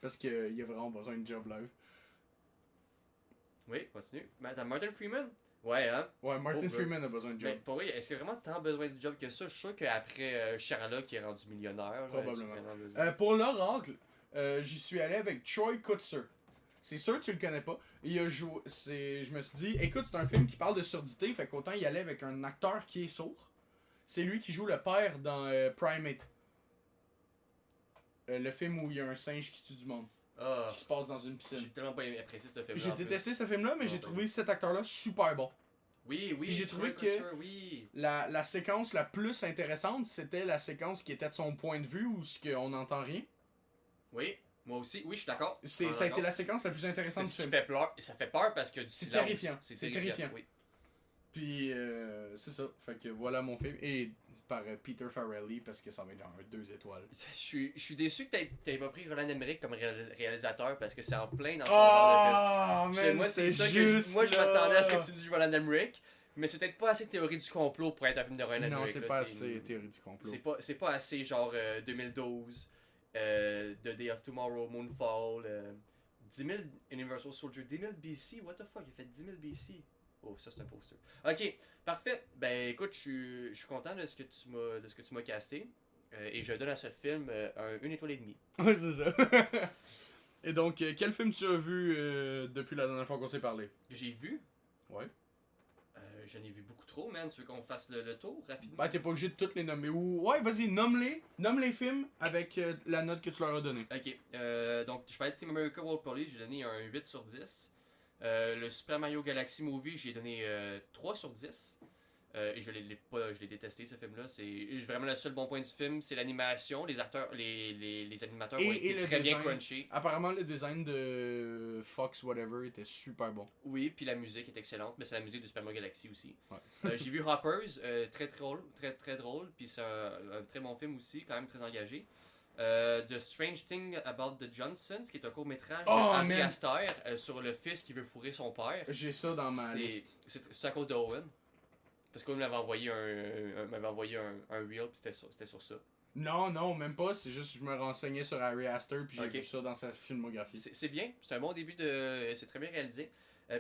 A: Parce qu'il a vraiment besoin de job live.
B: Oui, continue. Madame Martin Freeman? Ouais, hein?
A: Ouais, Martin Freeman a besoin de job.
B: Mais pour vrai, est-ce qu'il y a vraiment tant besoin de job que ça? Je suis sûr qu'après Sherlock qui est rendu millionnaire.
A: Probablement. Pour l'Oracle, j'y suis allé avec Troy Kutzer. C'est sûr que tu le connais pas. Il a joué. Je me suis dit, écoute, c'est un film qui parle de surdité, fait qu'autant y aller avec un acteur qui est sourd. C'est lui qui joue le père dans Primate. Le film où il y a un singe qui tue du monde. Qui se passe dans une piscine.
B: J'ai tellement pas apprécié ce film-là.
A: J'ai détesté ce film-là, mais j'ai trouvé cet acteur-là super bon.
B: Oui,
A: Puis j'ai trouvé
B: Kutcher,
A: que
B: oui.
A: la séquence la plus intéressante, c'était la séquence qui était de son point de vue où on n'entend rien.
B: Oui, moi aussi. Oui, je suis d'accord.
A: Ça a été la séquence la plus intéressante
B: C'est
A: du
B: ce qui
A: film.
B: fait peur. Et ça fait peur parce qu'il y a du
A: C'est
B: silence.
A: terrifiant. C'est terrifiant.
B: Oui.
A: Puis c'est ça. Fait que voilà mon film. Et par Peter Farrelly parce que ça va être genre 2 étoiles.
B: Je suis déçu que t'aies pas pris Roland Emmerich comme réalisateur parce que c'est en plein dans son genre de film.
A: Man,
B: Moi, c'est ça moi, je m'attendais à ce que tu dises Roland Emmerich, mais c'est peut-être pas assez théorie du complot pour être un film de Roland Emmerich.
A: Non, c'est pas assez théorie du complot.
B: C'est pas assez genre 2012, The Day of Tomorrow, Moonfall, 10 000 Universal Soldier, 10 000 BC, what the fuck, il a fait 10 000 BC. Oh, ça c'est un poster. Ok, parfait. Ben écoute, je suis content de ce que tu m'as casté. Et je donne à ce film une étoile et demie.
A: Ouais, c'est ça. Et donc, quel film tu as vu depuis la dernière fois qu'on s'est parlé?
B: J'ai vu.
A: Ouais.
B: J'en ai vu beaucoup trop, man. Tu veux qu'on fasse le tour rapidement?
A: Ben, t'es pas obligé de toutes les nommer. Ouais, vas-y, nomme-les. Nomme les films avec la note que tu leur as donnée.
B: Ok, donc je parlais de Team America World Police, j'ai donné un 8 sur 10. Le Super Mario Galaxy Movie, j'ai donné 3 sur 10. Et je l'ai détesté ce film-là. C'est vraiment le seul bon point du film, c'est l'animation, les acteurs, les animateurs ont été très bien crunchés.
A: Apparemment le design de Fox Whatever était super bon.
B: Oui, puis la musique est excellente, mais c'est la musique de Super Mario Galaxy aussi.
A: Ouais.
B: J'ai vu Hoppers, très drôle, puis c'est un très bon film aussi, quand même très engagé. The Strange Thing About the Johnsons, qui est un court-métrage de Ari Aster sur le fils qui veut fourrer son père.
A: J'ai ça dans ma liste.
B: C'est à cause de Owen. Parce qu'on m'avait envoyé un reel, puis c'était sur ça.
A: Non, même pas. C'est juste que je me renseignais sur Ari Aster, puis j'ai vu ça dans sa filmographie.
B: C'est bien. C'est un bon début de... C'est très bien réalisé.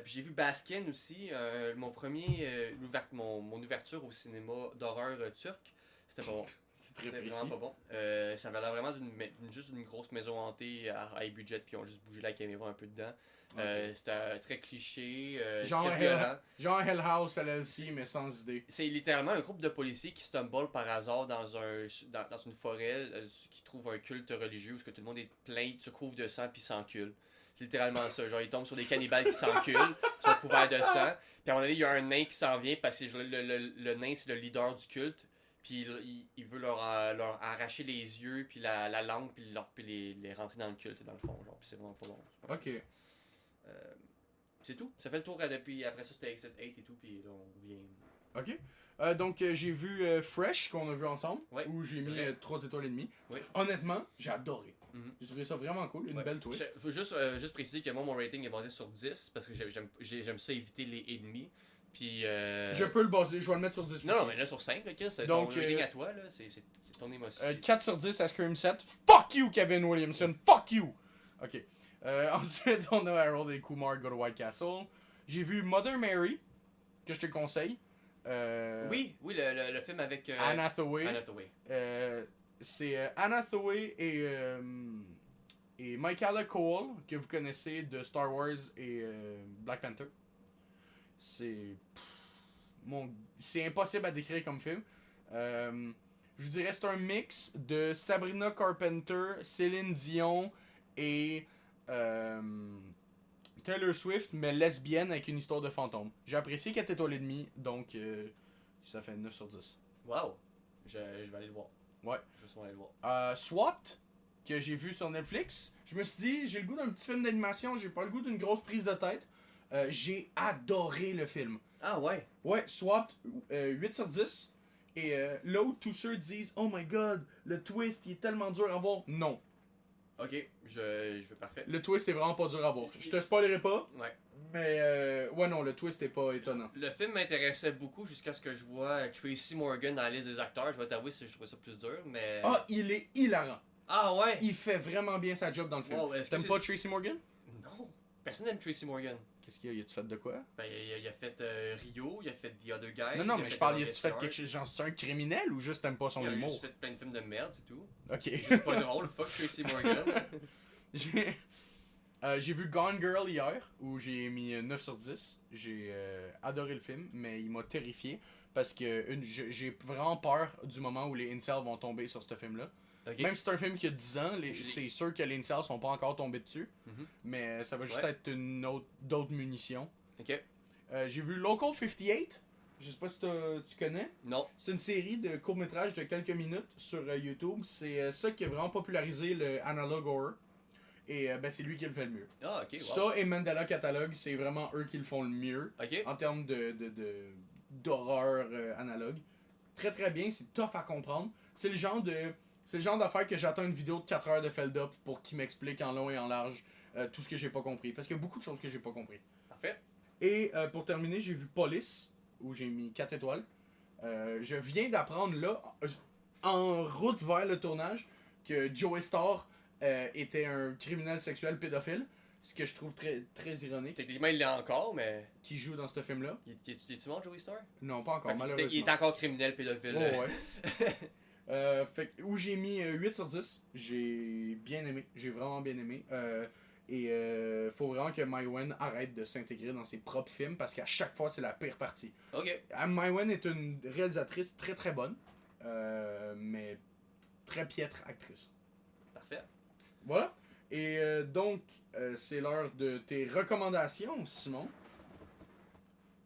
B: Puis j'ai vu Baskin aussi, mon ouverture au cinéma d'horreur turc. C'était pas bon.
A: C'est très précis.
B: Vraiment pas bon. Ça avait l'air vraiment juste d'une grosse maison hantée à high budget, puis ils ont juste bougé la caméra un peu dedans. Okay. C'était très cliché,
A: genre
B: très violent.
A: Genre Hell House LLC, mais sans idée.
B: C'est littéralement un groupe de policiers qui stumble par hasard dans une forêt, qui trouve un culte religieux où que tout le monde est plein, se couvre de sang puis s'encule. C'est littéralement ça. Genre, ils tombent sur des cannibales qui s'enculent, qui sont couverts de sang. Puis à un moment donné, il y a un nain qui s'en vient parce que le nain, c'est le leader du culte. Puis il veut leur arracher les yeux, puis la langue, puis les rentrer dans le culte, dans le fond. Genre, puis c'est vraiment pas bon.
A: Ok.
B: C'est tout. Ça fait le tour depuis. Après ça, c'était Exit 8 et tout, puis là, on vient.
A: Ok. Donc, j'ai vu Fresh, qu'on a vu ensemble, où j'ai mis 3 étoiles et demie.
B: Oui.
A: Honnêtement, j'ai adoré. J'ai trouvé ça vraiment cool, une belle twist.
B: Faut juste préciser que moi, mon rating est basé sur 10, parce que j'aime ça éviter les ennemis. Puis.
A: Je peux le baser, je vais le mettre sur 10
B: Non, non, mais là, sur 5, là, c'est ton rating à toi, là, c'est ton émotion.
A: 4 sur 10 à Scream 7. Fuck you, Kevin Williamson, fuck you! Ok. Ensuite, on a Harold et Kumar Go to White Castle. J'ai vu Mother Mary, que je te conseille.
B: Oui, le film avec
A: Anna Hathaway.
B: Anna Hathaway.
A: C'est Anna Hathaway et Michaela Cole, que vous connaissez de Star Wars et Black Panther. C'est impossible à décrire comme film. Je vous dirais c'est un mix de Sabrina Carpenter, Céline Dion et Taylor Swift, mais lesbienne avec une histoire de fantôme. J'ai apprécié 4 étoiles et demie, donc ça fait 9 sur 10.
B: Wow! Je vais aller le voir.
A: Ouais.
B: Je vais sûrement aller le voir.
A: Swapped, que j'ai vu sur Netflix. Je me suis dit, j'ai le goût d'un petit film d'animation, j'ai pas le goût d'une grosse prise de tête. J'ai adoré le film.
B: Ah ouais?
A: Ouais, Swapped, 8 sur 10. Et là où tous ceux disent, oh my god, le twist il est tellement dur à voir. Non.
B: Ok, je vais parfait.
A: Le twist est vraiment pas dur à voir. Je te spoilerai pas.
B: Ouais.
A: Mais ouais, non, le twist est pas étonnant.
B: Le film m'intéressait beaucoup jusqu'à ce que je vois Tracy Morgan dans la liste des acteurs. Je vais t'avouer si je trouvais ça plus dur, mais.
A: Ah, il est hilarant.
B: Ah ouais?
A: Il fait vraiment bien sa job dans le film.
B: Wow,
A: T'aimes pas Tracy Morgan?
B: Non. Personne n'aime Tracy Morgan.
A: Qu'est-ce qu'il y a? Y a-tu fait de quoi?
B: Ben, il a fait Rio, il a fait The Other Guy.
A: Non, mais je parle, y a-tu fait quelque chose? Genre, c'est un criminel ou juste t'aimes pas son humour?
B: Il a juste fait plein de films de merde, c'est tout.
A: Ok.
B: C'est pas drôle, fuck Tracy Morgan.
A: J'ai vu Gone Girl hier, où j'ai mis 9 sur 10. J'ai adoré le film, mais il m'a terrifié. Parce que j'ai vraiment peur du moment où les incels vont tomber sur ce film-là. Okay. Même si c'est un film qui a 10 ans, c'est sûr que les incels sont pas encore tombés dessus. Mais ça va juste être d'autres munitions.
B: Ok.
A: J'ai vu Local 58. Je sais pas si tu connais.
B: Non.
A: C'est une série de courts-métrages de quelques minutes sur YouTube. C'est ça qui a vraiment popularisé le analog horror. Et ben, c'est lui qui le fait le mieux.
B: Ah, ok, wow.
A: Ça et Mandela Catalogue, c'est vraiment eux qui le font le mieux
B: Ok.
A: en termes d'horreur analogue. Très très bien, c'est tough à comprendre. C'est le genre d'affaire que j'attends une vidéo de 4 heures de Feld-Up pour qu'il m'explique en long et en large tout ce que j'ai pas compris. Parce qu'il y a beaucoup de choses que j'ai pas compris.
B: Parfait.
A: Et pour terminer, j'ai vu Police, où j'ai mis 4 étoiles. Je viens d'apprendre là, en route vers le tournage, que Joey Starr était un criminel sexuel pédophile. Ce que je trouve très, très ironique.
B: Techniquement, il l'est encore, mais.
A: Qui joue dans ce film-là.
B: Es-tu mort, Joey Star?
A: Non, pas encore,
B: Fait
A: malheureusement.
B: il est encore criminel pédophile.
A: Oh, ouais. Où j'ai mis 8 sur 10, j'ai bien aimé. J'ai vraiment bien aimé. Faut vraiment que Mai Wen arrête de s'intégrer dans ses propres films parce qu'à chaque fois, c'est la pire partie.
B: Ok.
A: Mai Wen est une réalisatrice très très bonne, mais très piètre actrice.
B: Parfait.
A: Voilà. Et donc, c'est l'heure de tes recommandations, Simon.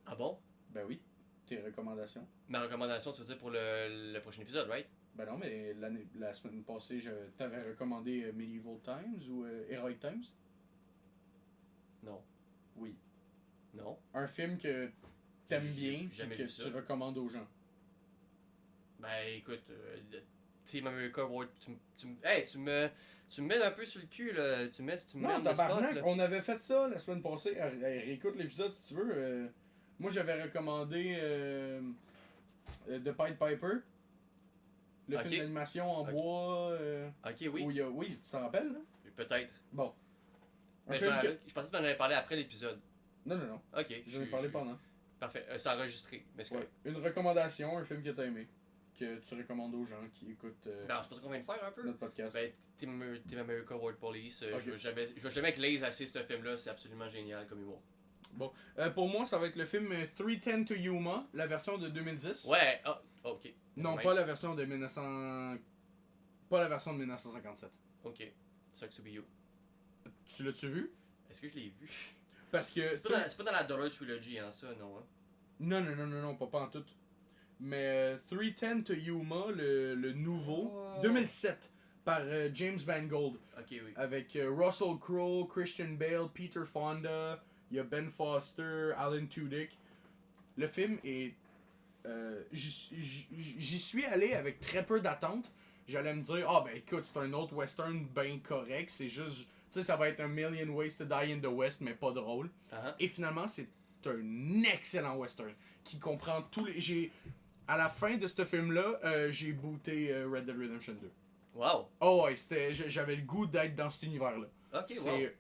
B: Ah bon?
A: Ben oui, tes recommandations.
B: Ma recommandation, tu veux dire pour le prochain épisode, right?
A: Ben non, mais la semaine passée, je t'avais recommandé Medieval Times ou Heroic Times.
B: Non.
A: Oui.
B: Non.
A: Un film que t'aimes bien
B: J'ai jamais
A: et que
B: vu ça.
A: tu recommandes aux gens.
B: Ben écoute, Team America Award, tu me mets un peu sur le cul, là. Tu me mets
A: Non,
B: on the spot,
A: tabarnak,
B: là.
A: on avait fait ça la semaine passée. Réécoute l'épisode si tu veux. Moi, j'avais recommandé The Pied Piper. Le
B: Ok.
A: film d'animation en
B: Ok.
A: bois.
B: Ok, oui.
A: Où il y a... Oui, tu t'en rappelles, là?
B: Peut-être.
A: Bon. Un
B: Mais
A: film que...
B: je pensais que tu m'en avais parlé après l'épisode.
A: Non, non, non.
B: Ok.
A: J'en ai parlé pendant.
B: Parfait. C'est enregistré. Mais c'est
A: Ouais.
B: correct.
A: Une recommandation, un film que t'as aimé. Que tu recommandes aux gens qui écoutent
B: Ben, c'est pas ça qu'on vient de faire un peu.
A: notre podcast.
B: Ben, Team America World Police,
A: Ok.
B: je vais jamais glaze assez ce film-là, c'est absolument génial comme humour.
A: Bon. Pour moi, ça va être le film 310 to Yuma, la version de 2010.
B: Ouais, ok.
A: Non,
B: Même.
A: pas la version de 1900... Pas la version de 1957.
B: Ok. Sucks to be you.
A: Tu l'as-tu vu?
B: Est-ce que je l'ai vu?
A: Parce que...
B: C'est pas dans la Dollar Trilogy, hein, ça, non, hein?
A: Non, pas en tout. Mais 310 to Yuma, le nouveau,
B: Oh.
A: 2007, par James Mangold.
B: Ok, oui.
A: Avec Russell Crowe, Christian Bale, Peter Fonda, il y a Ben Foster, Alan Tudyk. Le film est... j'y suis allé avec très peu d'attente. J'allais me dire, ah ben écoute, c'est un autre western bien correct, c'est juste... Tu sais, ça va être un Million Ways to Die in the West, mais pas drôle.
B: Uh-huh.
A: Et finalement, c'est un excellent western qui comprend tous les... À la fin de ce film-là, j'ai booté Red Dead Redemption 2.
B: Wow.
A: Oh ouais, j'avais le goût d'être dans cet univers-là.
B: Ok,
A: C'est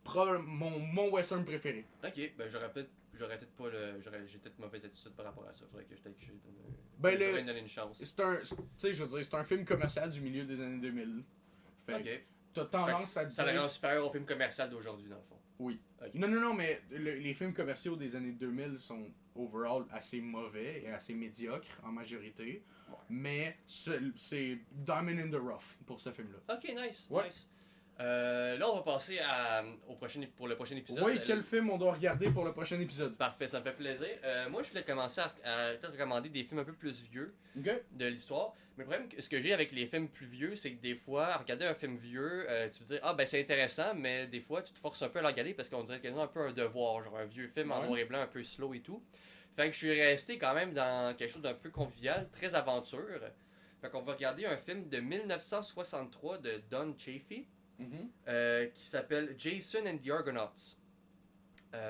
A: mon western préféré.
B: Ok, ben j'aurais peut-être pas le. J'ai peut-être mauvaise attitude par rapport à ça. Faudrait que je donne.
A: Ben,
B: j'aurais donné une chance.
A: Tu sais, je veux dire, c'est un film commercial du milieu des années 2000. Fait
B: Ok.
A: que t'as tendance à
B: Ça le
A: dire...
B: rend supérieur au film commercial d'aujourd'hui, dans le fond.
A: Oui.
B: Ok.
A: Non, mais les films commerciaux des années 2000 sont overall assez mauvais et assez médiocres en majorité.
B: Ouais.
A: Mais c'est Diamond in the Rough pour ce film-là.
B: Ok, nice.
A: Ouais.
B: Nice. Là, on va passer pour le prochain épisode.
A: Oui, quel film on doit regarder pour le prochain épisode?
B: Parfait, ça me fait plaisir. Moi, je voulais commencer à te recommander des films un peu plus vieux
A: Ok.
B: de l'histoire. Mais le problème, ce que j'ai avec les films plus vieux, c'est que des fois, regarder un film vieux, tu te dis, ah ben c'est intéressant, mais des fois, tu te forces un peu à le regarder parce qu'on dirait quasiment un peu un devoir, genre un vieux film en
A: Ouais.
B: noir et blanc, un peu slow et tout. Fait que je suis resté quand même dans quelque chose d'un peu convivial, très aventure. Fait qu'on va regarder un film de 1963 de Don Chaffee. Qui s'appelle Jason and the Argonauts.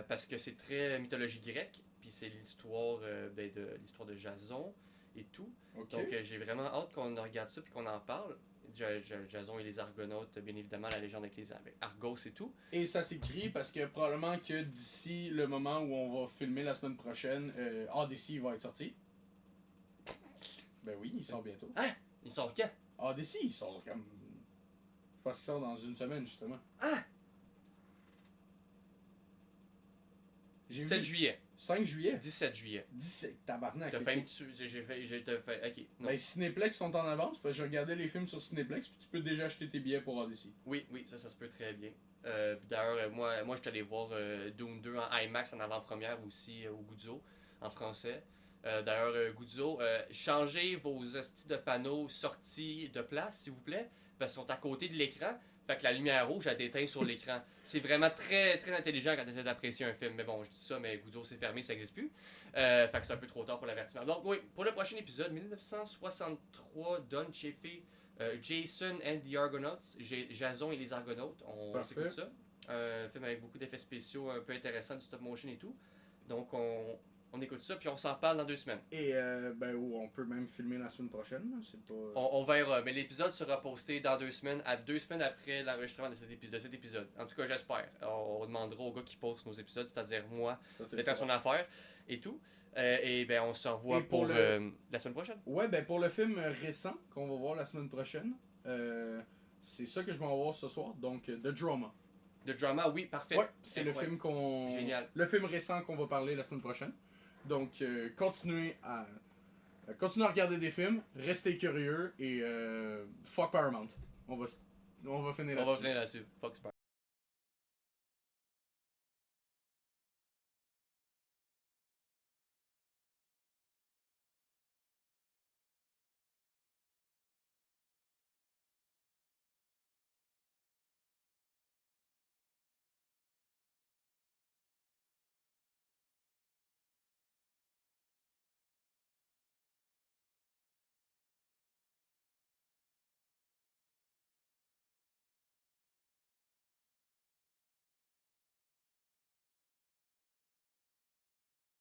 B: Parce que c'est très mythologie grecque, puis c'est l'histoire l'histoire de Jason et tout.
A: Ok.
B: Donc j'ai vraiment hâte qu'on regarde ça puis qu'on en parle. Jason et les Argonautes, bien évidemment, la légende avec Argos et tout.
A: Et ça s'écrit parce que probablement que d'ici le moment où on va filmer la semaine prochaine, Odyssey va être sorti. Ben oui, il sort bientôt.
B: Hein? Ils sont quand?
A: Odyssey, il sort comme... Je pense qu'il sort dans une semaine, justement.
B: Ah!
A: J'ai
B: 7
A: vu...
B: juillet.
A: 5 juillet.
B: 17 juillet.
A: 17, tabarnak.
B: T'as
A: ok.
B: fait, j'ai fait, ok. Non.
A: Ben, Cinéplex sont en avance, parce que j'ai regardé les films sur Cinéplex, puis tu peux déjà acheter tes billets pour Odyssey.
B: Oui, ça se peut très bien. D'ailleurs, moi je suis allé voir Dune 2 en IMAX en avant-première aussi au Guzzo, en français. D'ailleurs, Guzzo, changez vos hosties de panneaux sortis de place, s'il vous plaît, parce qu'ils sont à côté de l'écran. Fait que la lumière rouge a déteint sur l'écran. C'est vraiment très, très intelligent quand tu essaies d'apprécier un film. Mais bon, je dis ça, mais Guzzo c'est fermé, ça n'existe plus. Fait que c'est un peu trop tard pour l'avertissement. Donc oui, pour le prochain épisode, 1963, Don Chaffee, Jason and the Argonauts, Jason et les Argonautes, on
A: Parfait.
B: s'écoute ça. Un film avec beaucoup d'effets spéciaux un peu intéressants, du stop motion et tout. Donc on écoute ça, puis on s'en parle dans 2 semaines.
A: Et ben, on peut même filmer la semaine prochaine, là, c'est pas...
B: On verra, mais l'épisode sera posté dans 2 semaines, à 2 semaines après l'enregistrement de cet épisode. En tout cas, j'espère. On demandera au gars qui poste nos épisodes, c'est-à-dire moi, d'être à son affaire et tout. Et ben on se revoit
A: Et pour
B: la semaine prochaine.
A: Ouais, ben pour le film récent qu'on va voir la semaine prochaine, c'est ça que je vais en voir ce soir, donc The Drama.
B: The Drama, oui, parfait.
A: Ouais, c'est le
B: Incroyable.
A: film qu'on...
B: Génial.
A: Le film récent qu'on va parler la semaine prochaine. Donc, continuez à regarder des films, restez curieux et fuck Paramount. On va finir
B: On va
A: là-dessus.
B: finir là-dessus. Fox